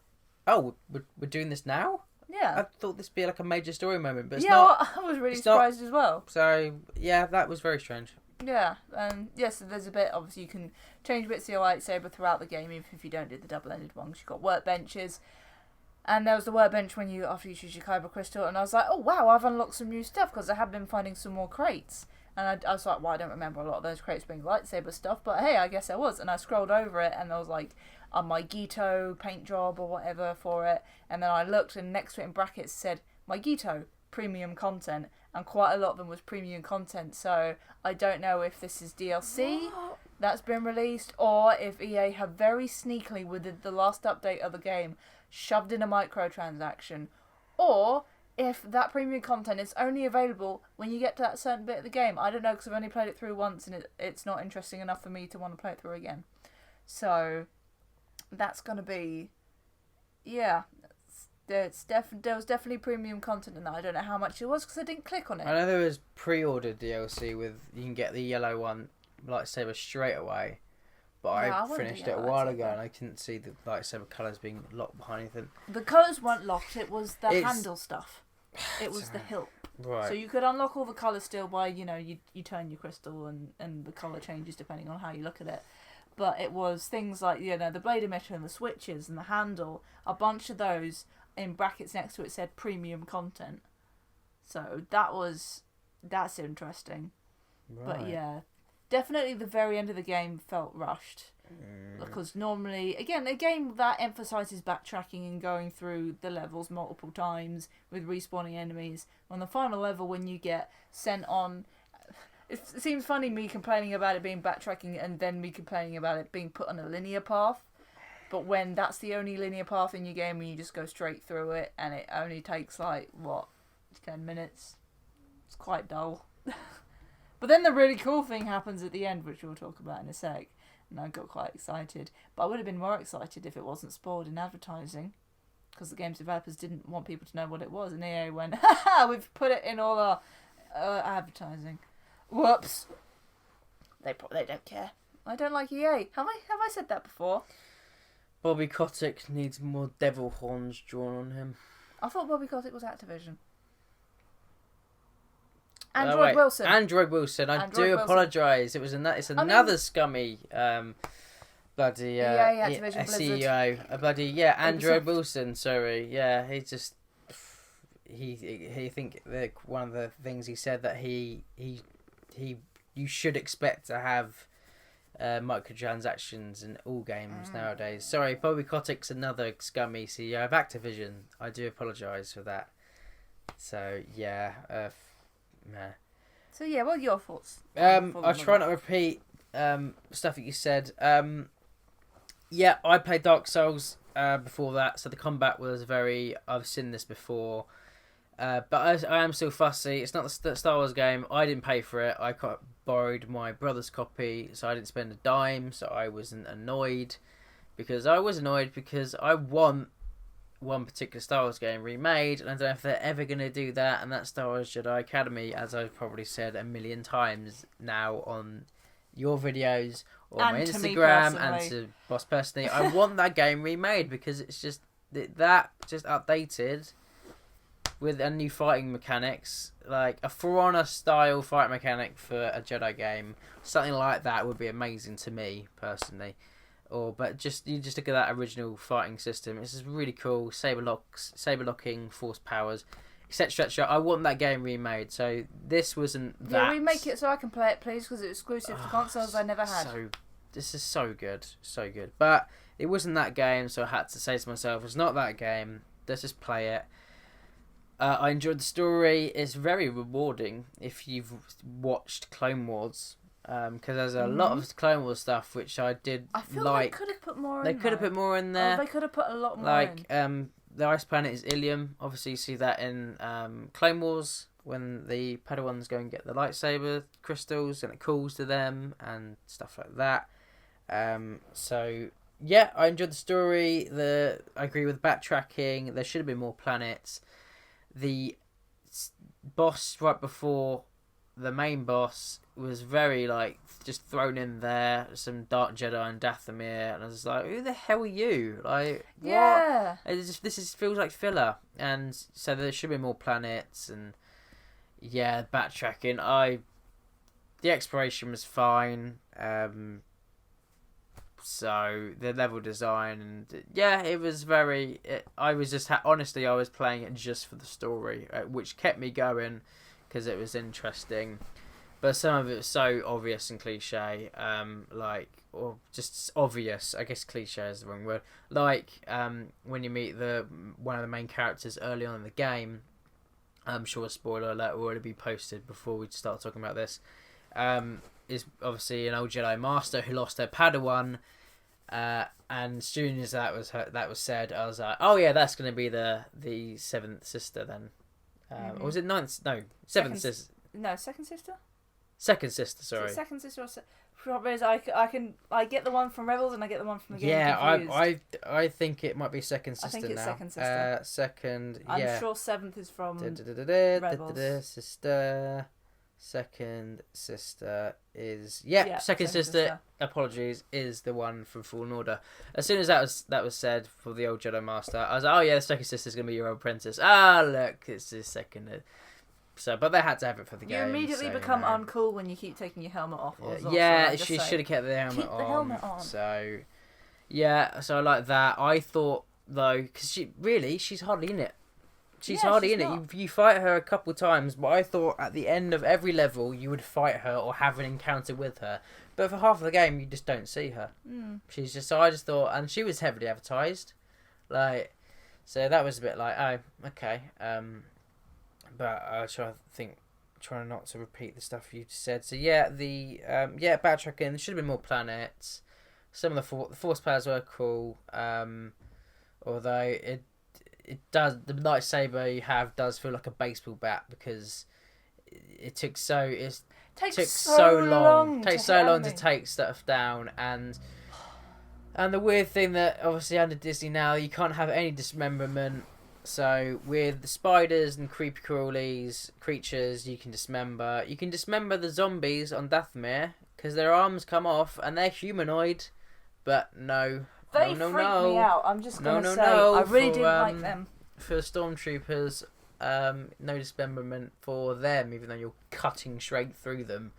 oh, we're doing this now? Yeah. I thought this would be like a major story moment, but it's not. Yeah, I was really surprised as well. So, yeah, that was very strange. Yeah, so there's a bit, obviously you can change bits of your lightsaber throughout the game, even if you don't do the double-ended ones. You've got workbenches, and there was the workbench after you choose your Kyber Crystal, and I was like, oh wow, I've unlocked some new stuff, because I have been finding some more crates. And I was like, well, I don't remember a lot of those crates being lightsaber stuff, but hey, I guess there was. And I scrolled over it, and there was like my Gito paint job or whatever for it. And then I looked, and next to it in brackets said, my Gito, premium content. And quite a lot of them was premium content. So I don't know if this is DLC that's been released, or if EA have very sneakily, with the last update of the game, shoved in a microtransaction. Or... if that premium content is only available when you get to that certain bit of the game. I don't know, because I've only played it through once and it's not interesting enough for me to want to play it through again. So, that's going to be... yeah, there was definitely premium content in that. I don't know how much it was, because I didn't click on it. I know there was pre-ordered DLC with... you can get the yellow one lightsaber straight away. But I finished it a while ago and I couldn't see the lightsaber colours being locked behind anything. The colours weren't locked, it was the handle stuff. It was the hilt. Right. So you could unlock all the colours still by, you turn your crystal and the colour changes depending on how you look at it. But it was things like, the blade emitter and the switches and the handle. A bunch of those in brackets next to it said premium content. So that's interesting. Right. But yeah. Definitely the very end of the game felt rushed. Because normally, again, a game that emphasises backtracking and going through the levels multiple times with respawning enemies. On the final level, when you get sent on... it seems funny me complaining about it being backtracking and then me complaining about it being put on a linear path. But when that's the only linear path in your game and you just go straight through it and it only takes 10 minutes. It's quite dull. But then the really cool thing happens at the end, which we'll talk about in a sec. And I got quite excited. But I would have been more excited if it wasn't spoiled in advertising. Because the game's developers didn't want people to know what it was. And EA went, haha, we've put it in all our advertising. Whoops. They don't care. I don't like EA. Have I said that before? Bobby Kotick needs more devil horns drawn on him. I thought Bobby Kotick was Activision. Android Wilson. Android Wilson. I do apologise. It's another scummy bloody Activision CEO. Android Wilson. Sorry. Yeah, he just he think that one of the things he said that he you should expect to have microtransactions in all games nowadays. Sorry, Bobby Kotick's another scummy CEO of Activision. I do apologise for that. So yeah. So yeah, what are your thoughts? I'll try not to repeat stuff that you said. I played Dark Souls before that, so the combat was I've seen this before, but I am still fussy. It's not the Star Wars game. I didn't pay for it. I borrowed my brother's copy, so I didn't spend a dime. So I wasn't annoyed because I want one particular Star Wars game remade, and I don't know if they're ever going to do that, and that's Star Wars Jedi Academy, as I've probably said a million times now on your videos or and my Instagram and to Boss personally. I want that game remade because it's just that just updated with a new fighting mechanics, like a For Honor style fight mechanic for a Jedi game, something like that would be amazing to me personally. But just look at that original fighting system. This is really cool. Saber locking, force powers, etc. etc. I want that game remade. So this wasn't that. Yeah, remake it so I can play it, please, because it's exclusive to consoles I never had. This is so good, so good. But it wasn't that game, so I had to say to myself, it's not that game. Let's just play it. I enjoyed the story. It's very rewarding if you've watched Clone Wars. Because there's a lot of Clone Wars stuff which I did I feel like. They could have put more in They could have put more in there. Oh, they could have put a lot more in. The ice planet is Ilium. Obviously, you see that in Clone Wars when the Padawans go and get the lightsaber crystals and it calls to them and stuff like that. So, yeah, I enjoyed the story. I agree with backtracking. There should have been more planets. The boss right before the main boss was very just thrown in there, some Dark Jedi and Dathomir, and I was like, who the hell are you? Like, what? Yeah. Feels like filler, and so there should be more planets, and yeah, backtracking. The exploration was fine. So the level design and yeah, it was very. I was just honestly, I was playing it just for the story, which kept me going because it was interesting. But some of it was so obvious and cliche, or just obvious. I guess cliche is the wrong word. When you meet one of the main characters early on in the game, I'm sure a spoiler alert will already be posted before we start talking about this. Is obviously an old Jedi Master who lost her Padawan, and as soon as that was said, I was like, oh yeah, that's going to be the seventh sister then. Or was it ninth? No, seventh sister. No, second sister. Second sister, sorry. Second sister. Problem is, I get the one from Rebels and I get the one from the game. Yeah, I think it might be second sister. I think it's now. second sister. Second. I'm yeah. sure seventh is from Rebels. Sister. Second sister is second sister. Apologies, is the one from Fallen Order. As soon as that was said for the old Jedi Master, I was like, oh yeah, the second sister is gonna be your old apprentice. Look, it's the second. So, but they had to have it for the game. You immediately become uncool when you keep taking your helmet off. She should have kept the helmet on. Keep the helmet on. So, yeah, so I like that. I thought though, because she's hardly in it. She's hardly in it. You fight her a couple times, but I thought at the end of every level you would fight her or have an encounter with her. But for half of the game, you just don't see her. She's just. So I just thought, and she was heavily advertised, so that was a bit like, oh, okay. But I try not to repeat the stuff you just said. So yeah, backtracking. There should have been more planets. Some of the force powers were cool. Although it does, the lightsaber you have does feel like a baseball bat because it takes so long to take stuff down, and the weird thing that obviously under Disney now you can't have any dismemberment. So with the spiders and creepy crawlies creatures, you can dismember. You can dismember the zombies on Dathomir because their arms come off and they're humanoid, but no. They freak me out. I'm just gonna say, I really didn't like them. For stormtroopers, no dismemberment for them, even though you're cutting straight through them.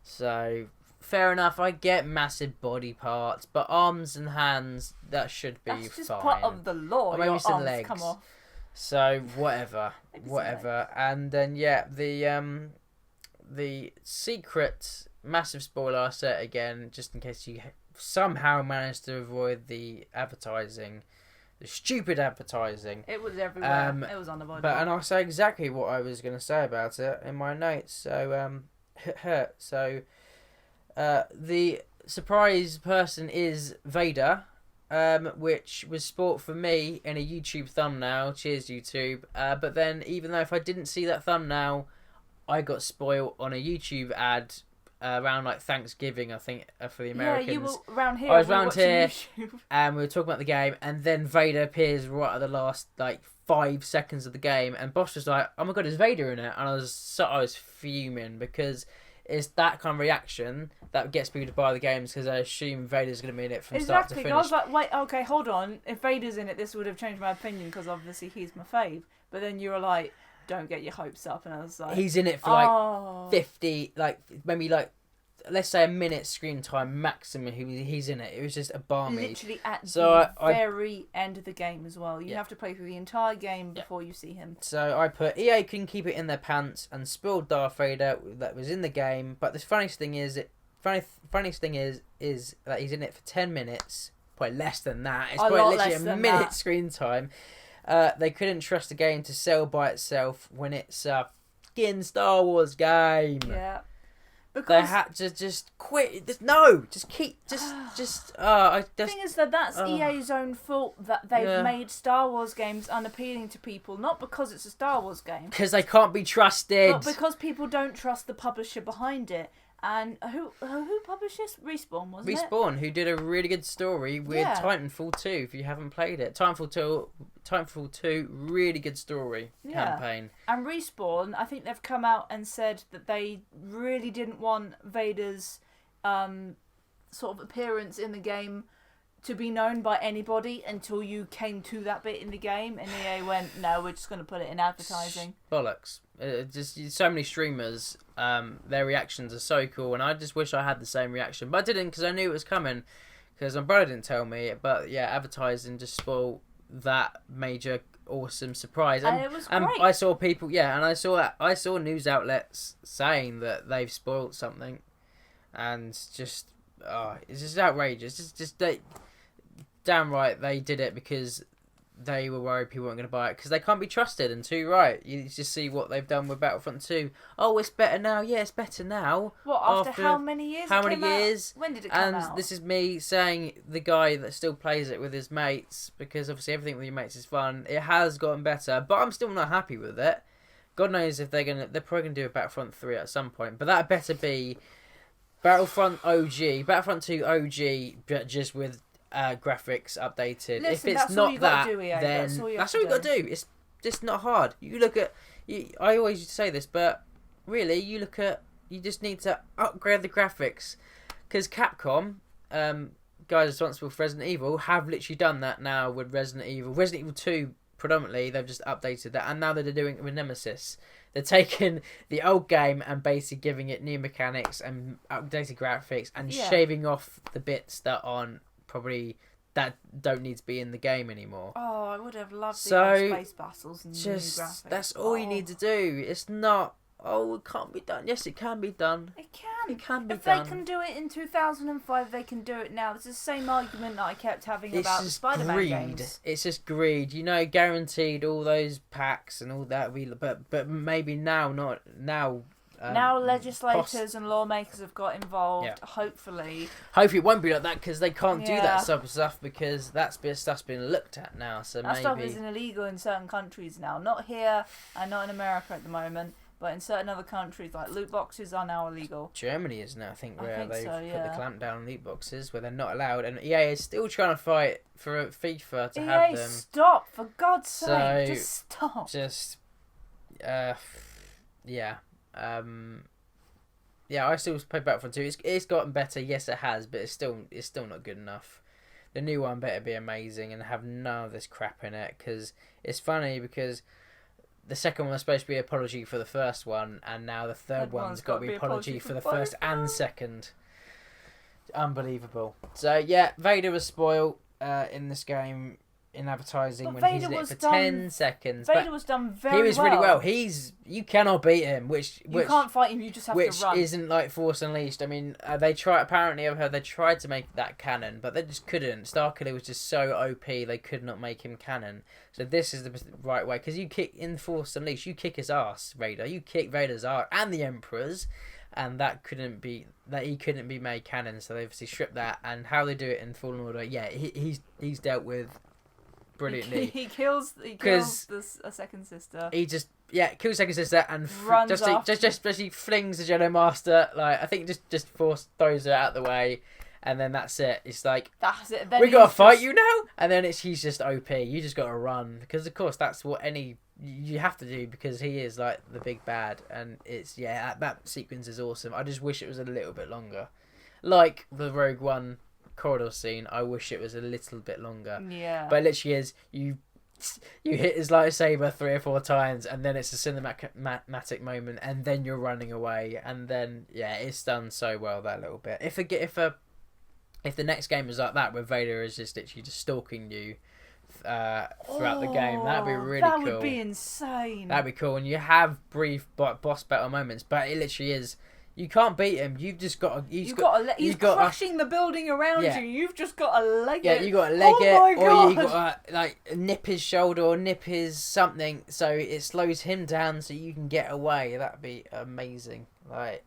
So fair enough. I get massive body parts, but arms and hands that should be fine. That's just part of the law. Or maybe your some arms legs. Come off. So whatever. And then the secret massive spoiler. I'll say it again, just in case you somehow managed to avoid the advertising, the stupid advertising. It was everywhere. It was unavoidable. And I'll say exactly what I was going to say about it in my notes. So, the surprise person is Vader, which was sport for me in a YouTube thumbnail. Cheers, YouTube. But then, even though if I didn't see that thumbnail, I got spoiled on a YouTube ad. Around Thanksgiving, I think, for the Americans. Yeah, you were around here. I was around here, and we were talking about the game, and then Vader appears right at the last 5 seconds of the game, and Boss was like, "Oh my god, is Vader in it?" And I was fuming because it's that kind of reaction that gets people to buy the games because I assume Vader's going to be in it from start to finish. I was like, wait, okay, hold on. If Vader's in it, this would have changed my opinion because obviously he's my fave. But then you were like, don't get your hopes up. And I was like, he's in it for like 50, like maybe like let's say a minute screen time maximum. He's in it. It was just a balmy. Literally at the very end of the game as well. You have to play through the entire game before you see him. So I put EA can keep it in their pants and spoiled Darth Vader that was in the game. But the funniest thing is that he's in it for 10 minutes. Probably less than that. It's probably literally a minute screen time. They couldn't trust the game to sell by itself when it's a fucking Star Wars game. Yeah. Because they had to just quit. The thing is that's EA's own fault that they've made Star Wars games unappealing to people, not because it's a Star Wars game. Because they can't be trusted. But because people don't trust the publisher behind it. And who published this? Respawn, wasn't it? Respawn, who did a really good story with Titanfall 2, if you haven't played it. Titanfall 2, really good story campaign. And Respawn, I think they've come out and said that they really didn't want Vader's sort of appearance in the game to be known by anybody until you came to that bit in the game, and EA went, no, we're just going to put it in advertising. Bollocks. Just so many streamers, their reactions are so cool, and I just wish I had the same reaction, but I didn't because I knew it was coming, because my brother didn't tell me. But yeah, advertising just spoiled that major awesome surprise, and it was great. I saw people, and I saw news outlets saying that they've spoiled something, and just it's just outrageous. It's just damn right they did it because they were worried people weren't going to buy it because they can't be trusted. And you just see what they've done with Battlefront 2. Oh, it's better now. Yeah, it's better now. What, after how many years? How many years? When did it come out? And this is me saying, the guy that still plays it with his mates, because obviously everything with your mates is fun. It has gotten better, but I'm still not happy with it. God knows if they're probably going to do a Battlefront 3 at some point, but that better be Battlefront 2 OG, just with graphics updated. Listen, if it's not that, then that's all you got to do. It's just not hard. You look at, I always used to say this, but really, you just need to upgrade the graphics, because Capcom, guys responsible for Resident Evil, have literally done that now with Resident Evil 2 predominantly. They've just updated that, and now they're doing it with Nemesis. They're taking the old game and basically giving it new mechanics and updated graphics and shaving off the bits that aren't probably that don't need to be in the game anymore. Oh, I would have loved the space battles and new graphics. That's all you need to do. It's not, it can't be done. Yes, it can be done. It can be done. If they can do it in 2005, they can do it now. It's the same argument that I kept having about the Spider-Man games. It's just greed. Guaranteed all those packs and all that. But maybe now, not now. Now legislators and lawmakers have got involved. Yeah. Hopefully it won't be like that, because they can't do that sort of stuff, because stuff's been looked at now. So that stuff is illegal in certain countries now. Not here and not in America at the moment, but in certain other countries, like loot boxes are now illegal. Germany is now, I think they've put the clamp down on loot boxes where they're not allowed, and EA is still trying to fight for FIFA to have them. Stop, for God's sake, just stop. I still play Battlefront 2. It's gotten better, yes it has, but it's still not good enough. The new one better be amazing and have none of this crap in it, because it's funny, because the second one was supposed to be an apology for the first one, and now the third one's got to be apology for the first and second. Unbelievable. So yeah, Vader was spoiled in this game in advertising when he's in it for 10 seconds. Vader was done very well. He was really well. You cannot beat him. You can't fight him. You just have to run. Which isn't like Force Unleashed. I mean, apparently I've heard they tried to make that canon, but they just couldn't. Starkiller was just so OP, they could not make him canon. So this is the right way, because you kick in Force Unleashed, you kick his ass, Vader. You kick Vader's ass and the Emperor's, and he couldn't be made canon. So they obviously stripped that. And how they do it in Fallen Order, he's dealt with brilliantly. He kills a second sister. He just kills second sister and runs off. Just flings the Jedi Master. Like, I think just throws her out of the way, and then that's it. It's like, that's it. Then we gotta fight you now, and then he's just OP. You just gotta run, because of course that's what you have to do, because he is like the big bad, and it's that sequence is awesome. I just wish it was a little bit longer, like the Rogue One corridor scene. I wish it was a little bit longer. Yeah. But it literally is, you you hit his lightsaber 3 or 4 times, and then it's a cinematic moment, and then you're running away, and then it's done so well that little bit. If the next game is like that, where Vader is just literally just stalking you throughout the game, that'd be really cool. That would be insane. That'd be cool, and you have brief boss battle moments, but it literally is. You can't beat him. You've just got to. He's crushing the building around you. You've just got to leg it. Yeah, you got to leg it, or you got to nip his shoulder or nip his something, so it slows him down, so you can get away. That'd be amazing. They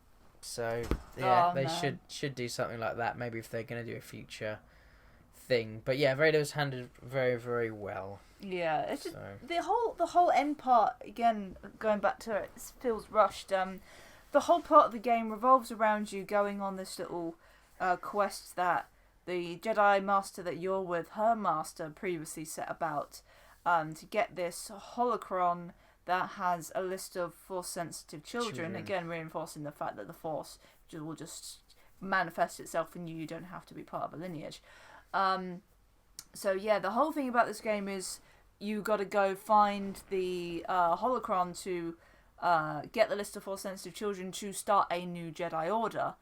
should do something like that. Maybe if they're gonna do a future thing. But yeah, Vader was handled very, very well. Yeah, it's just the whole end part. Again, going back to it, feels rushed. The whole part of the game revolves around you going on this little quest that the Jedi Master that you're with, her master, previously set about to get this holocron that has a list of Force-sensitive children. Again, reinforcing the fact that the Force will just manifest itself in you. You don't have to be part of a lineage. The whole thing about this game is you got to go find the holocron to get the list of Force-sensitive children to start a new Jedi Order.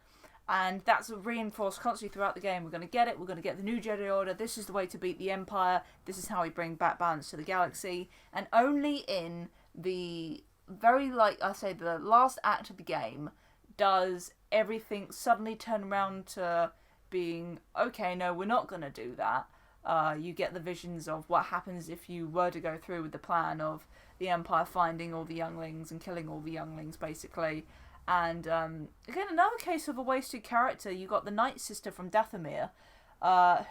And that's reinforced constantly throughout the game. We're going to get it. We're going to get the new Jedi Order. This is the way to beat the Empire. This is how we bring back balance to the galaxy. And only in the the last act of the game does everything suddenly turn around to being, okay, no, we're not going to do that. You get the visions of what happens if you were to go through with the plan of the Empire finding all the younglings and killing all the younglings, basically. And again, another case of a wasted character. You got the Night Sister from Dathomir,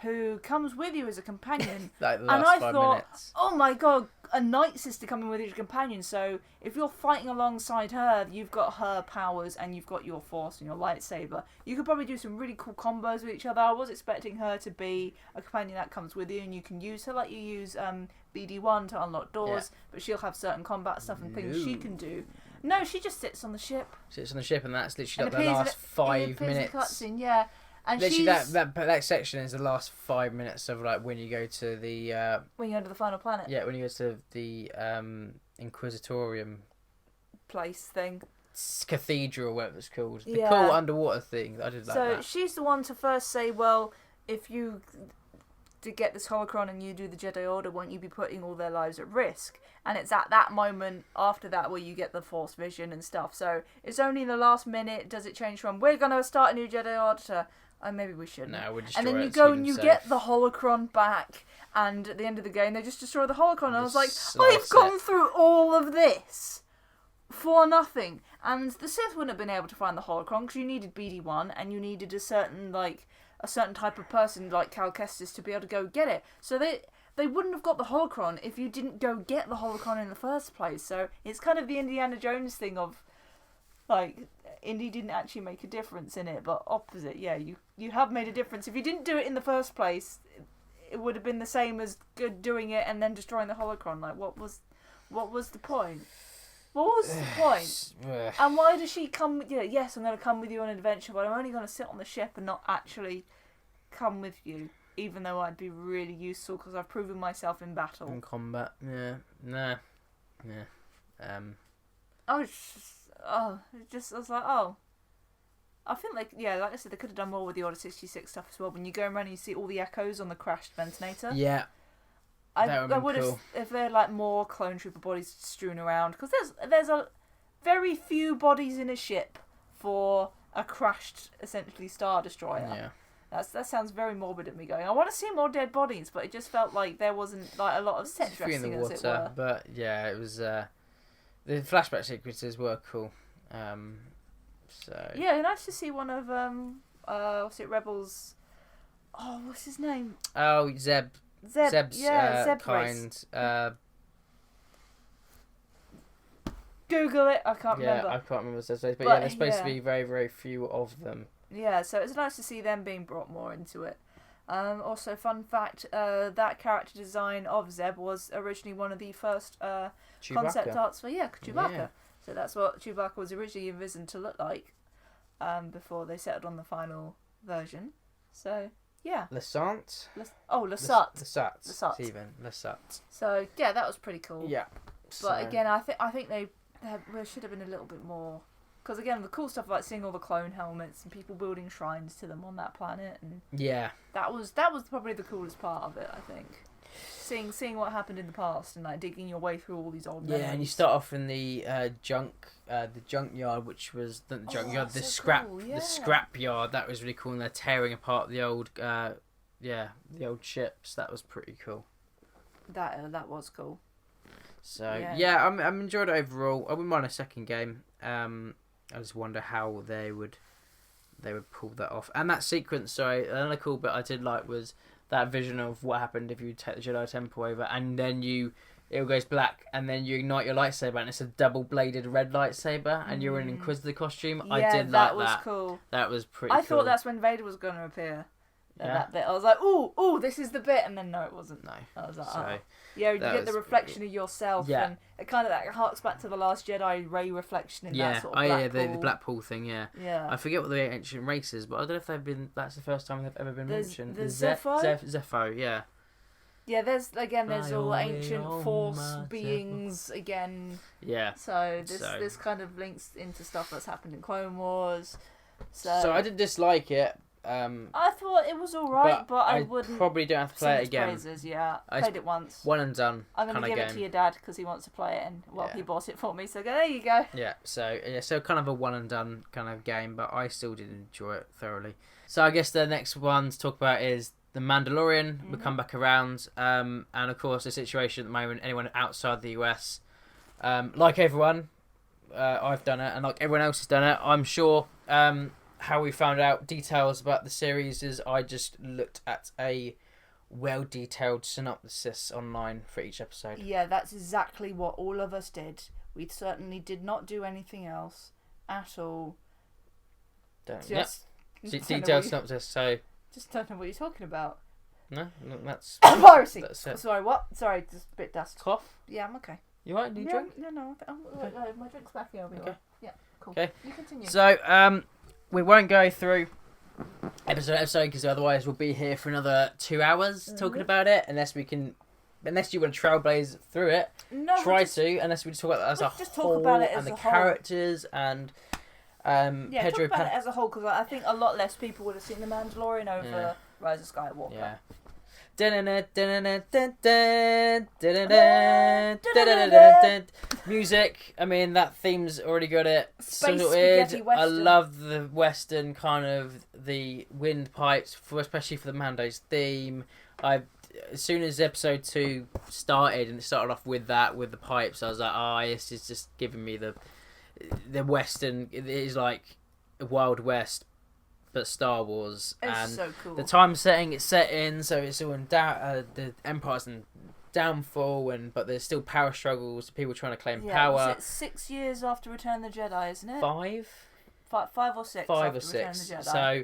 who comes with you as a companion. Like the last 5 minutes. Oh my god, a Night Sister coming with you as a companion. So if you're fighting alongside her, you've got her powers and you've got your Force and your lightsaber. You could probably do some really cool combos with each other. I was expecting her to be a companion that comes with you, and you can use her like you use BD1 to unlock doors, but she'll have certain combat stuff and things she can do. No, she just sits on the ship. Sits on the ship, and that's literally the last 5 minutes. Cutscene, yeah. And literally, that section is the last 5 minutes of when you go to the when you go to the final planet. Yeah, when you go to the Inquisitorium place thing. Cathedral, whatever it's called. The cool underwater thing. I did like that. So she's the one to first say, well, if you to get this holocron and you do the Jedi Order, won't you be putting all their lives at risk? And it's at that moment after that where you get the Force vision and stuff. So it's only in the last minute does it change from we're going to start a new Jedi Order to maybe we shouldn't. No, we'll and then you go and you get the holocron back, and at the end of the game they just destroy the holocron. And I was like, I've gone through all of this for nothing. And the Sith wouldn't have been able to find the holocron because you needed BD1 and you needed a certain type of person like Cal Kestis to be able to go get it. So they wouldn't have got the holocron if you didn't go get the holocron in the first place. So it's kind of the Indiana Jones thing of Indy didn't actually make a difference in it, but opposite, you have made a difference. If you didn't do it in the first place, it would have been the same as doing it and then destroying the holocron. What was the point? What was the point? And why does she come? Yes, I'm going to come with you on an adventure, but I'm only going to sit on the ship and not actually come with you, even though I'd be really useful because I've proven myself in battle. In combat, I was like, I think like I said, they could have done more with the Order 66 stuff as well. When you go around and you see all the echoes on the crashed ventilator. Yeah. I would have cool. If there are more clone trooper bodies strewn around, because there's a very few bodies in a ship for a crashed essentially Star Destroyer. Yeah. That sounds very morbid of me going, I want to see more dead bodies, but it just felt like there wasn't a lot of set dressing in the water, as it were. But yeah, it was the flashback sequences were cool. Nice to see one of Rebels. Oh, what's his name? Oh, Zeb's Zeb kind. Google it. I can't remember. I can't remember Zeb's race, but there's supposed to be very, very few of them. Yeah, so it's nice to see them being brought more into it. Also, fun fact: that character design of Zeb was originally one of the first concept arts for Chewbacca. Yeah. So that's what Chewbacca was originally envisioned to look like before they settled on the final version. So Yeah. Lasant. Lasat. Lasat. Even Lasat. So yeah, that was pretty cool. Yeah. But again, I think there should have been a little bit more. Because again, the cool stuff like seeing all the clone helmets and people building shrines to them on that planet, and that was probably the coolest part of it. I think seeing what happened in the past and like digging your way through all these old memories. Yeah, and you start off in the junkyard, which was the scrap yard. That was really cool, and they're tearing apart the old the old ships. That was pretty cool. That was cool. So I'm enjoyed it overall. I wouldn't mind a second game. I just wonder how they would pull that off. And that sequence, sorry, another cool bit I did like was that vision of what happened if you take the Jedi Temple over, and then it all goes black, and then you ignite your lightsaber, and it's a double-bladed red lightsaber, and you're in an Inquisitor costume. Yeah, I did like that. That was cool. That was pretty cool. I thought that's when Vader was going to appear. That bit. I was like, ooh, this is the bit, and then no, it wasn't. No. I was like, yeah, you get the reflection of yourself, and it kind of harks back to the Last Jedi Rey reflection in that sort of Blackpool. The Blackpool thing, yeah. I forget what the ancient race is, but I don't know if that's the first time they've ever been mentioned. The Zepho? Zepho, yeah. Yeah, there's all ancient Force beings again. Yeah. So this kind of links into stuff that's happened in Clone Wars. So I didn't dislike it. I thought it was alright, but I wouldn't. Probably don't have to play it again. Praises, yeah. I played it once. One and done. I'm going to give it to your dad because he wants to play it, and he bought it for me. So there you go. Yeah. So kind of a one and done kind of game, but I still did enjoy it thoroughly. So I guess the next one to talk about is the Mandalorian. We'll come back around, and of course the situation at the moment. Anyone outside the US, like everyone, I've done it, and like everyone else has done it. I'm sure. How we found out details about the series is I just looked at a well-detailed synopsis online for each episode. Yeah, that's exactly what all of us did. We certainly did not do anything else at all. Detailed synopsis, so... Just don't know what you're talking about. No, that's... Piracy! Sorry, what? Sorry, just a bit dust. Cough? Yeah, I'm okay. You alright? Need a drink? No, my drink's back here. Okay. Yeah, cool. Okay. You continue. So, we won't go through episode because otherwise we'll be here for another 2 hours talking about it. Unless you want to trailblaze through it, unless we just talk about it as a whole and the characters and Pedro. Talk about it as a whole because I think a lot less people would have seen the Mandalorian over Rise of Skywalker. Yeah. Music. I mean, that theme's already got it sorted. I love the Western kind of the windpipes, especially for the Mando's theme. As soon as episode 2 started and it started off with the pipes, I was like, this is just giving me the Western. It is like Wild West. But Star Wars, and so cool. The time setting it's set in, so it's all in the Empire's in downfall, but there's still power struggles, people trying to claim power. Was it 6 years after Return of the Jedi, isn't it? 5 or 6. 5 or 6. So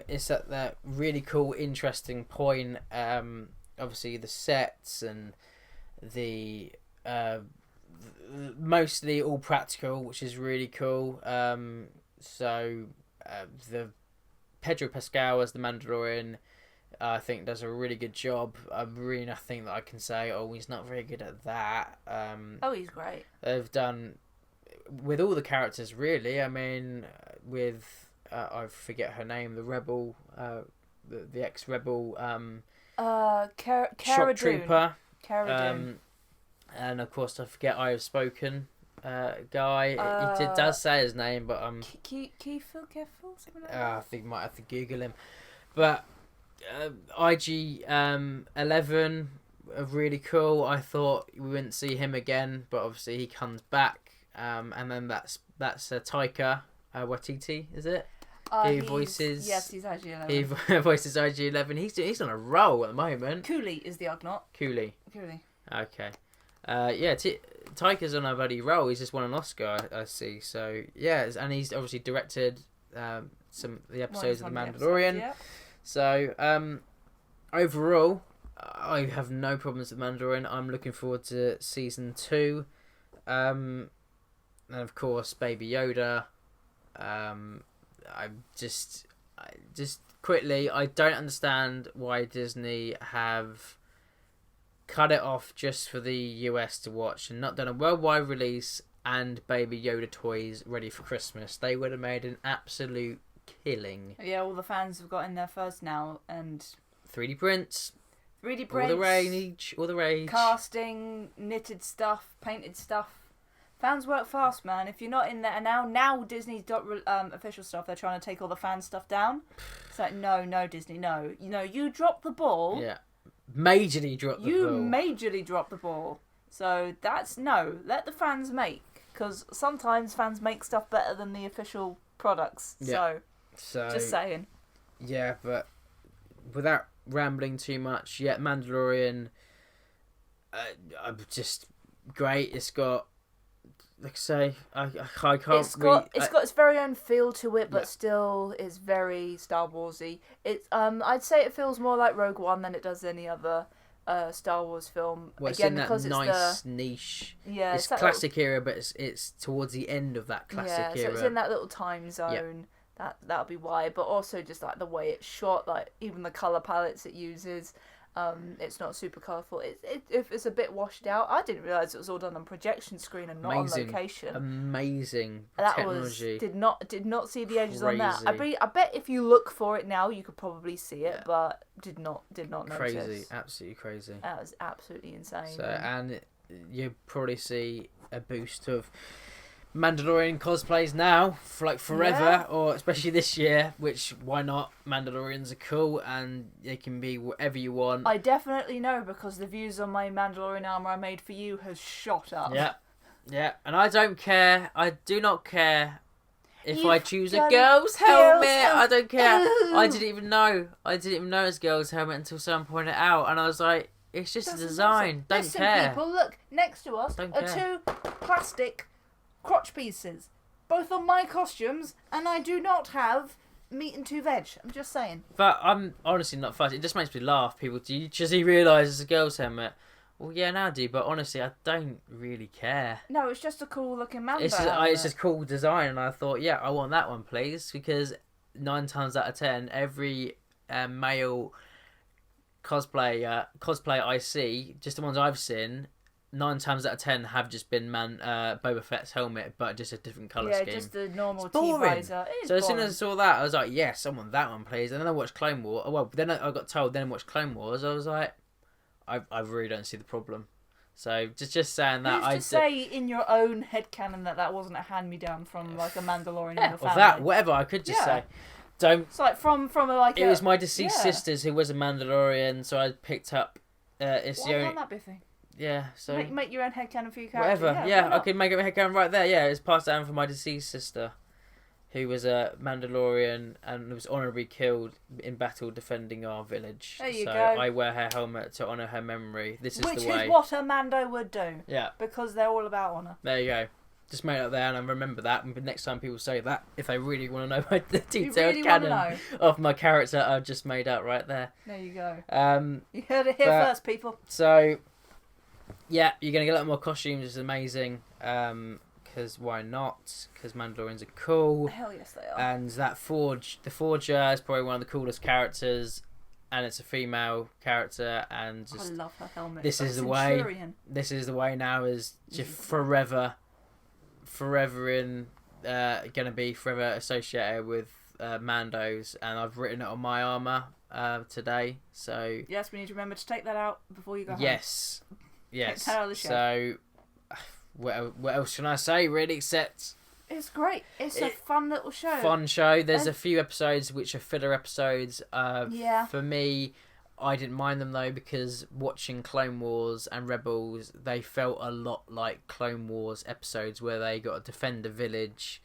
it's at that really cool, interesting point. Obviously the sets and the mostly all practical, which is really cool. The Pedro Pascal as the Mandalorian, I think does a really good job. Really nothing that I can say, he's not very good at that. He's great. They've done with all the characters, really. I mean, with I forget her name, the rebel, the ex-rebel, shock trooper, Cara Dune. And of course I forget I Have Spoken. Guy, he does say his name, but Careful, something like that. I think might have to Google him. But IG 11 are really cool. I thought we wouldn't see him again, but obviously he comes back. And then that's Taika Waititi, is it? He voices. Yes, he's IG 11. He voices IG 11. He's on a roll at the moment. Cooley is the Ugnaught. Cooley. Okay. Taika's on a bloody roll. He's just won an Oscar, I see. So yeah, and he's obviously directed some of the episodes of The Mandalorian. So overall, I have no problems with Mandalorian. I'm looking forward to season 2, and of course, Baby Yoda. I just quickly, I don't understand why Disney have cut it off just for the US to watch and not done a worldwide release and Baby Yoda toys ready for Christmas. They would have made an absolute killing. Yeah, all the fans have got in there first now, and 3D prints, all the rage, casting, knitted stuff, painted stuff. Fans work fast, man. If you're not in there now Disney's got official stuff. They're trying to take all the fan stuff down. It's like no, Disney, no. You dropped the ball. Yeah, majorly dropped the ball. You majorly dropped the ball. So let the fans make, because sometimes fans make stuff better than the official products. Yeah. So just saying. Yeah, but without rambling too much, Mandalorian, just great. It's got, like I say, I can't. It's got its very own feel to it, but still is very Star Warsy. I'd say it feels more like Rogue One than it does any other Star Wars film. Well, it's in that nice niche. Yeah, it's classic era, but it's towards the end of that classic era. Yeah, so it's in that little time zone. Yeah. That'll be why. But also just like the way it's shot, like even the color palettes it uses. It's not super colourful. It's a bit washed out. I didn't realise it was all done on projection screen and not on location. Amazing technology. Did not see the edges on that. I bet if you look for it now, you could probably see it, but did not notice. Crazy, absolutely crazy. That was absolutely insane. So and you probably see a boost of Mandalorian cosplays now for like forever, or especially this year, which why not? Mandalorians are cool and they can be whatever you want. I definitely know, because the views on my Mandalorian armor I made for you has shot up. Yeah, and I don't care. I do not care if I choose a girl's helmet. I don't care. I didn't even know it's a girl's helmet until someone pointed it out, and I was like, it's just a design. Don't care. People, look, next to us are two plastic crotch pieces, both on my costumes, and I do not have meat and two veg. I'm just saying. But I'm honestly not fussed. It just makes me laugh. People, does he realise it's a girl's helmet? Well, yeah, now I do, but honestly, I don't really care. No, it's just a cool looking Mando. It's just cool design, and I thought, yeah, I want that one, please, because 9 times out of 10, every male cosplay I see, just the ones I've seen, 9 times out of 10 have just been Boba Fett's helmet, but just a different colour scheme. Yeah, just the normal T-visor. So as soon as I saw that, I was like, yes, I want that one, please. And then I watched Clone Wars. Well, then I got told, then I watched Clone Wars. I was like, I really don't see the problem. So just saying that. Who's to say in your own headcanon that wasn't a hand-me-down from like a Mandalorian in the family? Or that, whatever, I could just say. Don't. It's like from like. It was my deceased sisters who was a Mandalorian, so I picked up. It's Why can't that be a thing? Yeah, so make your own headcanon for your character. Whatever, yeah, I could make a headcanon right there. Yeah, it's passed down from my deceased sister, who was a Mandalorian and was honorably killed in battle defending our village. There you go. I wear her helmet to honour her memory. Which is what a Mando would do. Yeah. Because they're all about honour. There you go. Just made it up there, and I remember that. And next time people say that, if they really want to know the detailed canon of my character, I've just made up right there. There you go. You heard it here first, people. So, yeah, you're going to get a lot more costumes, which is amazing. Because why not? Because Mandalorians are cool. Hell yes, they are. And the Forger is probably one of the coolest characters, and it's a female character. And just, I love her helmet. This is the way. This is the way now. Is just forever associated with Mandos, and I've written it on my armor today. So yes, we need to remember to take that out before you go home. Yes. So. What else can I say, really, except... It's great. It's a fun little show. Fun show. There's a few episodes which are filler episodes. For me, I didn't mind them, though, because watching Clone Wars and Rebels, they felt a lot like Clone Wars episodes where they got to defend a village,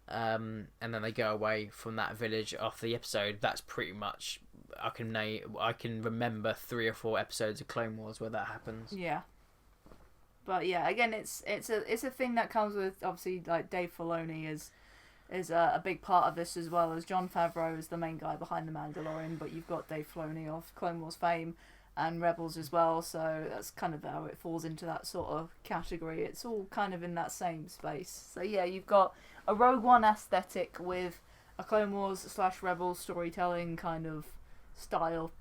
and then they go away from that village after the episode. That's pretty much... I can remember 3 or 4 episodes of Clone Wars where that happens. Yeah. But yeah, again, it's a thing that comes with, obviously, like Dave Filoni is a big part of this, as well as Jon Favreau is the main guy behind The Mandalorian, but you've got Dave Filoni of Clone Wars fame and Rebels as well, so that's kind of how it falls into that sort of category. It's all kind of in that same space. So yeah, you've got a Rogue One aesthetic with a Clone Wars / Rebels storytelling kind of style.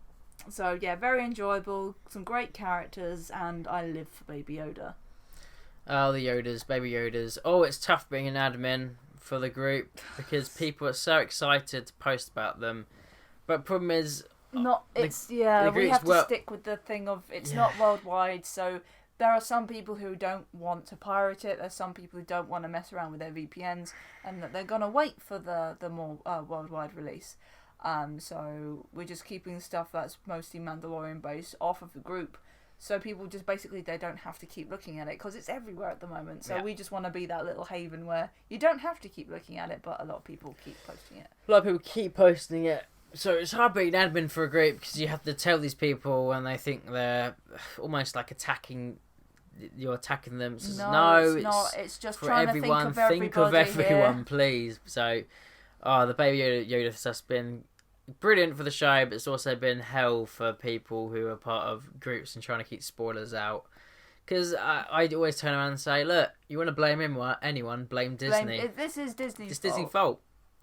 So yeah, very enjoyable, some great characters, and I live for Baby Yoda. Oh, the Yodas, Baby Yodas. Oh, it's tough being an admin for the group because people are so excited to post about them. But problem is... we have to stick with the thing of it's not worldwide, so there are some people who don't want to pirate it, there's some people who don't want to mess around with their VPNs, and that they're going to wait for the more worldwide release. So we're just keeping stuff that's mostly Mandalorian based off of the group, so people just basically they don't have to keep looking at it because it's everywhere at the moment. So we just want to be that little haven where you don't have to keep looking at it, but a lot of people keep posting it. A lot of people keep posting it. So it's hard being an admin for a group because you have to tell these people when they think they're almost like you're attacking them. So no, it's not. It's just for trying everyone. to think of everyone, here. Please. So, the Baby Yoda stuff's been brilliant for the show, but it's also been hell for people who are part of groups and trying to keep spoilers out. Because I always turn around and say, look, you want to blame anyone, blame Disney. This is Disney's fault. It's Disney's fault.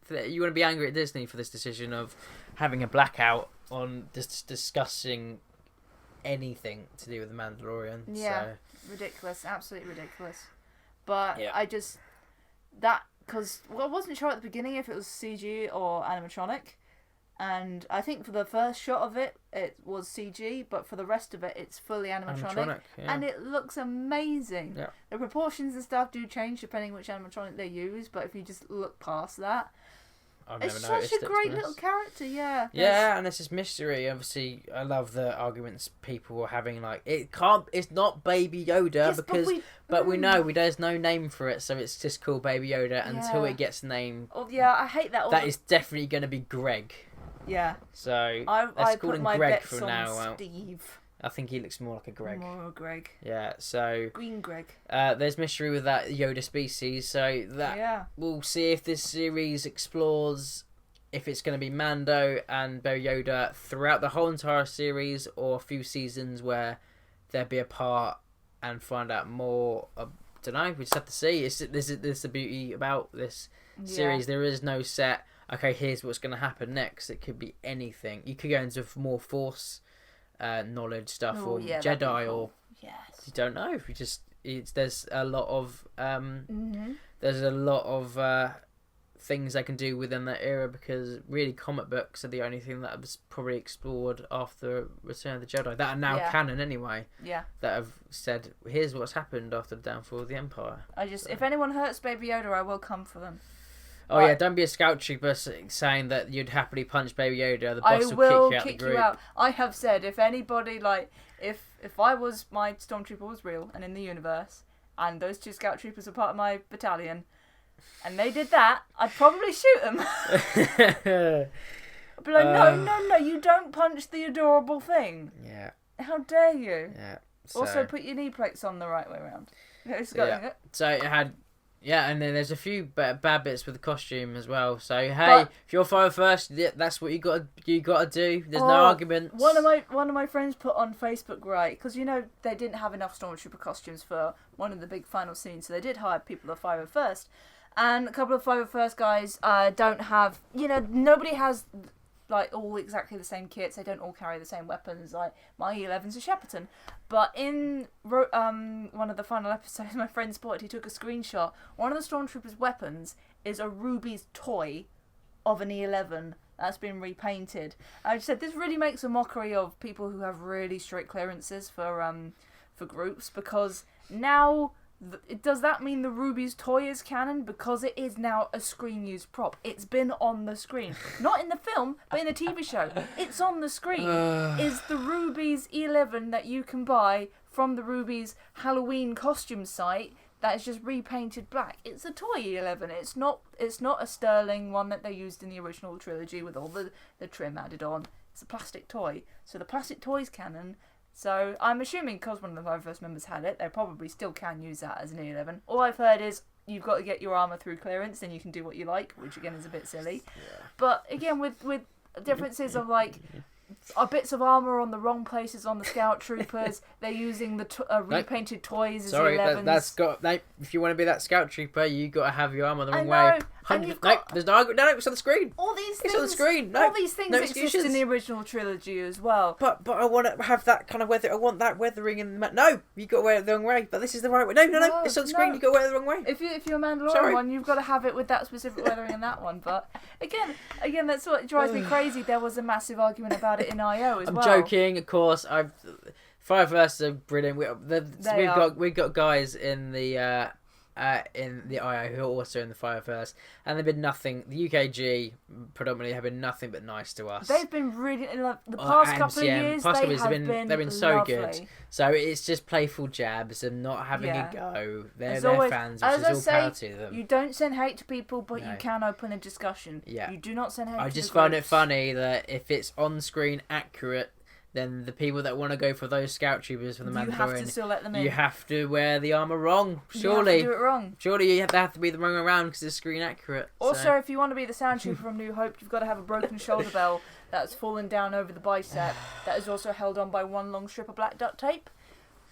You want to be angry at Disney for this decision of having a blackout on discussing anything to do with the Mandalorian. Yeah, so. Ridiculous, absolutely ridiculous. But I just because I wasn't sure at the beginning if it was CG or animatronic, and I think for the first shot of it was CG, but for the rest of it it's fully animatronic and it looks amazing. Yeah. The proportions and stuff do change depending which animatronic they use, but if you just look past that. It's such a great little character, yeah. Yeah, and it's this mystery. Obviously, I love the arguments people were having. Like, it's not Baby Yoda but we know there's no name for it, so it's just called Baby Yoda until it gets named. Oh yeah, I hate that. That is definitely going to be Greg. Yeah. So let's call him Greg from now on. Steve. I think he looks more like a Greg. More a Greg. Yeah, so... Green Greg. There's mystery with that Yoda species, so we'll see if this series explores if it's going to be Mando and Baby Yoda throughout the whole entire series, or a few seasons where they'll be apart and find out more. I don't know, we just have to see. This is the beauty about this series. There is no set, okay, here's what's going to happen next. It could be anything. You could go into more Force... knowledge stuff or Jedi cool. Or you don't know if there's a lot of things they can do within that era, because really comic books are the only thing that was probably explored after Return of the Jedi that are now canon anyway, that have said here's what's happened after the downfall of the Empire. If anyone hurts Baby Yoda, I will come for them. Oh yeah, don't be a scout trooper saying that you'd happily punch Baby Yoda. The boss will kick you out. I have said if anybody if my stormtrooper was real and in the universe, and those two scout troopers were part of my battalion, and they did that, I'd probably shoot them. I'd be like, no, you don't punch the adorable thing. Yeah. How dare you? Yeah. So. Also, put your knee plates on the right way around. So it had. Yeah, and then there's a few bad bits with the costume as well. So hey, if you're fire first, that's what you got to do. There's no arguments. One of my friends put on Facebook, right, because they didn't have enough stormtrooper costumes for one of the big final scenes, so they did hire people to fire first, and a couple of fire first guys don't have. Nobody has like all exactly the same kits. They don't all carry the same weapons. Like my E11's a Shepparton. But in one of the final episodes, my friend spotted, he took a screenshot. One of the stormtroopers' weapons is a Ruby's toy of an E11 that's been repainted. I just said this really makes a mockery of people who have really strict clearances for groups, because now. Does that mean the Ruby's toy is canon? Because it is now a screen-used prop. It's been on the screen. Not in the film, but in the TV show. It's on the screen. Is the Ruby's E11 that you can buy from the Ruby's Halloween costume site that is just repainted black. It's a toy E11. It's not a sterling one that they used in the original trilogy with all the trim added on. It's a plastic toy. So the plastic toy's canon. So I'm assuming because one of the 5 first members had it, they probably still can use that as an E11. All I've heard is you've got to get your armour through clearance, then you can do what you like, which again is a bit silly. Yeah. But again, with differences of like bits of armour on the wrong places on the scout troopers, they're using the repainted toys as E11s. If you want to be that scout trooper, you got to have your armour the wrong way. There's no argument. No, it's on the screen. All these things. It's on the screen. No, all these things exist in the original trilogy as well. But I want to have that kind of weather. I want that weathering in the... No, you got to wear it the wrong way. But this is the right way. No. It's on the screen. You got to wear it the wrong way. If you're a Mandalorian one, you've got to have it with that specific weathering in that one. But again, that's what drives me crazy. There was a massive argument about it in IO as well. I'm joking, of course. Fireverse are brilliant. We've got guys in the IO who are also in the Fireverse, and they've been nothing. The UKG predominantly have been nothing but nice to us. They've been really the past couple of years. They've been so lovely. Good. So it's just playful jabs and not having a go. They're fans, which is all power to them. You don't send hate to people, but you can open a discussion. Yeah. You do not send hate. I just find it funny that if it's on screen accurate, then the people that want to go for those scout troopers for the Mandalorian, you have to still let them in. You have to wear the armor wrong. Surely, you have to do it wrong. Surely you have to be the wrong way around because it's screen accurate. Also, if you want to be the sound trooper from New Hope, you've got to have a broken shoulder bell that's fallen down over the bicep. That is also held on by one long strip of black duct tape,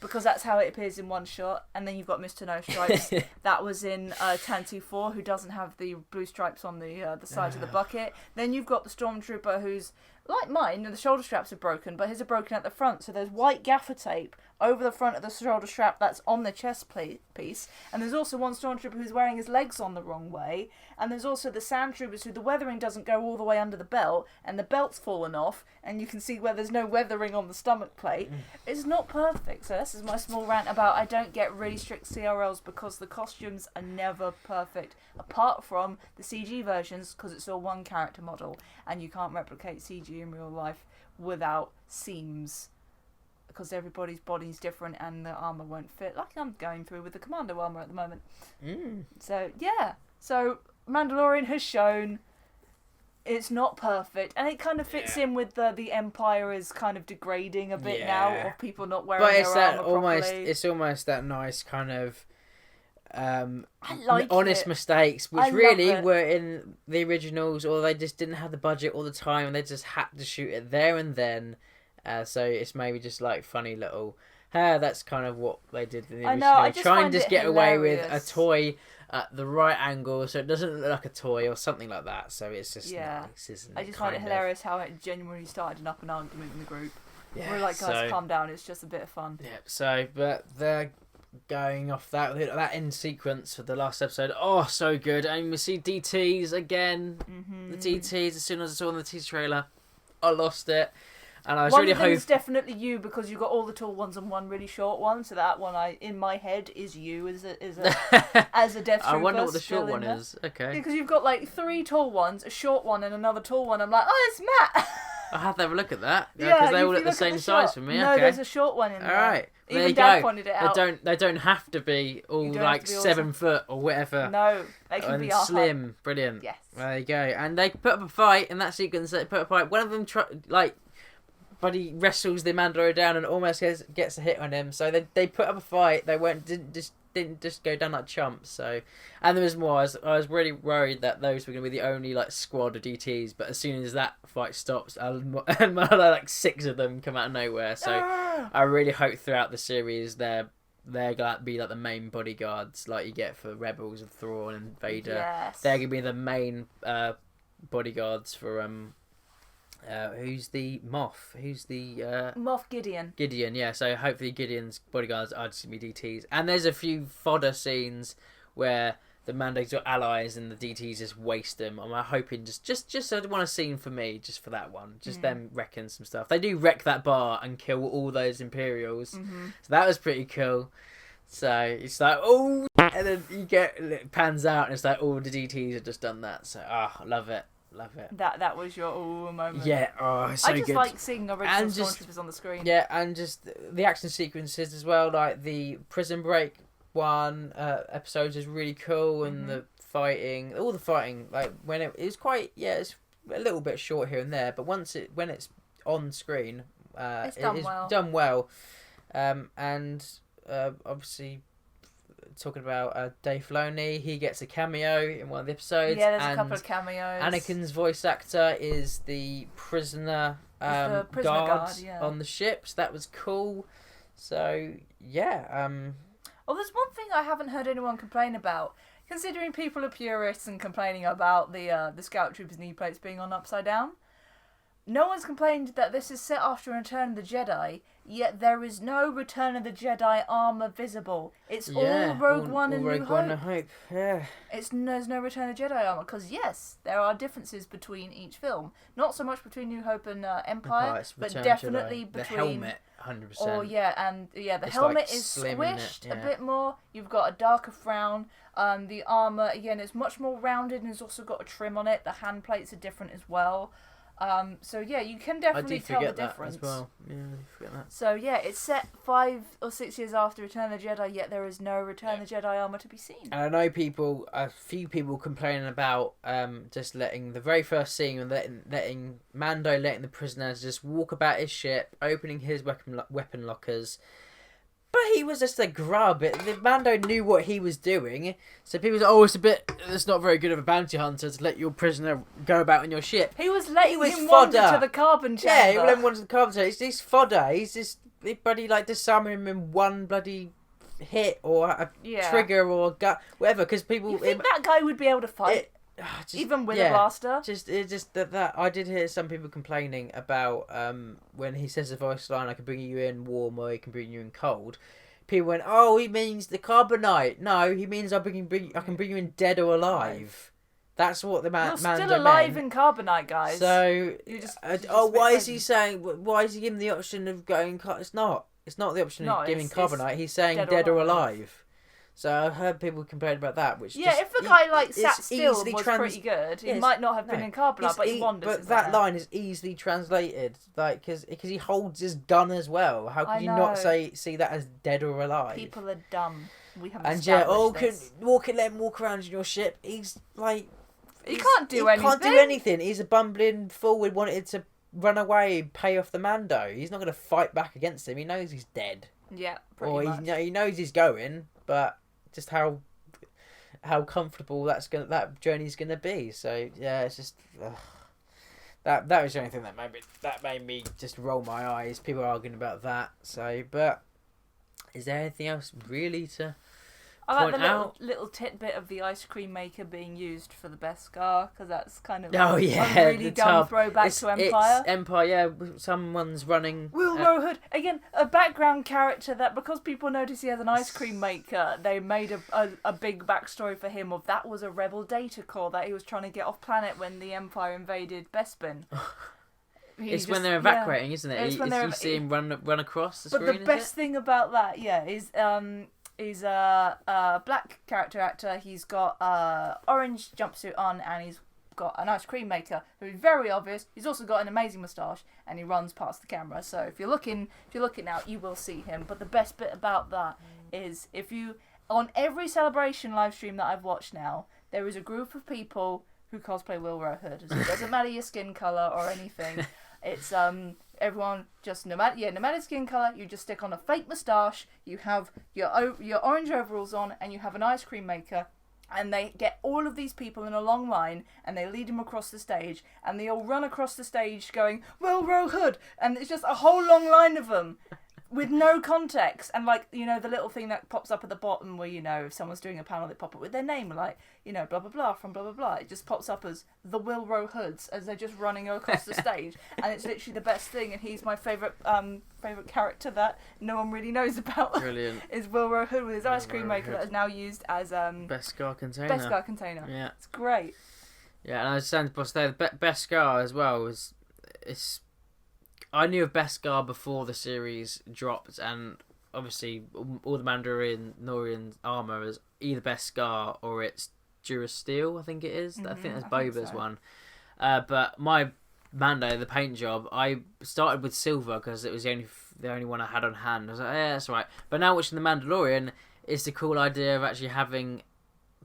because that's how it appears in one shot. And then you've got Mr. No Stripes. That was in Tantu 4, who doesn't have the blue stripes on the sides of the bucket. Then you've got the stormtrooper who's like mine, and the shoulder straps are broken, but his are broken at the front. So there's white gaffer tape over the front of the shoulder strap that's on the chest piece. And there's also one stormtrooper who's wearing his legs on the wrong way. And there's also the sand troopers who the weathering doesn't go all the way under the belt, and the belt's fallen off, and you can see where there's no weathering on the stomach plate. It's not perfect. So this is my small rant about I don't get really strict CRLs because the costumes are never perfect, apart from the CG versions, because it's all one character model, and you can't replicate CG in real life without seams, because everybody's body's different and the armour won't fit, like I'm going through with the Commando armour at the moment. So Mandalorian has shown it's not perfect, and it kind of fits in with the Empire is kind of degrading a bit now, of people not wearing their armour properly. It's almost that nice kind of I honest mistakes, which really were in the originals, or they just didn't have the budget all the time and they just had to shoot it there and then. So it's maybe just like funny little, that's kind of what they did in the original. I try and just get away with a toy at the right angle so it doesn't look like a toy or something like that. So it's just nice, isn't it? I just find it hilarious how it genuinely started an up and argument in the group. We're like, guys, calm down, it's just a bit of fun. Yeah, so, but they're going off that end sequence for the last episode. Oh, so good. And we see DTs again. The DTs, as soon as I saw the teaser trailer, I lost it. And I was really hoping... One of them is definitely you, because you've got all the tall ones and one really short one. So that one, in my head, is you as a Death Trooper. I wonder what the short one is. Okay. Because you've got like 3 tall ones, a short one, and another tall one. I'm like, oh, it's Matt. I'll have to have a look at that. Because they all look the same size for me. No, there's a short one in there. All right. Even Dad pointed it out. They don't have to be all like 7 foot or whatever. No, they can be slim. Brilliant. Yes. There you go. And they put up a fight in that sequence. They put up a fight. One of them Buddy wrestles the Mandalorian down and almost gets a hit on him. So they put up a fight. They didn't just go down like chumps. So, and there was more. I was really worried that those were going to be the only like squad of DTs. But as soon as that fight stops, and like 6 of them come out of nowhere. So I really hope throughout the series they're going to be like the main bodyguards, like you get for Rebels of Thrawn and Vader. Yes. They're going to be the main bodyguards for who's the Moff? Who's the Moff Gideon? Gideon, yeah. So hopefully Gideon's bodyguards are just gonna be DTs. And there's a few fodder scenes where the Mandos are allies and the DTs just waste them. I'm hoping just I want a scene for me, just for that one, just them wrecking some stuff. They do wreck that bar and kill all those Imperials, so that was pretty cool. So it's like, oh, and then it pans out and it's like all the DTs have just done that. So I love it. Love it. That was your moment. Yeah, it's so good. I just like seeing original stormtroopers on the screen. Yeah, and just the action sequences as well, like the Prison Break one episodes is really cool, and the fighting, all the fighting, like when it was quite, it's a little bit short here and there, but when it's on screen, it's done well. And obviously, talking about Dave Filoni, he gets a cameo in one of the episodes. Yeah, there's a couple of cameos. Anakin's voice actor is the prisoner, guard on the ships. That was cool. So yeah. Well, there's one thing I haven't heard anyone complain about. considering people are purists and complaining about the Scout Troopers' knee plates being on upside down, no one's complained that this is set after Return of the Jedi, yet there is no Return of the Jedi armour visible. It's all Rogue One and New Hope. Yeah. There's no Return of the Jedi armour, because yes, there are differences between each film. Not so much between New Hope and Empire, but definitely between... The helmet, 100%. Oh, the helmet is squished a bit more. You've got a darker frown. The armour, again, is much more rounded and has also got a trim on it. The hand plates are different as well. You can definitely tell the difference. As well. Yeah, I forget that. So yeah, it's set 5 or 6 years after Return of the Jedi, yet there is no Return of the Jedi armor to be seen. And I know a few people complaining about just letting the very first scene and letting Mando letting the prisoners just walk about his ship, opening his weapon lockers. But he was just a grub. The Mando knew what he was doing, so people said, it's not very good of a bounty hunter to let your prisoner go about on your ship. He was letting him wander to the carbon chamber. Yeah, he let him wander to the carbon chamber. He's fodder. He's just bloody disarming him in one bloody hit or a trigger or whatever. Because people, you think that guy would be able to fight? Even with a blaster? That I did hear some people complaining about when he says the voice line, I can bring you in warm or I can bring you in cold. People went, oh, he means the carbonite. No, he means I can bring you in dead or alive. That's what the man. You're still alive in carbonite, guys. So why is he giving the option of going? It's not the option of giving carbonite. He's saying dead or alive. So I've heard people complain about that, which if the guy sat still and was pretty good, he might not have been in carbonite, but he wanders. But that line is easily translated, because he holds his gun as well. How could you not see that as dead or alive? People are dumb. We haven't. And let him walk around in your ship. He's he can't do anything. Can't do anything. He's a bumbling fool who wanted to run away, pay off the Mando. He's not going to fight back against him. He knows he's dead. Yeah, pretty much. He knows he's going, but just how comfortable that journey's gonna be. So yeah, it's just that was the only thing that made me just roll my eyes. People are arguing about that. So, but is there anything else really to I like the little tidbit of the ice cream maker being used for the Beskar, because that's kind of a really dumb throwback to Empire. It's Empire, someone's running... Wilro Hood, again, a background character that, because people notice he has an ice cream maker, they made a big backstory for him of that was a rebel data core that he was trying to get off planet when the Empire invaded Bespin. It's when they're evacuating, isn't it? You see him run across the screen. But the best thing about that, is a black character actor. He's got orange jumpsuit on, and he's got an ice cream maker who's very obvious. He's also got an amazing moustache, and he runs past the camera. So if you're looking out, you will see him. But the best bit about that is on every celebration live stream that I've watched now, there is a group of people who cosplay Wilro Hood. So it doesn't matter your skin color or anything. It's everyone just no matter skin color, you just stick on a fake moustache, you have your orange overalls on, and you have an ice cream maker, and they get all of these people in a long line, and they lead them across the stage, and they all run across the stage going Wilro Hood, and it's just a whole long line of them with no context, and the little thing that pops up at the bottom where if someone's doing a panel, they pop up with their name, blah blah blah from blah blah blah. It just pops up as the Wilro Hoods as they're just running across the stage, and it's literally the best thing. And he's my favorite character that no one really knows about. Brilliant. Is Wilro Hood with his ice cream maker that is now used as Beskar container. Yeah, it's great. Yeah, and I was saying to boss there, Beskar as well I knew of Beskar before the series dropped, and obviously all the Mandalorian armor is either Beskar or it's Durasteel, I think it is. I think that's Boba's one. But my Mando, the paint job, I started with silver because it was the only one I had on hand. I was like, yeah, that's right. But now watching the Mandalorian, it's the cool idea of actually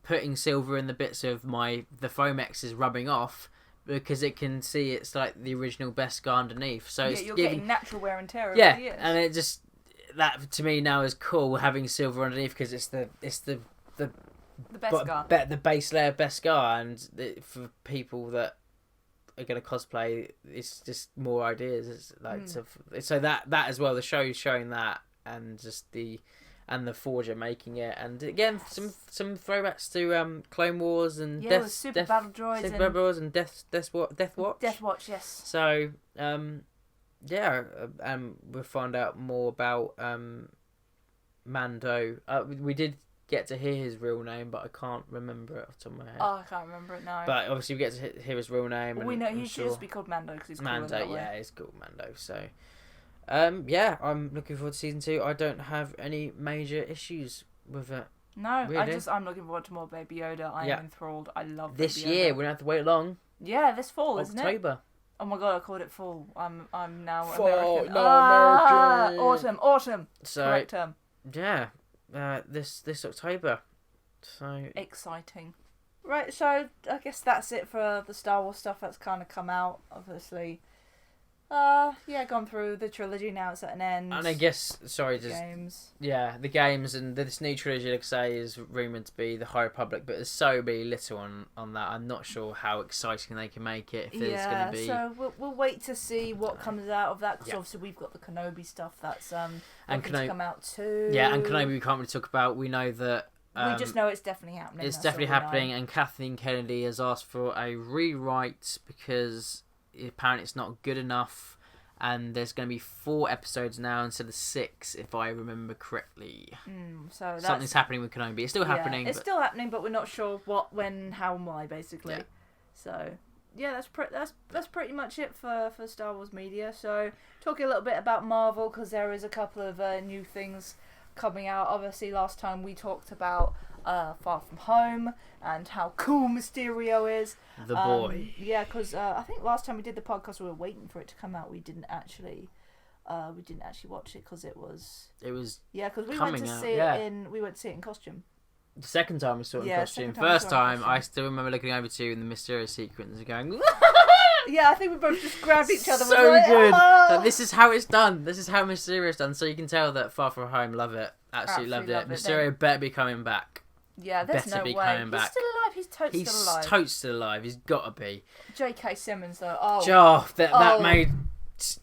putting silver in the bits of the Fomex is rubbing off, because it can see it's like the original Beskar underneath. So you're getting natural wear and tear. Yeah, and it just that to me now is cool having silver underneath, because it's the Beskar, the base layer of Beskar, and for people that are going to cosplay, it's just more ideas. It's so that as well. The show is showing that, and just and the Forger making it, and again some throwbacks to Clone Wars and Super Battle Droids and Death Watch. Death Watch, yes. So we'll find out more about Mando. We did get to hear his real name, but I can't remember it off the top of my head. Oh, I can't remember it now. But obviously we get to hear his real name. Well, we know he should just be called Mando because he's Mando. That way. Yeah, he's called Mando. So, I'm looking forward to season 2. I don't have any major issues with it. No, really. I'm looking forward to more Baby Yoda. I am enthralled. I love this Baby Yoda. year. We don't have to wait long. Yeah, this fall, isn't it? October. Oh my god, I called it fall. I'm now Fall, American. American. Autumn. So, correct term. Yeah, this October. So exciting. Right, so I guess that's it for the Star Wars stuff that's kind of come out. Obviously, gone through the trilogy. Now it's at an end. And I guess, games. Yeah, the games and this new trilogy, like I say, is rumoured to be the High Republic, but there's so little on that. I'm not sure how exciting they can make it. If there's going to be. So we'll wait to see what comes out of that, because obviously we've got the Kenobi stuff that's to come out too. Yeah, and Kenobi we can't really talk about. We know that. We just know it's definitely happening. It's definitely happening, and Kathleen Kennedy has asked for a rewrite because apparently it's not good enough, and there's going to be 4 episodes now instead of 6, if I remember correctly. So something's happening with Kenobi. It's still happening. It's still happening, but we're not sure what, when, how, and why, basically. Yeah. So that's pretty much it for Star Wars media. So talking a little bit about Marvel, because there is a couple of new things coming out. Obviously, last time we talked about Far From Home and how cool Mysterio is. The boy. Yeah, because I think last time we did the podcast, we were waiting for it to come out. We didn't actually watch it because it was. Because we went to see it we went to see it in costume. The second time we saw it in costume. First time, I still remember looking over to you in the Mysterio sequence and going. Yeah, I think we both just grabbed each other. So good. Like, this is how it's done. This is how Mysterio's done. So you can tell that Far From Home love it. Absolutely loved it. Mysterio better be coming back. Yeah, there's no way. He's still alive. He's still alive. He's totes still alive. He's got to be. J.K. Simmons though. That made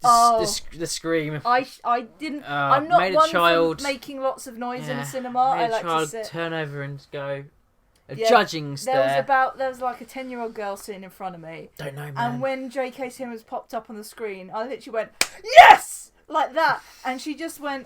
the scream. I didn't. I'm not made one a child for making lots of noise in the cinema. Made I like a child to sit. turn over and go. Judging stare. There was like a 10-year-old girl sitting in front of me. Don't know, man. And when J.K. Simmons popped up on the screen, I literally went, yes! Like that. And she just went...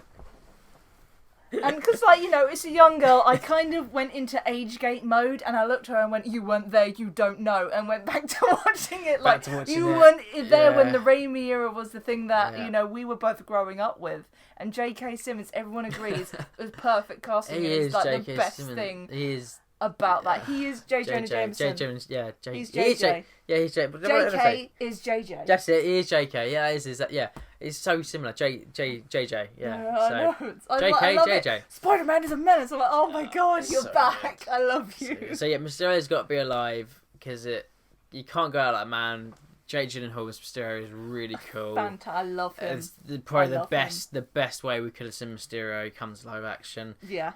And because, it's a young girl, I kind of went into age gate mode, and I looked at her and went, you weren't there, you don't know, and went back to watching it. You weren't there when the Raimi era was the thing that, we were both growing up with. And J.K. Simmons, everyone agrees, was perfect casting. He is like J.K. the best Simmons. thing. He is... about that. He is JJ Jameson. He's JJ. He's JJ. JK is JJ. That's it. He is JK. Yeah, it's so similar. JJ. Yeah. JK. Spider-Man is a menace. I'm like, oh my god, you're back. I love you. So Mysterio's got to be alive because you can't go out like a man. Jake Gyllenhaal's Mysterio is really cool. Fantastic. I love him. It's probably the best way we could have seen Mysterio come to live action. Yeah.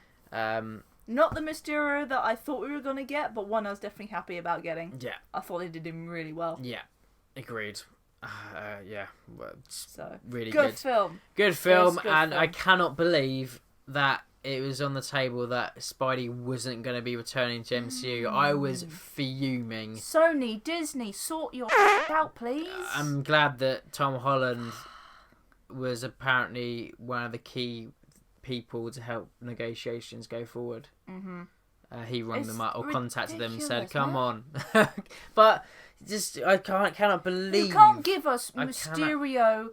Not the Mysterio that I thought we were going to get, but one I was definitely happy about getting. Yeah. I thought they did him really well. Yeah. Agreed. So really good film. Good film, and I cannot believe that it was on the table that Spidey wasn't going to be returning to MCU. I was fuming. Sony, Disney, sort your out, please. I'm glad that Tom Holland was apparently one of the key people to help negotiations go forward. He rang them up or contacted them and said, "Come on," but I cannot believe you can't give us Mysterio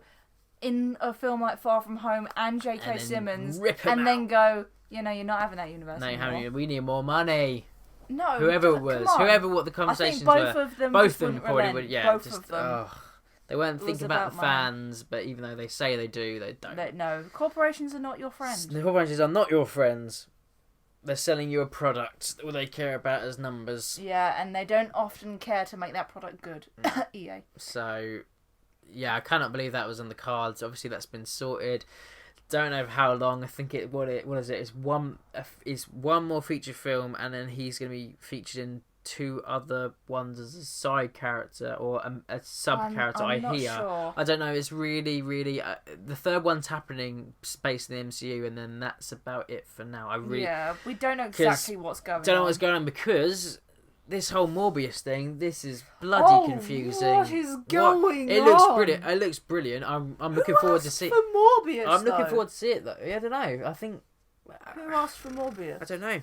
in a film like Far From Home and J.K. Simmons and then go, you're not having that universe anymore. We need more money. No, whoever it was, what the conversations were, both of them probably would. Yeah, both of them. They weren't thinking about the fans, but even though they say they do, they don't. No, corporations are not your friends. The corporations are not your friends. They're selling you a product. All they care about is numbers. Yeah, and they don't often care to make that product good. EA. So, yeah, I cannot believe that was on the cards. Obviously, that's been sorted. Don't know for how long. I think what is it? It's one more feature film, and then he's going to be featured in 2 other ones as a side character or a sub character. I'm not hear. Sure. I don't know. It's really, really. The third one's happening based in the MCU, and then that's about it for now. We don't know exactly what's going on. Don't know what's going on because this whole Morbius thing. This is bloody confusing. What is going on? It looks brilliant. It looks brilliant. I'm looking forward to see. For Morbius, I'm looking forward to see it though. I don't know. I think. Who asked for Morbius? I don't know.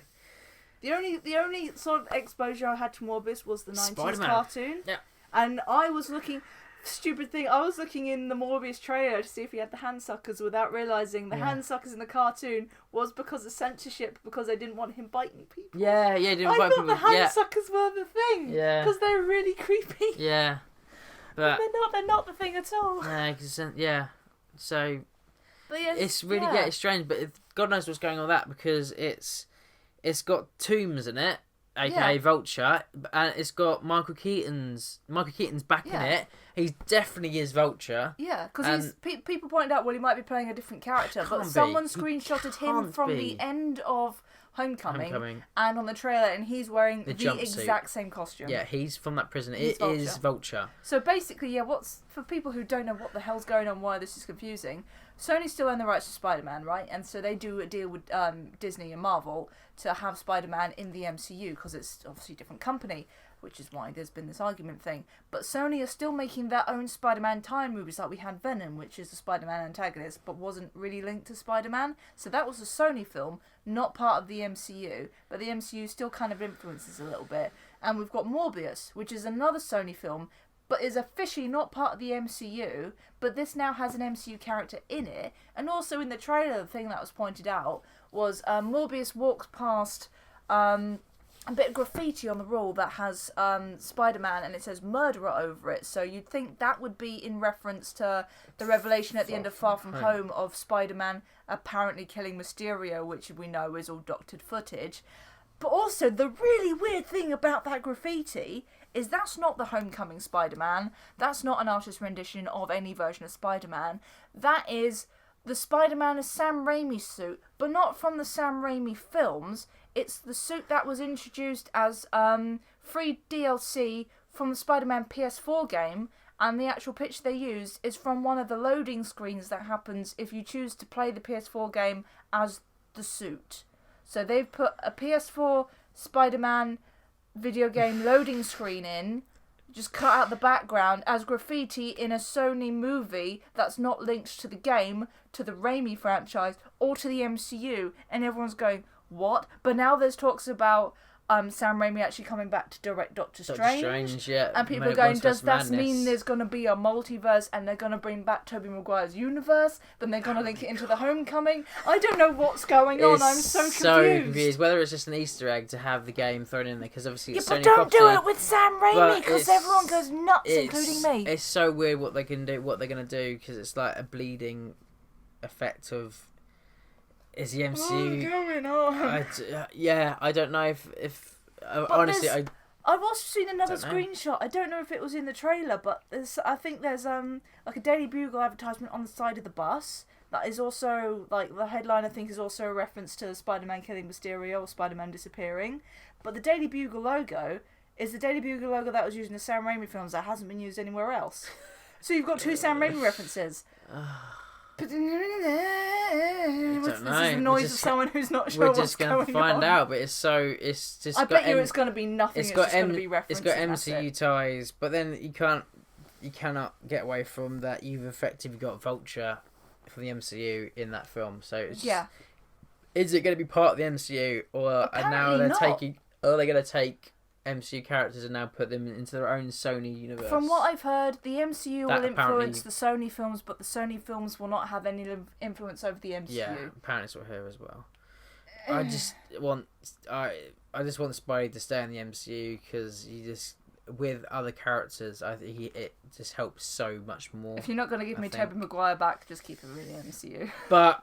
The only sort of exposure I had to Morbius was the 90s Spider-Man. cartoon. Yeah. And I was looking... Stupid thing, I was looking in the Morbius trailer to see if he had the hand suckers without realising the hand suckers in the cartoon was because of censorship, because they didn't want him biting people. Yeah, didn't bite people. I thought the hand suckers were the thing. Yeah. Because they're really creepy. Yeah. But they're not the thing at all. Yeah, so... But yes, it's really it's strange, but God knows what's going on with that because it's got Toomes in it, aka Vulture, and it's got Michael Keaton's back in it. He definitely is Vulture. Yeah, because people pointed out, well, he might be playing a different character, but someone screenshotted him from the end of Homecoming and on the trailer, and he's wearing the exact same costume. Yeah, he's from that prison. It is Vulture. So basically, what's for people who don't know what the hell's going on, why this is confusing, Sony still own the rights to Spider-Man, right? And so they do a deal with Disney and Marvel to have Spider-Man in the MCU because it's obviously a different company, which is why there's been this argument thing. But Sony are still making their own Spider-Man tie-in movies, like we had Venom, which is a Spider-Man antagonist, but wasn't really linked to Spider-Man. So that was a Sony film, not part of the MCU, but the MCU still kind of influences a little bit. And we've got Morbius, which is another Sony film, but is officially not part of the MCU, but this now has an MCU character in it. And also in the trailer, the thing that was pointed out was Morbius walks past a bit of graffiti on the wall that has Spider-Man and it says murderer over it. So you'd think that would be in reference to the revelation at the end of Far From Home of Spider-Man apparently killing Mysterio, which we know is all doctored footage. But also, the really weird thing about that graffiti is that's not the Homecoming Spider-Man. That's not an artist rendition of any version of Spider-Man. That is the Spider-Man is Sam Raimi's suit, but not from the Sam Raimi films. It's the suit that was introduced as free DLC from the Spider-Man PS4 game, and the actual picture they used is from one of the loading screens that happens if you choose to play the PS4 game as the suit. So they've put a PS4 Spider-Man video game loading screen in, just cut out the background as graffiti in a Sony movie that's not linked to the game, to the Raimi franchise, or to the MCU, and everyone's going, what? But now there's talks about Sam Raimi actually coming back to direct Doctor Strange. And people are going, does that mean there's going to be a multiverse and they're going to bring back Tobey Maguire's universe? Then they're going to link it into the Homecoming? I don't know what's going on. I'm so confused. Whether it's just an Easter egg to have the game thrown in there, because obviously it's Sony. But don't do it with Sam Raimi, because everyone goes nuts, including me. It's so weird what they can do, what they're going to do, because it's like a bleeding effect of... Is the MCU... What's going on? I don't know if honestly, I've also seen another screenshot. I don't know if it was in the trailer, but I think there's like a Daily Bugle advertisement on the side of the bus that is also, like, the headline I think is also a reference to Spider-Man killing Mysterio or Spider-Man disappearing. But the Daily Bugle logo is the Daily Bugle logo that was used in the Sam Raimi films that hasn't been used anywhere else. So you've got 2 Sam Raimi references. This is the noise of someone who's not sure what's going on. We're just going to find out, but it's just... I bet you it's going to be nothing, it's just going to be references. It's got MCU ties, but then you cannot get away from that you've effectively got Vulture for the MCU in that film. So it's is it going to be part of the MCU, or are they going to take MCU characters and now put them into their own Sony universe? From what I've heard, the MCU will influence the Sony films, but the Sony films will not have any influence over the MCU. Yeah, apparently it's what I hear as well. I just want Spidey to stay in the MCU because with other characters, I think it just helps so much more. If you're not going to give me Tobey Maguire back, just keep it in the MCU. But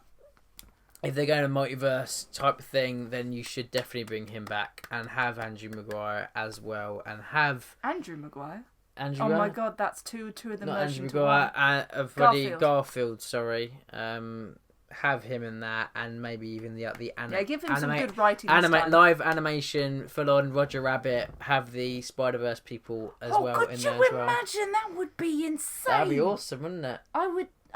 if they're going to multiverse type of thing, then you should definitely bring him back and have Andrew Maguire as well, and have Andrew Maguire. Oh my God, that's two of them. Not Andrew Maguire, Garfield. Sorry. have him in that, and maybe even the give him some good writing. Live animation, full on Roger Rabbit. Have the Spider-Verse people as well in there as well. Could you imagine? That would be insane. That'd be awesome, wouldn't it? I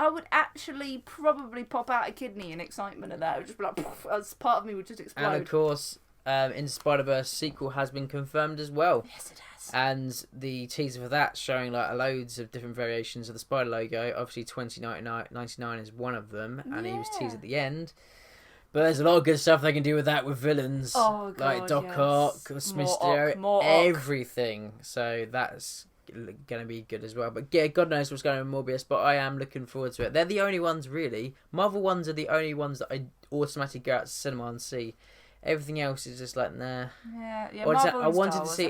would actually probably pop out a kidney in excitement at that. It would just be like, poof, as part of me would just explode. And of course, Into Spider-Verse sequel has been confirmed as well. Yes, it has. And the teaser for that showing like loads of different variations of the Spider logo. Obviously, 2099 is one of them, and he was teased at the end. But there's a lot of good stuff they can do with that with villains, like Doc Ock, Mysterio, everything. So that's gonna be good as well. But yeah, God knows what's going on with Morbius. But I am looking forward to it. They're the only ones really. Marvel ones are the only ones that I automatically go out to cinema and see. Everything else is just like nah. Yeah. I wanted to see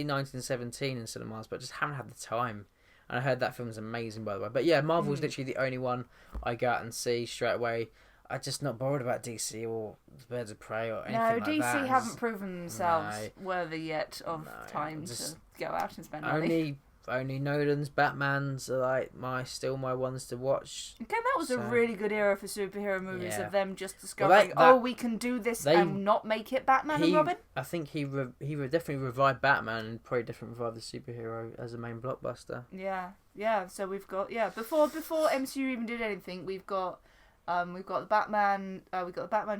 1917 in cinemas, but just haven't had the time. And I heard that film's amazing, by the way. But yeah, Marvel's literally the only one I go out and see straight away. I'm just not bothered about DC or Birds of Prey or anything like that. No, DC haven't proven themselves worthy yet of time to go out and spend money. Only Nolan's Batmans are like my ones to watch. Again, that was a really good era for superhero movies of them just discovering, we can do this and not make it Batman and Robin. I think he definitely revived Batman and probably definitely revived the superhero as a main blockbuster. Yeah. So we've got before MCU even did anything, we've got the Batman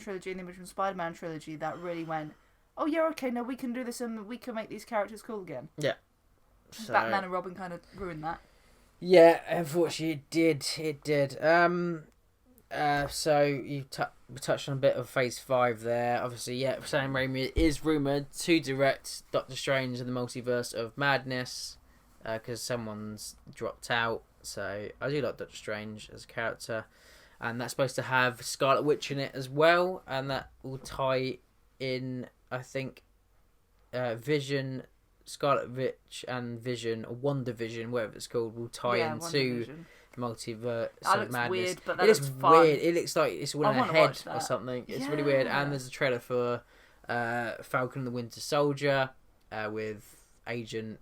trilogy and the original Spider-Man trilogy that really went, oh yeah, okay, no, we can do this and we can make these characters cool again. Yeah. So, Batman and Robin kind of ruined that. Yeah, unfortunately it did. So you touched on a bit of Phase 5 there. Obviously, Sam Raimi is rumoured to direct Doctor Strange and the Multiverse of Madness, because someone's dropped out. So I do like Doctor Strange as a character. And that's supposed to have Scarlet Witch in it as well. And that will tie in, I think, Vision... Scarlet Witch and Vision, or WandaVision, whatever it's called, will tie into the Multiverse of Madness. Weird, but that looks fun. Weird. It looks like it's one in her head or something. It's really weird. And there's a trailer for Falcon and the Winter Soldier with Agent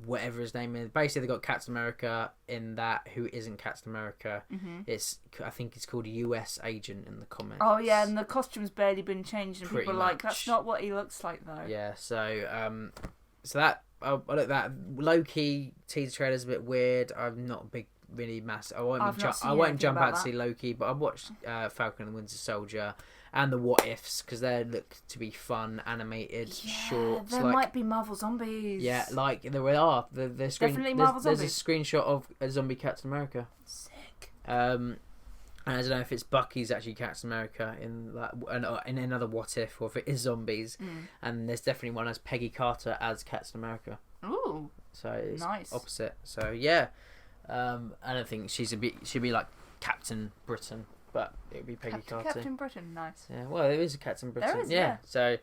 whatever his name is. Basically, they got Captain America in that, who isn't Captain America. I think it's called US Agent in the comments. Oh yeah, and the costume's barely been changed, and people are like, that's not what he looks like though. Yeah, so that I look at that Loki teaser trailer's a bit weird. I'm not a big, really massive. I won't jump out to see Loki, but I watched Falcon and the Winter Soldier and the What Ifs, because they look to be fun animated shorts. There might be Marvel zombies. Yeah, like there are. Definitely Marvel zombies. There's a screenshot of a zombie Captain America. Sick. And I don't know if it's Bucky's actually Captain America in another What If, or if it is zombies. And there's definitely one as Peggy Carter as Captain America. Ooh. So it's nice. Opposite. So yeah, I don't think she'd be like Captain Britain, but it would be Peggy Carter. Captain Britain, nice. Yeah, well, there is a Captain Britain. There is, yeah. So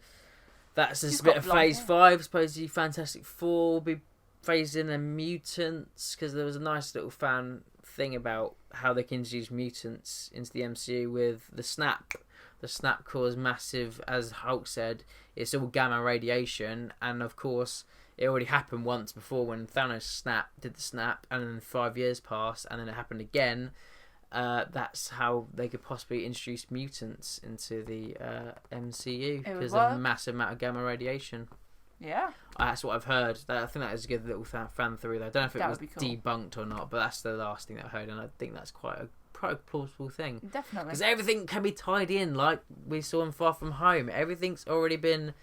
that's just a bit of Phase 5. Supposedly Fantastic Four will be phased in, and mutants, because there was a nice little fan thing about how they can introduce mutants into the MCU with the snap. The snap caused massive, as Hulk said, it's all gamma radiation, and of course it already happened once before when Thanos did the snap, and then 5 years passed, and then it happened again. That's how they could possibly introduce mutants into the MCU, because of a massive amount of gamma radiation. Yeah, that's what I've heard. I think that is a good little fan theory. I don't know if it was debunked or not, but that's the last thing that I heard, and I think that's quite a plausible thing. Definitely, because everything can be tied in, like we saw in Far From Home. Everything's already been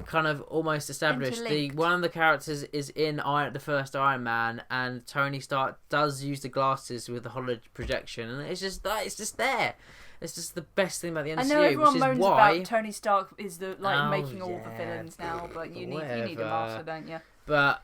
kind of almost established. One of the characters is in the first Iron Man, and Tony Stark does use the glasses with the holo projection, and it's just there. It's just the best thing about the MCU. I know everyone moans about Tony Stark is making all the villains now, but you need a master, don't you? But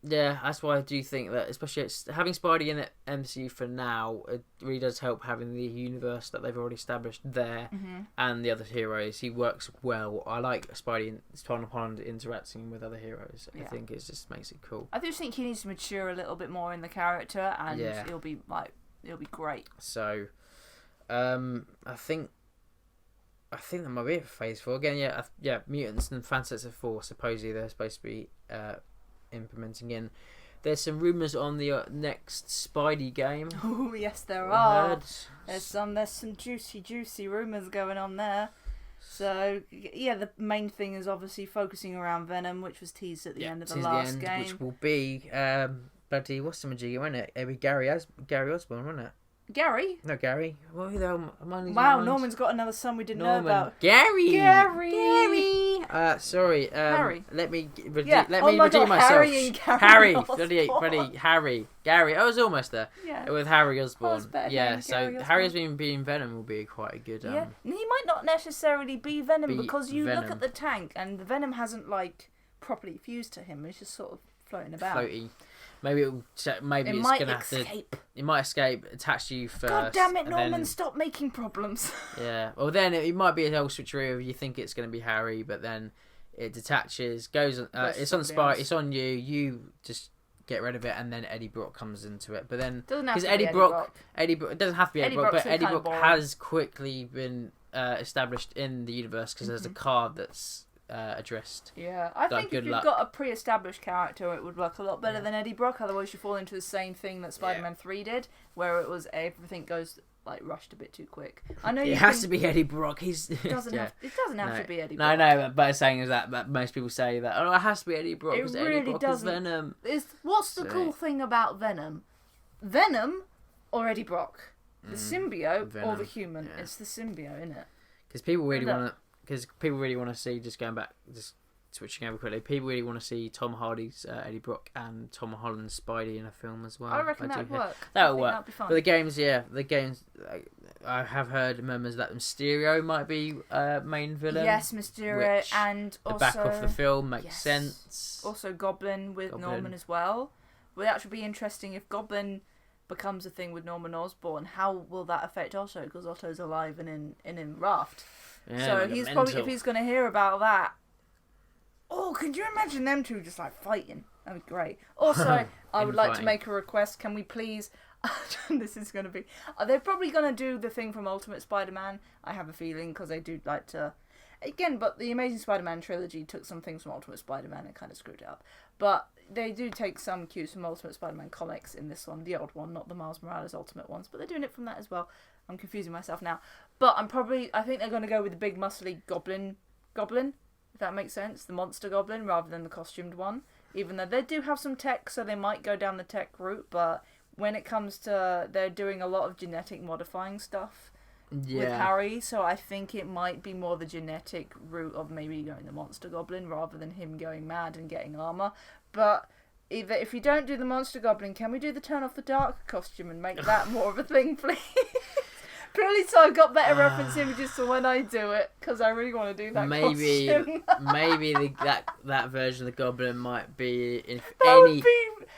yeah, that's why I do think that, especially having Spidey in the MCU for now, it really does help having the universe that they've already established there, and the other heroes. He works well. I like Spidey and Tom Holland interacting with other heroes. I think it just makes it cool. I do think he needs to mature a little bit more in the character, and it'll be great. So, I think that might be it for Phase 4 again. Yeah, mutants and Fantastic Four. Supposedly they're supposed to be implementing in. There's some rumours on the next Spidey game. Oh yes, there are. There's some juicy rumours going on there. So yeah, the main thing is obviously focusing around Venom, which was teased at the end of the last game, which will be bloody what's the majiggy, wasn't it? It'll be Gary Osborn, wasn't it? Gary? No, Gary. What the hell? Wow, Norman's got another son we didn't know about. Gary. Sorry. Harry. Let me redeem myself. Harry and Gary. Harry. Gary. I was almost there. Yeah. With Harry Osborn. Yeah. So Harry's being Venom will be quite a good. Yeah. He might not necessarily be Venom because you look at the tank and the Venom hasn't properly fused to him. It's just sort of floating about. Floaty. Maybe it's gonna have to. It might escape, attach to you first. God damn it, Norman! Stop making problems. Yeah. Well, then it might be a whole switcheroo of you think it's gonna be Harry, but then it detaches, goes. It's on Spy. It's on you. You just get rid of it, and then Eddie Brock comes into it. But then because Eddie Brock, it doesn't have to be Eddie Brock, but Eddie Brock has quickly been established in the universe because there's a card that's. Addressed. Yeah, I think if you've got a pre-established character, it would work a lot better than Eddie Brock. Otherwise, you fall into the same thing that Spider-Man 3 did, where it was everything goes rushed a bit too quick. I know it has to be Eddie Brock. It doesn't have to be Eddie Brock. No, but saying is that most people say that it has to be Eddie Brock because Eddie Brock is Venom. What's the cool thing about Venom? Venom or Eddie Brock? The symbiote Venom. Or the human? Yeah. It's the symbiote, isn't it? Because people really want to. Because people really want to see, just switching over quickly, people really want to see Tom Hardy's Eddie Brock and Tom Holland's Spidey in a film as well. I reckon that'd work. That'll work. That'd be fun. But the games, I have heard murmurs that Mysterio might be main villain. Yes, Mysterio, and also... The back of the film makes sense. Also Goblin with Norman as well. Well, that should be interesting if Goblin becomes a thing with Norman Osborn. How will that affect Otto? Because Otto's alive and in Raft. Yeah, so he's probably, if he's going to hear about that, could you imagine them two just fighting? That'd be great. Also, I would like to make a request. Can we please? This is going to be. They're probably going to do the thing from Ultimate Spider-Man. I have a feeling because they do like to. Again, but the Amazing Spider-Man trilogy took some things from Ultimate Spider-Man and kind of screwed it up. But they do take some cues from Ultimate Spider-Man comics in this one, the old one, not the Miles Morales Ultimate ones. But they're doing it from that as well. I'm confusing myself now. But I think they're going to go with the big muscly goblin, if that makes sense. The monster goblin rather than the costumed one. Even though they do have some tech, so they might go down the tech route. But when it comes to, they're doing a lot of genetic modifying stuff with Harry. So I think it might be more the genetic route of maybe going the monster goblin rather than him going mad and getting armor. But if you don't do the monster goblin, can we do the turn off the dark costume and make that more of a thing, please? Purely so I've got better reference images for when I do it, because I really want to do that costume. Maybe that version of the Goblin might be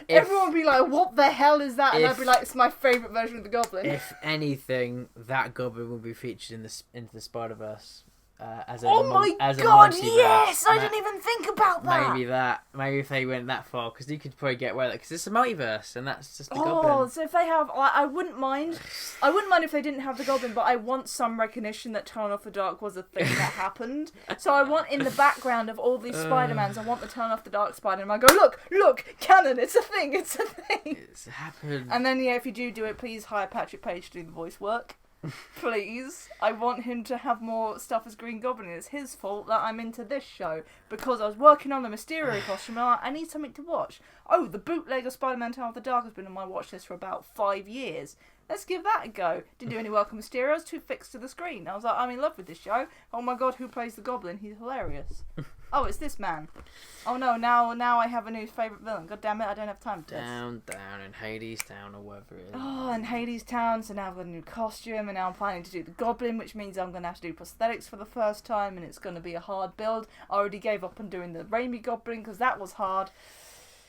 everyone would be like, what the hell is that? And I'd be like, it's my favourite version of the Goblin. If anything, that Goblin will be featured into the Spider-Verse. As a God, yes! I didn't even think about that. Maybe if they went that far, because you could probably get away with it, because it's a multiverse, and that's just the Goblin. So if they have, I wouldn't mind if they didn't have the Goblin, but I want some recognition that Turn Off the Dark was a thing that happened. So I want in the background of all these Spider-Mans, I want the Turn Off the Dark Spider-Man. I go, look, canon, it's a thing. It's happened. And then if you do it, please hire Patrick Page to do the voice work. Please. I want him to have more stuff as Green Goblin. It's his fault that I'm into this show because I was working on the Mysterio costume and I need something to watch. The bootleg of Spider-Man Turn Off the Dark has been on my watch list for about 5 years. Let's give that a go. Didn't do any work on Mysterio. I was too fixed to the screen. I was like, I'm in love with this show. Oh my god, who plays the Goblin? He's hilarious. It's this man. Oh no, now I have a new favourite villain. God damn it, I don't have time for this. Down in Hades Town or whatever it is. In Hades Town, so now I've got a new costume and now I'm planning to do the Goblin, which means I'm going to have to do prosthetics for the first time and it's going to be a hard build. I already gave up on doing the Raimi Goblin because that was hard.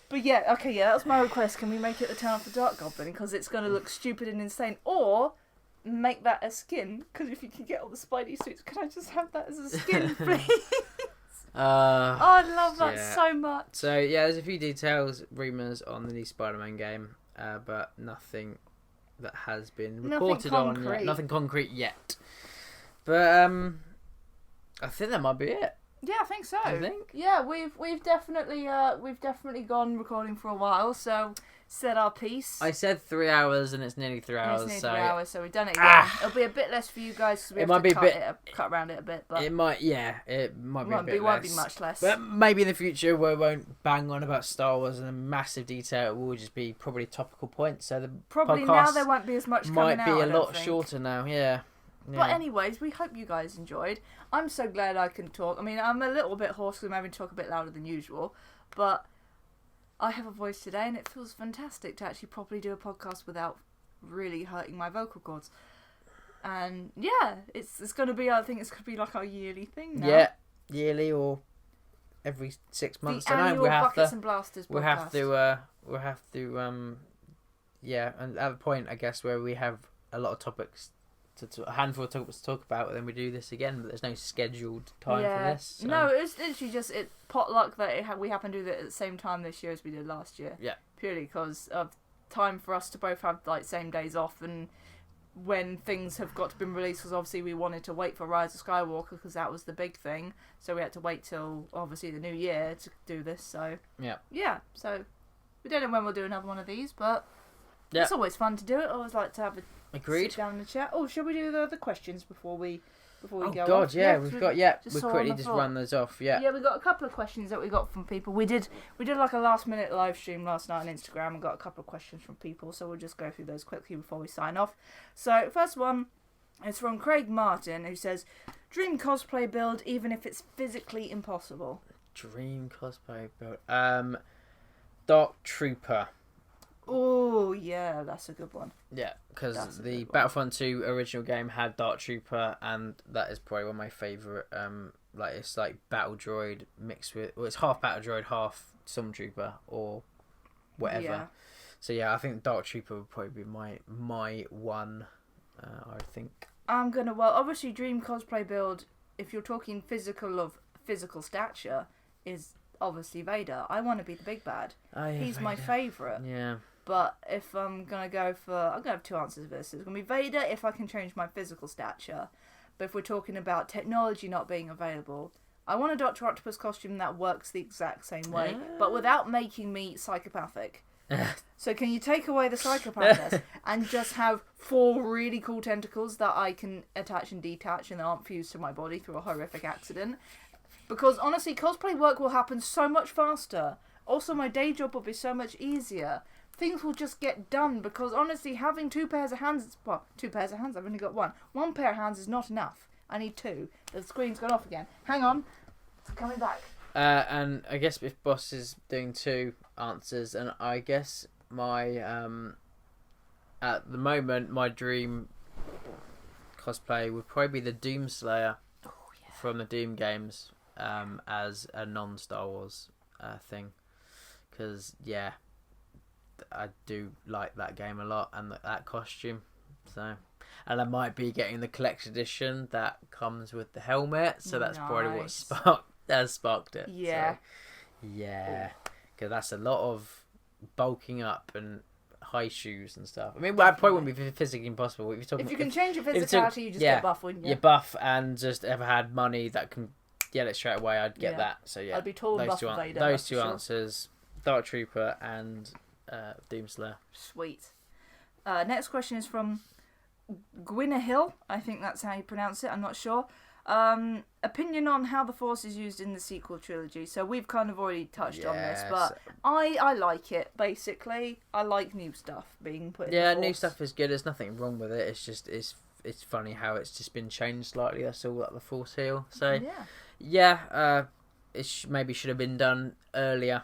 But that was my request. Can we make it the Turn Off the Dark Goblin? Because it's going to look stupid and insane. Or make that a skin. Because if you can get all the Spidey suits, can I just have that as a skin, please? I'd love that so much. So, there's a few details, rumours on the new Spider-Man game. But nothing that has been reported on yet. Nothing concrete yet. But I think that might be it. Yeah, I think so. I think. Yeah, we've definitely gone recording for a while, so said our piece. I said 3 hours and it's nearly 3 hours. It's nearly 3 hours, so we've done it again. It'll be a bit less for you guys because we have to cut around it a bit. But it might be a bit less. It won't be much less. But maybe in the future we won't bang on about Star Wars in massive detail. It will just be probably topical points. So the probably now there won't be as much coming out. Might be a lot shorter now. Yeah. But anyways, we hope you guys enjoyed. I'm so glad I can talk. I mean, I'm a little bit hoarse because I'm having to talk a bit louder than usual, but I have a voice today and it feels fantastic to actually properly do a podcast without really hurting my vocal cords. And yeah, it's going to be, I think it's going to be like our yearly thing now. Yeah, yearly or every 6 months. The annual Buckets and Blasters podcast. We'll have to, and at the point, I guess, where we have a lot of topics, a handful of topics to talk about, and then we do this again, but there's no scheduled time for this. So. No, it's literally just potluck that we happen to do that at the same time this year as we did last year. Yeah. Purely because of time for us to both have like same days off, and when things have got to be released, because obviously we wanted to wait for Rise of Skywalker because that was the big thing, so we had to wait till obviously the new year to do this. So yeah. So we don't know when we'll do another one of these, but it's always fun to do it. I always like to have a sit down in the chat. Oh, shall we do the questions before we go? Oh God, off? yeah, we've got we'll quickly just run those off. Yeah, we got a couple of questions that we got from people. We did like a last minute live stream last night on Instagram and got a couple of questions from people. So we'll just go through those quickly before we sign off. So first one is from Craig Martin, who says, "Dream cosplay build, even if it's physically impossible." Dream cosplay build. Dark Trooper. Oh, yeah, that's a good one. Yeah, because the Battlefront 2 original game had Dark Trooper, and that is probably one of my favourite. It's like Battle Droid mixed with... Well, it's half Battle Droid, half Stormtrooper, or whatever. Yeah. So, yeah, I think Dark Trooper would probably be my one, I think. Obviously, Dream cosplay build, if you're talking physical stature, is obviously Vader. I want to be the big bad. He's Vader. My favourite. Yeah. But if I'm going to go for... I'm going to have two answers for this. It's going to be Vader if I can change my physical stature. But if we're talking about technology not being available, I want a Dr. Octopus costume that works the exact same way, but without making me psychopathic. So can you take away the psychopathness and just have 4 really cool tentacles that I can attach and detach and aren't fused to my body through a horrific accident? Because honestly, cosplay work will happen so much faster. Also, my day job will be so much easier. Things will just get done because honestly, having 2 pairs of hands... Well, 2 pairs of hands, I've only got 1. 1 pair of hands is not enough. I need 2. The screen's gone off again. Hang on. It's coming back. And I guess if Boss is doing 2 answers, and I guess my... at the moment, my dream cosplay would probably be the Doomslayer from the Doom games as a non-Star Wars thing. Because, I do like that game a lot and that costume. So, and I might be getting the collector's edition that comes with the helmet. So that's probably what sparked it. Yeah. So, because that's a lot of bulking up and high shoes and stuff. I mean, that probably wouldn't be physically impossible. If you can change your physicality, you just get buff, wouldn't you? You're buff and just ever had money that can get it straight away, I'd get that. So I'd be tall and buff Vader. Those 2 answers, Dark Trooper and Doomslayer. Sweet. Next question is from Gwynna I think that's how you pronounce it. I'm not sure. Opinion on how the Force is used in the sequel trilogy. So we've kind of already touched on this, but I like it. Basically, I like new stuff being put in the Force. New stuff is good. There's nothing wrong with it. It's just it's funny how it's just been changed slightly. That's all that the Force heal. So it maybe should have been done earlier.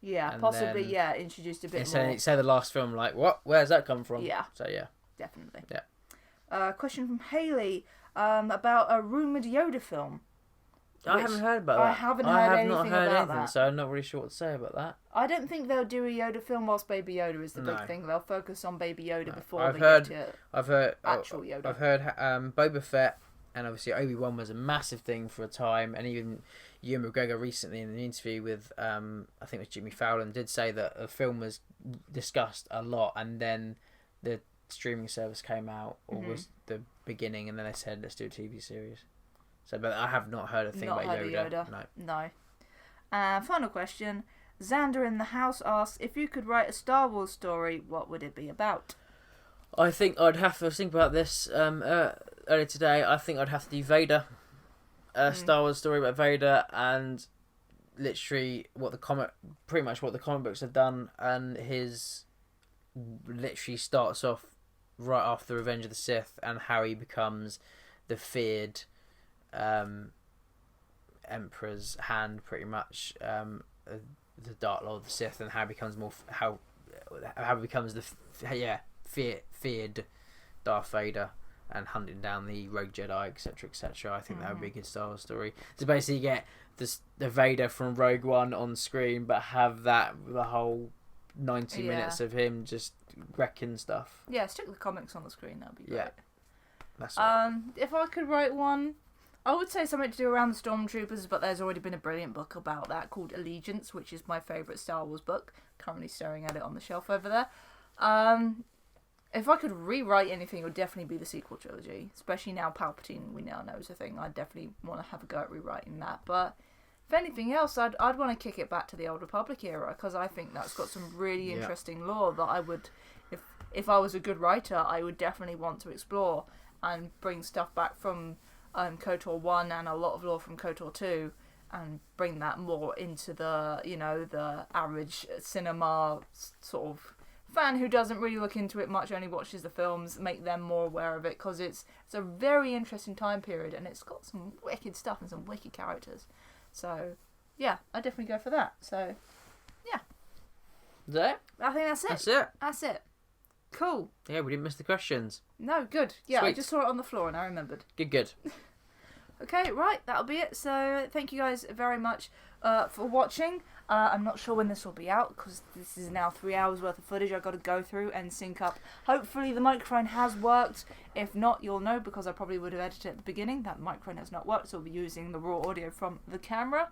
Yeah, and possibly, introduced a bit more. Say the last film, like, what? Where's that come from? Yeah. So, yeah. Definitely. Yeah. Question from Hayley about a rumoured Yoda film. I haven't heard about that. I have not heard anything, so I'm not really sure what to say about that. I don't think they'll do a Yoda film whilst Baby Yoda is the big thing. They'll focus on Baby Yoda before they get to actual Yoda. I've heard Boba Fett, and obviously Obi-Wan was a massive thing for a time, and even Ewan McGregor recently in an interview with I think it was Jimmy Fallon did say that a film was discussed a lot, and then the streaming service came out or was the beginning, and then they said let's do a TV series. So, but I have not heard a thing about Yoda. No. Final question. Xander in the house asks, if you could write a Star Wars story, what would it be about? I think I'd have to think about this earlier today. I think I'd have to do Vader. Star Wars story about Vader, and literally pretty much what the comic books have done, and his literally starts off right after Revenge of the Sith, and how he becomes the feared Emperor's hand, pretty much, the Dark Lord of the Sith, and how he becomes how he becomes the feared Darth Vader, and hunting down the rogue Jedi, etc., etc. I think that would be a good Star Wars story. To basically get the Vader from Rogue One on screen, but have the whole 90 minutes of him just wrecking stuff. Yeah, stick the comics on the screen. That'd be great. Yeah, that's right. If I could write one, I would say something to do around the Stormtroopers, but there's already been a brilliant book about that called Allegiance, which is my favourite Star Wars book. Currently staring at it on the shelf over there. If I could rewrite anything, it would definitely be the sequel trilogy. Especially now Palpatine, we now know, is a thing. I'd definitely want to have a go at rewriting that. But if anything else, I'd want to kick it back to the Old Republic era, because I think that's got some really interesting lore that I would, if I was a good writer, I would definitely want to explore and bring stuff back from KOTOR 1 and a lot of lore from KOTOR 2, and bring that more into the average cinema sort of fan who doesn't really look into it much, only watches the films, make them more aware of it, because it's a very interesting time period, and it's got some wicked stuff and some wicked characters. So yeah, I'd definitely go for that. So yeah, is that it? I think that's it. That's it. Cool. Yeah, we didn't miss the questions. No, good. Yeah, Sweet. I just saw it on the floor and I remembered. Good. Okay, right, that'll be it. So thank you guys very much for watching. I'm not sure when this will be out, because this is now 3 hours worth of footage I've got to go through and sync up. Hopefully the microphone has worked. If not, you'll know, because I probably would have edited at the beginning. That microphone has not worked, so I'll be using the raw audio from the camera.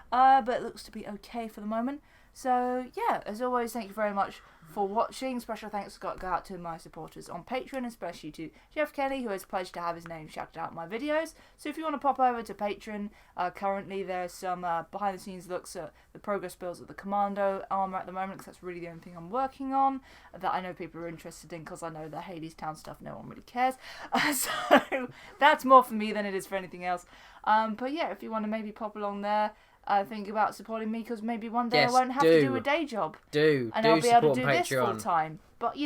But it looks to be okay for the moment. So yeah, as always, thank you very much for watching. Special thanks go out to my supporters on Patreon, especially to Jeff Kelly, who has pledged to have his name shouted out in my videos. So if you want to pop over to Patreon, currently there's some behind the scenes looks at the progress builds of the Commando armor at the moment, because that's really the only thing I'm working on that I know people are interested in, because I know the Hades Town stuff no one really cares. So that's more for me than it is for anything else. But yeah, if you want to maybe pop along there, think about supporting me, because maybe one day I won't have to do a day job. And I'll be able to do this full time. But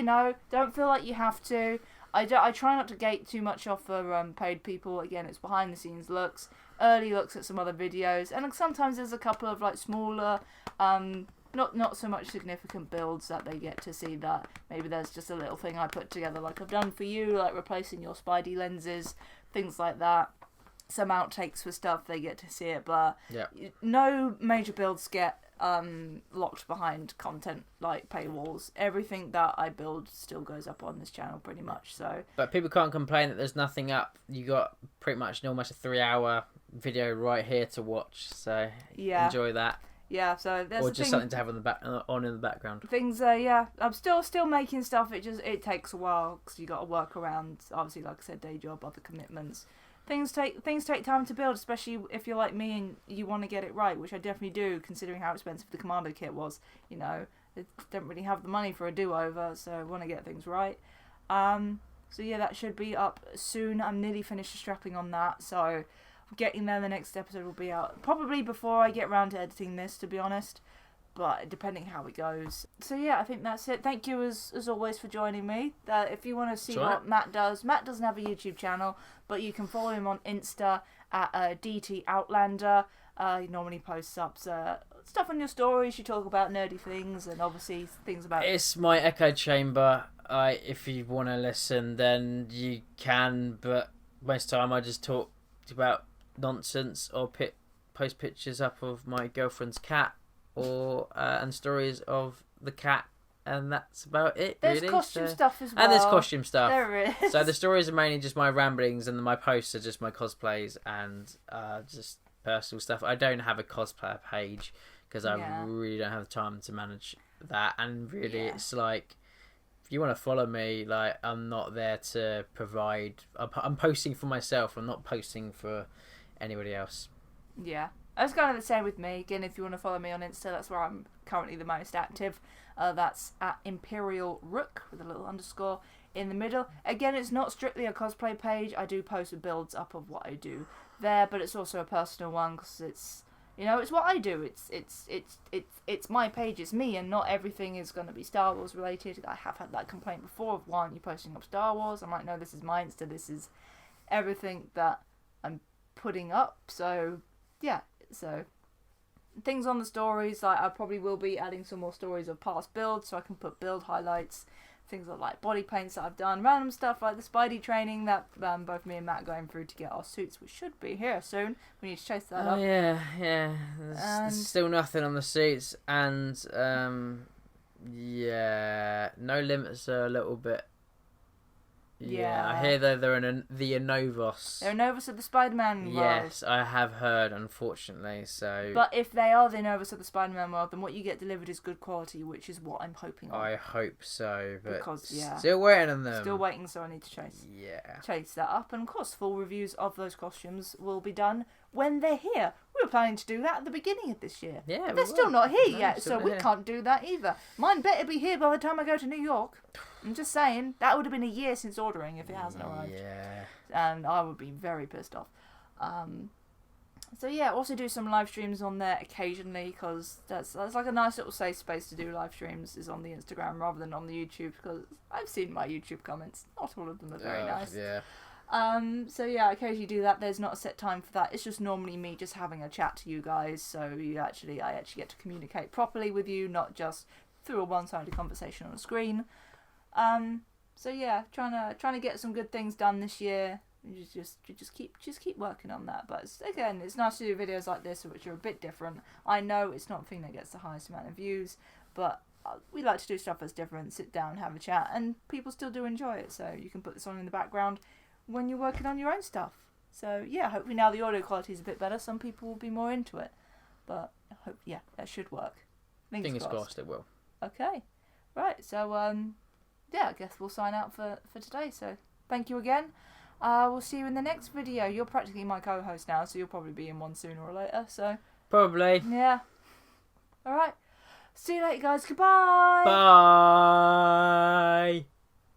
don't feel like you have to. I try not to gate too much off for paid people. Again, it's behind the scenes looks, early looks at some other videos, and sometimes there's a couple of like smaller, not so much significant builds that they get to see. That maybe there's just a little thing I put together, like I've done for you, like replacing your Spidey lenses, things like that. Some outtakes for stuff, they get to see it, but no major builds get locked behind content like paywalls. Everything that I build still goes up on this channel pretty much. So, but people can't complain that there's nothing up. You got pretty much almost a 3-hour video right here to watch, so enjoy that. Yeah, so there's or just something to have on in the background. Things, I'm still making stuff. It takes a while, because you got to work around, obviously, like I said, day job, other commitments. Things take time to build, especially if you're like me and you want to get it right, which I definitely do, considering how expensive the Commando kit was. I don't really have the money for a do-over, so I want to get things right. So yeah, that should be up soon. I'm nearly finished strapping on that, so I'm getting there. The next episode will be out probably before I get around to editing this, to be honest, but depending how it goes. So yeah, I think that's it. Thank you as always for joining me. If you want to see what Matt does, Matt doesn't have a YouTube channel, but you can follow him on Insta at DT Outlander. He normally posts up stuff on your stories. You talk about nerdy things, and obviously things about... It's my echo chamber. If you want to listen, then you can, but most of the time I just talk about nonsense or post pictures up of my girlfriend's cat, or and stories of the cat, and that's about it. There's really. Costume stuff as well. And there's costume stuff. There is. So the stories are mainly just my ramblings, and my posts are just my cosplays and just personal stuff. I don't have a cosplayer page, because I really don't have the time to manage that, and really it's like, if you want to follow me, like, I'm not there to provide. I'm posting for myself. I'm not posting for anybody else. Yeah. It's kind of the same with me. Again, if you want to follow me on Insta, that's where I'm currently the most active. That's at Imperial Rook with a little underscore in the middle. Again, it's not strictly a cosplay page. I do post builds up of what I do there, but it's also a personal one because it's, you know, it's what I do. It's my page. It's me, and not everything is going to be Star Wars related. I have had that complaint before of, why aren't you posting up Star Wars? I'm like, no, this is my Insta. This is everything that I'm putting up. So yeah. So, things on the stories, like I probably will be adding some more stories of past builds so I can put build highlights, things like body paints that I've done, random stuff like the Spidey training that both me and Matt are going through to get our suits, which should be here soon. We need to chase that up. Yeah. There's still nothing on the suits, and no limits are a little bit. Yeah, I hear they're in the Anovos. They're Anovos of the Spider-Man world. Yes, I have heard, unfortunately, so... But if they are the Anovos of the Spider-Man world, then what you get delivered is good quality, which is what I'm hoping on. I hope so, but because, still waiting on them. Still waiting, so I need to chase that up. And, of course, full reviews of those costumes will be done when they're here. We were planning to do that at the beginning of this year. Yeah, but they're still not here yet, so we can't do that either. Mine better be here by the time I go to New York. I'm just saying, that would have been a year since ordering if it hasn't arrived. Yeah. And I would be very pissed off. So yeah, also do some live streams on there occasionally, because that's like a nice little safe space to do live streams, is on the Instagram rather than on the YouTube, because I've seen my YouTube comments. Not all of them are very nice. Yeah. So yeah, I occasionally do that. There's not a set time for that. It's just normally me just having a chat to you guys, so I actually get to communicate properly with you, not just through a one-sided conversation on a screen. So yeah, trying to get some good things done this year. You just keep working on that. But it's nice to do videos like this, which are a bit different. I know it's not the thing that gets the highest amount of views, but we like to do stuff that's different. Sit down, have a chat, and people still do enjoy it. So you can put this on in the background when you're working on your own stuff. So yeah, hopefully now the audio quality is a bit better, some people will be more into it. But I hope, that should work. Fingers crossed it will. Okay, right. So yeah, I guess we'll sign out for today. So thank you again. We'll see you in the next video. You're practically my co-host now, so you'll probably be in one sooner or later. So probably. Yeah. All right. See you later, guys. Goodbye. Bye.